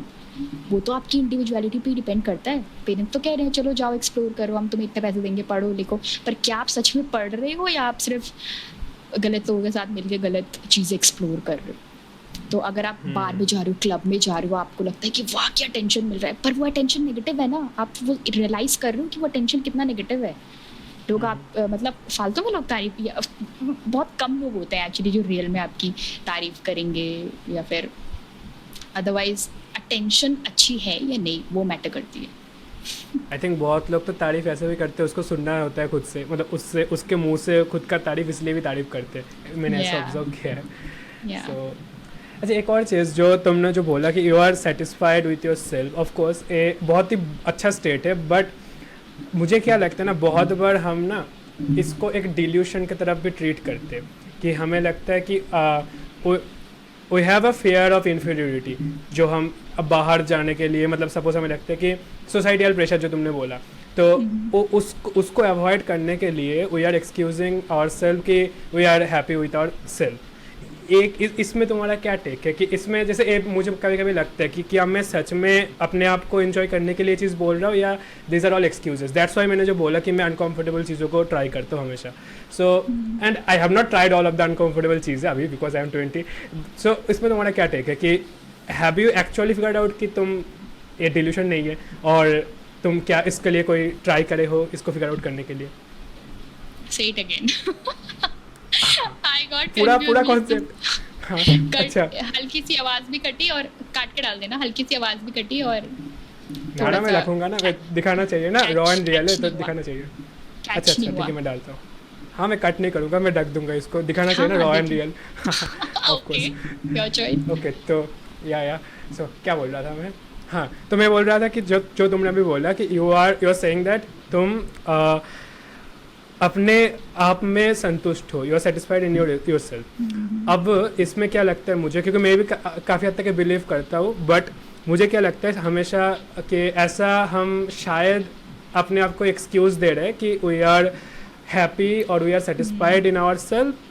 वो तो आपकी इंडिविजुअलिटी पे डिपेंड करता है। पेरेंट्स तो कह रहे हैं चलो जाओ एक्सप्लोर करो, हम तुम्हें इतने पैसे देंगे, पढ़ो लिखो, पर क्या आप सच में पढ़ रहे हो या आप सिर्फ गलत लोगों के साथ मिलकर गलत चीज़ें एक्सप्लोर कर रहे हो? तो अगर आप बार में जा रहे हो, क्लब में जा रहे हो, आपको लगता है कि वाह क्या टेंशन मिल रहा है, पर वो अटेंशन नेगेटिव है ना। आप वो रियलाइज कर रहे हो कि वो अटेंशन कितना नेगेटिव है। लोग आप मतलब फालतू में लोग तारीफ, बहुत कम लोग होते हैं एक्चुअली जो रियल में आपकी तारीफ करेंगे, या फिर अदरवाइज अटेंशन अच्छी है या नहीं वो मैटर करती है। आई थिंक बहुत लोग तो तारीफ ऐसे भी करते हैं, उसको सुनना होता है खुद से, मतलब उससे, उसके मुंह से खुद का तारीफ इसलिए भी तारीफ करते हैं। मैंने ऐसा ऑब्जर्व किया है। सो अच्छा, एक और चीज़ जो तुमने जो बोला कि you are satisfied with your self, of course ये बहुत ही अच्छा स्टेट है, बट मुझे क्या लगता है ना, बहुत बार हम ना इसको एक डिल्यूशन की तरफ भी ट्रीट करते हैं कि हमें लगता है कि we have a fear of inferiority, जो हम अब बाहर जाने के लिए, मतलब सपोज हमें लगता है कि सोसाइटियल प्रेशर जो तुमने बोला, तो उसको अवॉइड करने के लिए we are excusing our self कि we are happy with our self. इसमें तुम्हारा क्या टेक है कि इसमें जैसे मुझे कभी कभी लगता है कि क्या मैं सच में अपने आप को एंजॉय करने के लिए चीज़ बोल रहा हूँ या this are all excuses? That's why मैंने जो बोला कि मैं अनकंफर्टेबल चीज़ों को ट्राई करता हूँ हमेशा। So and I have not tried all of the uncomfortable चीज़ें अभी, बिकॉज आई एम 20। सो इसमें तुम्हारा क्या टेक है कि have you actually figured out कि तुम ये डिल्यूशन नहीं है, और तुम क्या इसके लिए कोई ट्राई करे हो इसको फिगर आउट करने के लिए? Say it again. I got पूरा confused. कॉन्सेप्ट। हाँ, अच्छा, हल्की सी आवाज भी कटी, और काट के डाल देना, हल्की सी आवाज भी कटी और गाना मैं रखूंगा ना, मैं दिखाना चाहिए ना, रॉ एंड रियल है तो दिखाना चाहिए। अच्छा नहीं ठीक हुआ। है, मैं डालता हूँ। हाँ, मैं कट नहीं करूँगा, मैं ढक दूंगा इसको, दिखाना चाहिए ना, raw and real. Of course, your choice. Okay. तो या सो क्या बोल रहा था मैं? हाँ, तो मैं बोल रहा था कि जो तुमने अभी बोला कि यू आर सेइंग दैट तुम अपने आप में संतुष्ट हो, you are satisfied in your self. अब इसमें क्या लगता है मुझे, क्योंकि मैं भी काफ़ी हद तक बिलीव करता हूँ, बट मुझे क्या लगता है हमेशा कि ऐसा हम शायद अपने आप को एक्सक्यूज़ दे रहे हैं कि वी आर हैप्पी और we are satisfied in our self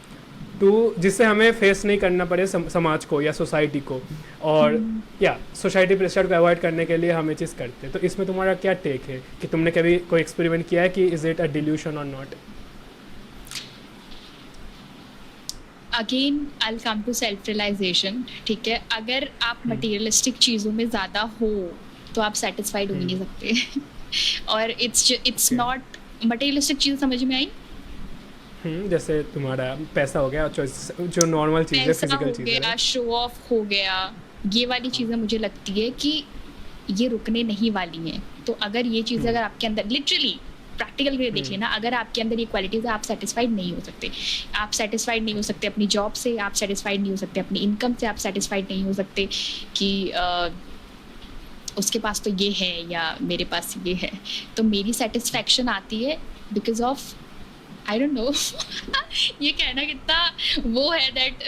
too, जिससे हमें फेस नहीं करना पड़े समाज को या सोसाइटी को, और या सोसाइटी प्रेशर को अवॉइड करने के लिए हम ये चीज़ करते हैं। तो इसमें तुम्हारा क्या टेक है कि तुमने कभी कोई एक्सपेरिमेंट किया है कि इज इट अ डिल्यूशन और not? Again I will come to self realization. ठीक है, अगर आप मटेरियलिस्टिक चीज़ों में ज़्यादा हो तो आप सेटिस्फाइड हो ही नहीं सकते। और इट्स नॉट मटेरियलिस्टिक चीज़, समझ में आई? जैसे तुम्हारा पैसा हो गया, जो नॉर्मल चीज़ है, फिजिकल चीज़ है, शो ऑफ हो गया, ये वाली चीज़ें मुझे लगती है कि ये रुकने नहीं वाली हैं। तो अगर ये चीज़ें अगर आपके अंदर लिटरली प्रैक्टिकल वे देख लेना, अगर आपके अंदर ये क्वालिटीज है, आप सेटिस्फाइड नहीं हो सकते। आप सेटिस्फाइड नहीं हो सकते अपनी जॉब से, आप सेटिस्फाइड नहीं हो सकते अपनी इनकम से, आप सेटिस्फाइड नहीं हो सकते कि उसके पास तो ये है या मेरे पास ये है। तो मेरी सेटिस्फैक्शन आती है because of I don't know ये कहना कितना वो है that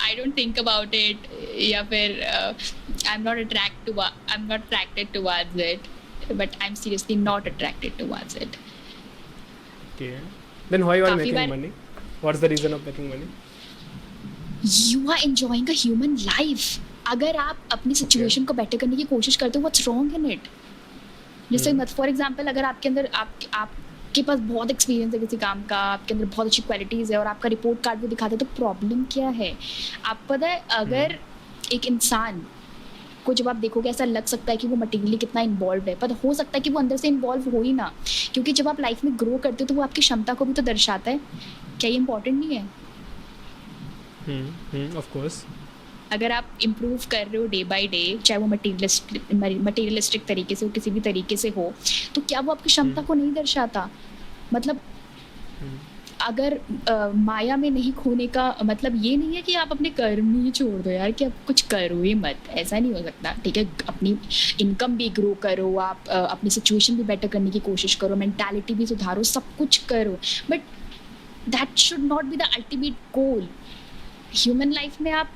I don't think about it, या फिर आई am not attracted towards it, but I'm seriously not attracted towards it. Okay. Then why you are making money? What's the reason of making money? You are enjoying a human life. अगर आप अपनी सिचुएशन को बेटर करने की कोशिश करते हो, what's wrong in it? जैसे फॉर एग्जांपल अगर आपके अंदर आप आपके पास बहुत एक्सपीरियंस है किसी काम का, आपके अंदर बहुत अच्छी क्वालिटीज़ है और आपका रिपोर्ट कार्ड भी दिखाते हैं, तो प्रॉब्लम क्या है? आप पता है, अगर एक इंसान को जब आप देखोगे ऐसा लग सकता है कि वो मटेरियली कितना इन्वॉल्व है, पर हो सकता है कि वो अंदर से इन्वॉल्व हो ही ना, क्योंकि जब आप लाइफ में ग्रो करते हो तो वो आपकी क्षमता को भी तो दर्शाता है। क्या ये इंपॉर्टेंट नहीं है? Of course. अगर आप इम्प्रूव कर रहे हो डे बाय डे, चाहे वो मटेरियलिस्टिक तरीके से हो, किसी भी तरीके से हो, तो क्या वो आपकी क्षमता को नहीं दर्शाता? मतलब अगर माया में नहीं खोने का मतलब ये नहीं है कि आप अपने कर्म ही छोड़ दो यार, कि आप कुछ करो ही मत, ऐसा नहीं हो सकता। ठीक है, अपनी इनकम भी ग्रो करो, आप अपनी सिचुएशन भी बेटर करने की कोशिश करो, मेंटालिटी भी सुधारो, सब कुछ करो, but that should not be the ultimate goal. Human life में आप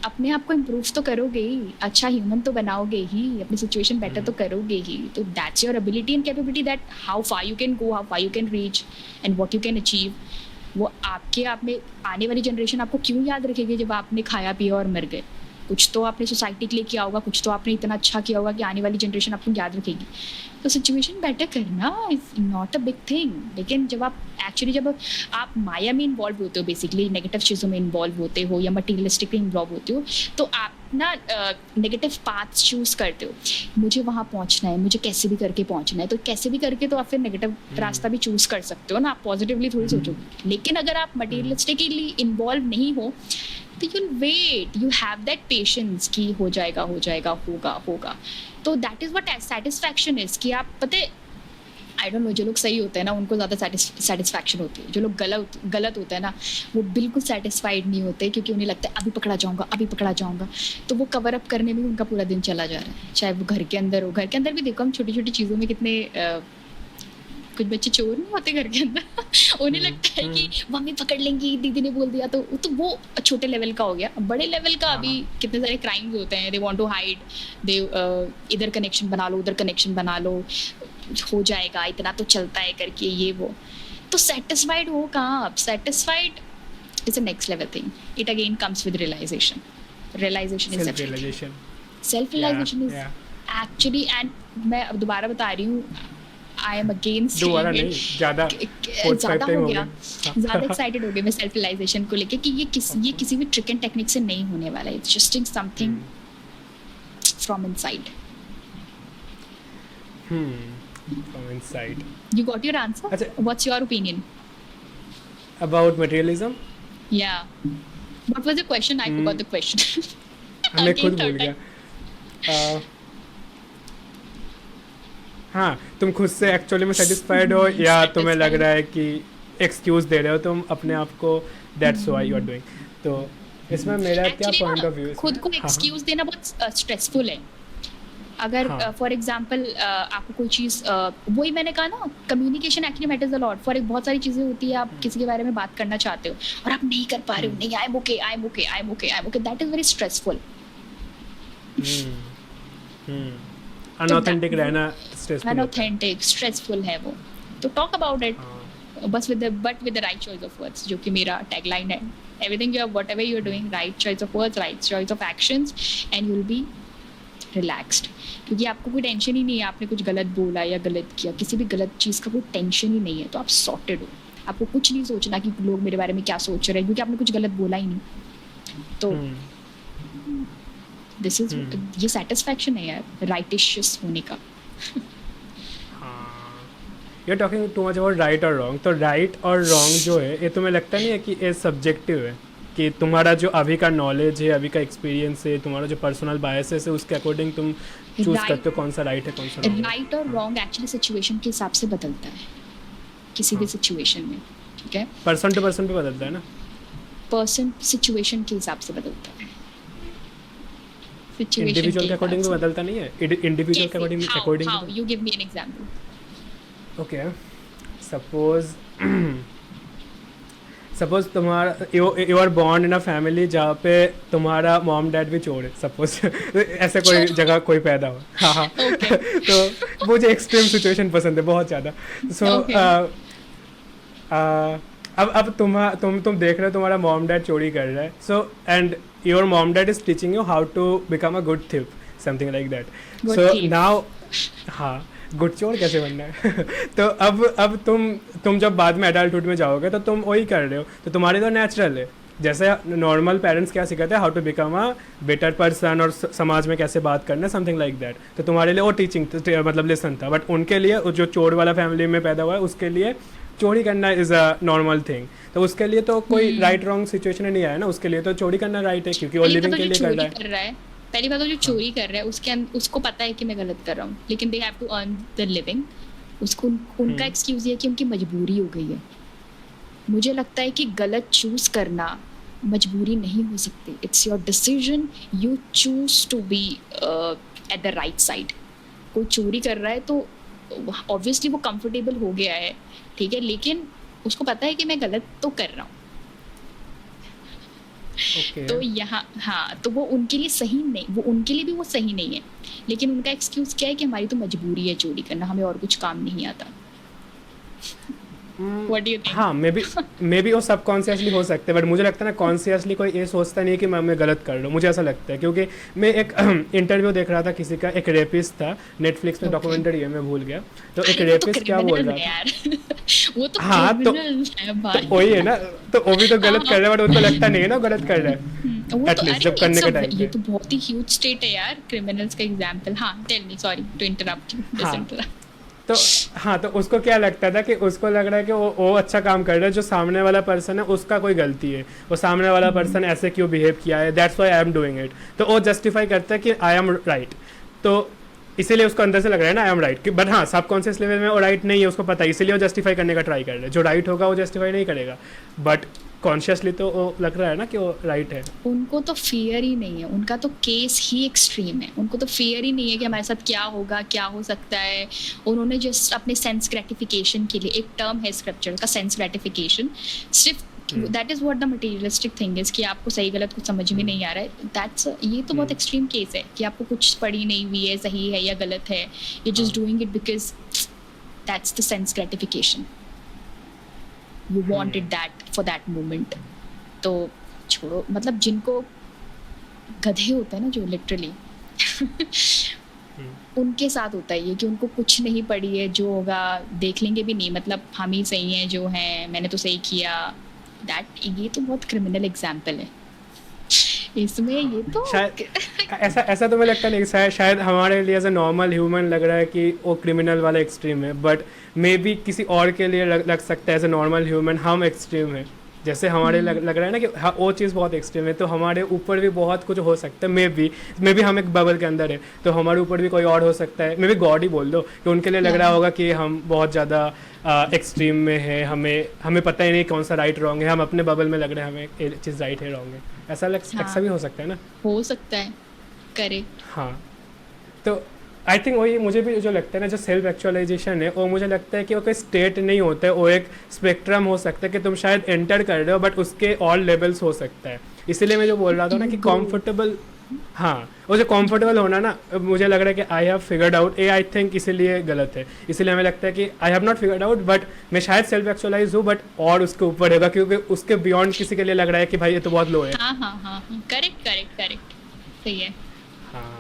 अपने आप को इम्प्रूव तो करोगे ही, अच्छा ह्यूमन तो बनाओगे ही, अपनी सिचुएशन बेटर तो करोगे ही, तो that's your ability and capability, that how far you can go, how far you can reach and what you can achieve. वो आपके आप में आने वाली जनरेशन आपको क्यों याद रखेगी जब आपने खाया पिया और मर गए? कुछ तो आपने सोसाइटी के लिए किया होगा, कुछ तो आपने इतना अच्छा किया होगा कि आने वाली जनरेशन आपको याद रखेगी। तो सिचुएशन बेटर करना is not a big thing, लेकिन जब आप माया में इन्वॉल्व होते हो, बेसिकली नेगेटिव चीज़ों में इन्वॉल्व होते हो या मटीरियलिस्टिक में इन्वॉल्व होते हो, तो आप ना नेगेटिव पाथ चूज करते हो। मुझे वहाँ पहुँचना है, मुझे कैसे भी करके पहुँचना है, तो कैसे भी करके तो आप फिर नेगेटिव रास्ता भी चूज कर सकते हो ना, आप पॉजिटिवली थोड़ी सोचोगे। लेकिन अगर आप मटीरियलिस्टिकली इन्वॉल्व नहीं हो तो you'll wait, you have that patience कि हो जाएगा होगा। तो that is what satisfaction is, कि आप पता है, आई डोंट नो, जो लोग सही होते हैं ना उनको ज़्यादा सेटिस्फैक्शन होती है, जो लोग गलत होते हैं ना वो बिल्कुल सेटिस्फाइड नहीं होते, क्योंकि उन्हें लगता है अभी पकड़ा जाऊंगा, तो वो कवर अप करने में उनका पूरा दिन चला जा रहा है। चाहे वो घर के अंदर हो, घर के अंदर भी देखो हम छोटी छोटी चीज़ों में कितने कुछ बच्चे चोर नहीं होते घर के अंदर उन्हें लगता है कि मम्मी पकड़ लेंगी, दीदी ने बोल दिया, तो वो छोटे लेवल का हो गया। बड़े लेवल का अभी कितने सारे क्राइम्स होते हैं, दे वांट टू हाइड, दे इधर कनेक्शन बना लो, उधर कनेक्शन बना लो, हो जाएगा, इतना तो चलता है करके ये वो। तो सेटिस्फाइड हो कहाँ आप? Satisfied is a next level thing, it again comes with realization is self realization is actually, and मैं अब दोबारा बता रही हूँ, आई एम अगेंस्ट, दोबारा नहीं, ज़्यादा हो गया, ज़्यादा एक्साइटेड हो गई मैं सेल्फ रियलाइजेशन को लेके, कि ये किसी भी ट्रिक एंड टेक्निक से नहीं होने वाला है, it's just something from inside. From inside. You got your answer? अच्छा, What's your opinion? About materialism? Yeah. What was the question? I forgot the question. मैं खुद भूल गया। हाँ, तुम खुद से एक्चुअली में सेटिस्फाइड हो या तुम्हें लग रहा है कि एक्सक्यूज दे रहे हो तुम अपने आप को, that's why you are doing. तो इसमें मेरा क्या पॉइंट ऑफ व्यू है? खुद को एक्सक्यूज देना बहुत स्ट्रेसफुल है। अगर फॉर एग्जांपल आपको कोई चीज़, वही मैंने कहा ना, communication actually matters a lot. For एक बहुत सारी चीज़ें होती है, आप किसी के बारे में बात करना चाहते हो और आप नहीं कर पा रहे हो, नहीं, I am okay, that is very stressful. Unauthentic रहना स्ट्रेसफुल है वो। तो टॉक अबाउट इट, बस with the right choice of words, जो कि मेरा टैगलाइन है। Everything you are, whatever you are doing, right choice of words, right choice of actions, and you will be relaxed. क्योंकि आपको कोई टेंशन ही नहीं है, आपने कुछ गलत बोला या गलत किया, किसी भी गलत चीज़ का कोई टेंशन ही नहीं है, तो आप सॉर्टेड हो। आपको कुछ नहीं सोचना कि लोग मेरे बारे में क्या सोच रहे हैं, क्योंकि आपने कुछ गलत बोला ही नहीं। तो दिस इज, ये सेटिस्फैक्शन है यार, राइटिशियस होने का। You are talking too much about right और रॉन्ग। तो राइट और रॉन्ग जो है, ये तुम्हें लगता नहीं है कि ये सब्जेक्टिव है, कि तुम्हारा जो अभी का नॉलेज है, अभी का एक्सपीरियंस है, तुम्हारा जो पर्सनल बायसेस है, उसके अकॉर्डिंग तुम चूज करते हो कौन सा राइट है कौन सा रॉन्ग है? राइट और रॉन्ग एक्चुअली सिचुएशन के हिसाब से बदलता है, किसी भी सिचुएशन में। ठीक है, पर्सन टू पर्सन पे बदलता है ना, पर्सन सिचुएशन के हिसाब से बदलता है, इंडिविजुअल के अकॉर्डिंग भी बदलता नहीं है? इंडिविजुअल के according how you give me an example. Okay, suppose तुम्हारा you are born in a family जहाँ पे तुम्हारा मॉम डैड भी चोर है, सपोज ऐसे कोई जगह कोई पैदा हो। हाँ तो मुझे एक्सट्रीम सिचुएशन पसंद है बहुत ज़्यादा। सो अब तुम देख रहे हो तुम्हारा मॉम डैड चोरी कर रहा है, so and your mom dad is teaching you how to become a good thief, something like that. So now गुड़चोड़ कैसे बनना है तो अब तुम जब बाद में एडल्टहुड में जाओगे तो तुम वही कर रहे हो, तो तुम्हारे तो नेचुरल है। जैसे नॉर्मल पेरेंट्स क्या सिखाते हैं, how to become a better person और समाज में कैसे बात करना, समथिंग लाइक दैट। तो तुम्हारे लिए वो टीचिंग मतलब लेसन था, बट उनके लिए जो चोर वाला फैमिली में पैदा हुआ है उसके लिए चोरी करना इज़ अ नॉर्मल थिंग। तो उसके लिए तो कोई राइट रॉन्ग सिचुएशन नहीं आया ना, उसके लिए तो चोरी करना राइट है क्योंकि वो लिविंग के लिए कर रहा है। पहली बात तो जो चोरी कर रहा है उसको पता है कि मैं गलत कर रहा हूँ, लेकिन they have to earn the living. उसको उनका एक्सक्यूज ये है कि उनकी मजबूरी हो गई है। मुझे लगता है कि गलत चूज करना मजबूरी नहीं हो सकती, it's your decision, you choose to be at the right side. कोई चोरी कर रहा है तो ऑब्वियसली वो कंफर्टेबल हो गया है, ठीक है, लेकिन उसको पता है कि मैं गलत तो कर रहा हूँ। Okay. तो यहाँ हाँ, तो वो उनके लिए सही नहीं, वो उनके लिए भी वो सही नहीं है, लेकिन उनका एक्सक्यूज क्या है कि हमारी तो मजबूरी है चोरी करना, हमें और कुछ काम नहीं आता। What do you think? हाँ, मे बी वो सबकॉन्शियसली हो सकते हैं, बट मुझे लगता है ना कॉन्शियसली कोई ये सोचता नहीं कि मैं गलत कर रहा हूँ। मुझे ऐसा लगता है क्योंकि मैं एक इंटरव्यू देख रहा था किसी का, एक रेपिस्ट था, नेटफ्लिक्स पे डॉक्यूमेंट्री है, मैं भूल गया। तो एक रेपिस्ट क्या बोल रहा था, वो तो हाँ तो वही है ना, तो वो भी तो गलत कर रहा है, बट उनको लगता नहीं है ना गलत कर रहा है एटलीस्ट जब करने के टाइम पे। ये तो बहुत ही ह्यूज स्टेट है यार, क्रिमिनल्स का एग्जांपल। हाँ, tell me, sorry to interrupt you. तो हाँ, तो उसको क्या लगता था कि उसको लग रहा है कि वो अच्छा काम कर रहा है, जो सामने वाला पर्सन है उसका कोई गलती है, वो सामने वाला पर्सन ऐसे क्यों बिहेव किया है, that's why I am doing it. तो वो जस्टिफाई करता है कि आई एम राइट, तो इसीलिए उसको अंदर से लग रहा है ना आई एम राइट, बट हाँ सबकॉन्शियस लेवल में वो राइट नहीं है, उसको पता है, इसीलिए वो जस्टिफाई करने का ट्राई कर रहा है। जो राइट होगा वो जस्टिफाई नहीं करेगा, बट कॉन्शियसली तो वो लग रहा है ना कि वो राइट है। उनको तो फियर ही नहीं है, उनका तो केस ही एक्सट्रीम है, उनको तो फियर ही नहीं है कि हमारे साथ क्या होगा, क्या हो सकता है। उन्होंने जस्ट अपने सेंस ग्रेटिफिकेशन के लिए, एक टर्म है स्क्रिप्चर का सेंस ग्रेटिफिकेशन, सिर्फ that is what the materialistic thing is, कि आपको सही गलत कुछ समझ में नहीं आ रहा है, दैट्स ये तो बहुत एक्सट्रीम केस है कि आपको कुछ पड़ी नहीं हुई है, सही है या गलत है, you just doing it because that's the sense gratification, you wanted that for that moment. तो छोड़ो, मतलब जिनको गधे होते हैं ना जो लिटरली उनके साथ होता है ये कि उनको कुछ नहीं पड़ी है, जो होगा देख लेंगे भी नहीं, मतलब हम ही सही हैं जो हैं, मैंने तो सही किया। दैट ये तो बहुत क्रिमिनल एग्जाम्पल है इसमें। ये तो शायद ऐसा तो मुझे लगता नहीं, शायद हमारे लिए एज ए नॉर्मल ह्यूमन लग रहा है कि वो क्रिमिनल वाला एक्सट्रीम है, बट मे बी किसी और के लिए लग सकता है एज ए नॉर्मल ह्यूमन हम एक्सट्रीम है। जैसे हमारे लग रहा है ना कि हाँ वो चीज़ बहुत एक्सट्रीम है, तो हमारे ऊपर भी बहुत कुछ हो सकता है। मे बी हम एक बबल के अंदर है, तो हमारे ऊपर भी कोई और हो सकता है, मे बी गॉड ही बोल दो, कि उनके लिए लग रहा होगा कि हम बहुत ज़्यादा एक्सट्रीम में है, हमें पता ही नहीं कौन सा राइट रॉन्ग है, हम अपने बबल में लग रहे हैं हमें ये चीज़ राइट है रॉन्ग है, ऐसा भी हो सकता है ना, हो सकता है करे। हाँ, तो आई थिंक वही मुझे भी जो लगता है ना, जो सेल्फ एक्चुअलाइजेशन है वो मुझे लगता है कि वो कोई स्टेट नहीं होता है, वो एक स्पेक्ट्रम हो सकता है कि तुम शायद एंटर कर रहे हो, बट उसके और लेवल्स हो सकता है। इसीलिए मैं जो बोल रहा था ना कि कंफर्टेबल, हाँ वो जो कंफर्टेबल होना ना, मुझे लग रहा है कि I have figured out, A I think इसीलिए गलत है। इसीलिए हमें लगता है कि I have not figured out, but मैं शायद सेल्फ एक्चुअलाइज हूँ, बट और उसके ऊपर होगा, क्योंकि उसके बियॉन्ड किसी के लिए लग रहा है कि भाई ये तो बहुत लो है। हाँ, करेक्ट सही है। हाँ,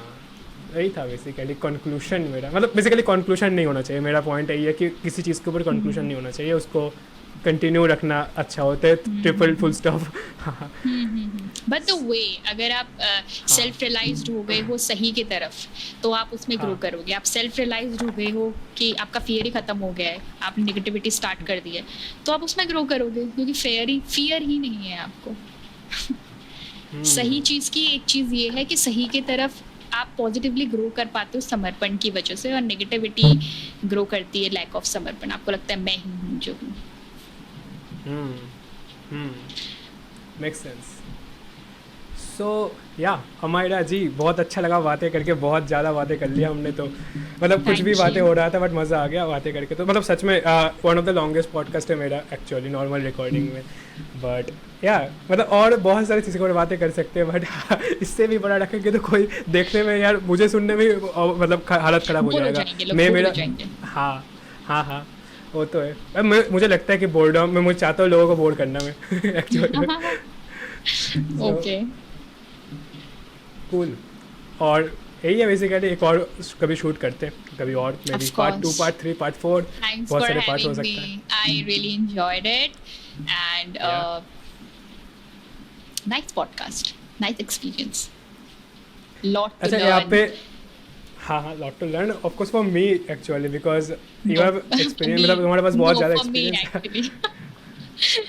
यही था बेसिकली कंक्लूशन मेरा, मतलब बेसिकली कंक्लूशन नहीं होना चाहिए, मेरा पॉइंट यही है कि किसी चीज़ के ऊपर कंक्लूशन नहीं होना चाहिए, उसको कंटिन्यू रखना अच्छा होता है, triple full stop. But the way अगर आप सेल्फ रियलाइज्ड हो गए हो सही की तरफ, तो आप उसमें ग्रो करोगे। आप सेल्फ रियलाइज्ड हो गए हो कि आपका फियर ही खत्म हो गया है, आपने नेगेटिविटी स्टार्ट कर दी है, तो आप उसमें ग्रो करोगे, क्योंकि फियर ही नहीं है आपको। सही चीज़ की एक चीज़ ये है कि सही की तरफ आप पॉजिटिवली ग्रो कर पाते हो समर्पण की वजह से, और नेगेटिविटी ग्रो करती है लैक ऑफ समर्पण। आपको लगता है मैं ही हूँ जो हूँ। Make sense. सो या अमायरा जी, बहुत अच्छा लगा बातें करके, बहुत ज़्यादा बातें कर लिया हमने, तो मतलब कुछ भी बातें हो रहा था, बट मज़ा आ गया बातें करके। तो मतलब सच में one of the longest podcast है मेरा एक्चुअली नॉर्मल रिकॉर्डिंग में, बट या मतलब और बहुत सारी चीज़ों पर बातें कर सकते हैं, बट इससे भी बड़ा रखेंगे तो कोई देखने में यार, मुझे सुनने में मतलब हालत ख़राब हो जाएगा। मैं मेरा हाँ वो तो है। मुझे लगता है कि बोर्डम में मुझे चाहता हूँ लोगों को बोर करना मैं एक्चुअली। Okay, cool. और यही है बेसिकली, एक और कभी शूट करते हैं कभी और, may be Of part 2 course. Part 3 part 4, Thanks बहुत for सारे पार्ट हो having सकता है। me. I really enjoyed it. And Yeah. nice podcast. Nice experience. Lot to अच्छा learn. यहाँ पे हाँ हाँ, lot to learn of course for me actually, because you have experience, मतलब तुम्हारे पास बहुत ज़्यादा for me एक्सपीरियंस है। actually.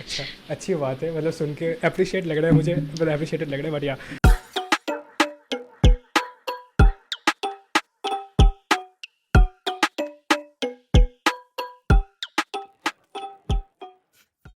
अच्छा, अच्छी बात है, मतलब सुन के अप्रिशिएट लग रहा है मुझे, मतलब अप्रिशिएटेड लग रहा है, बट या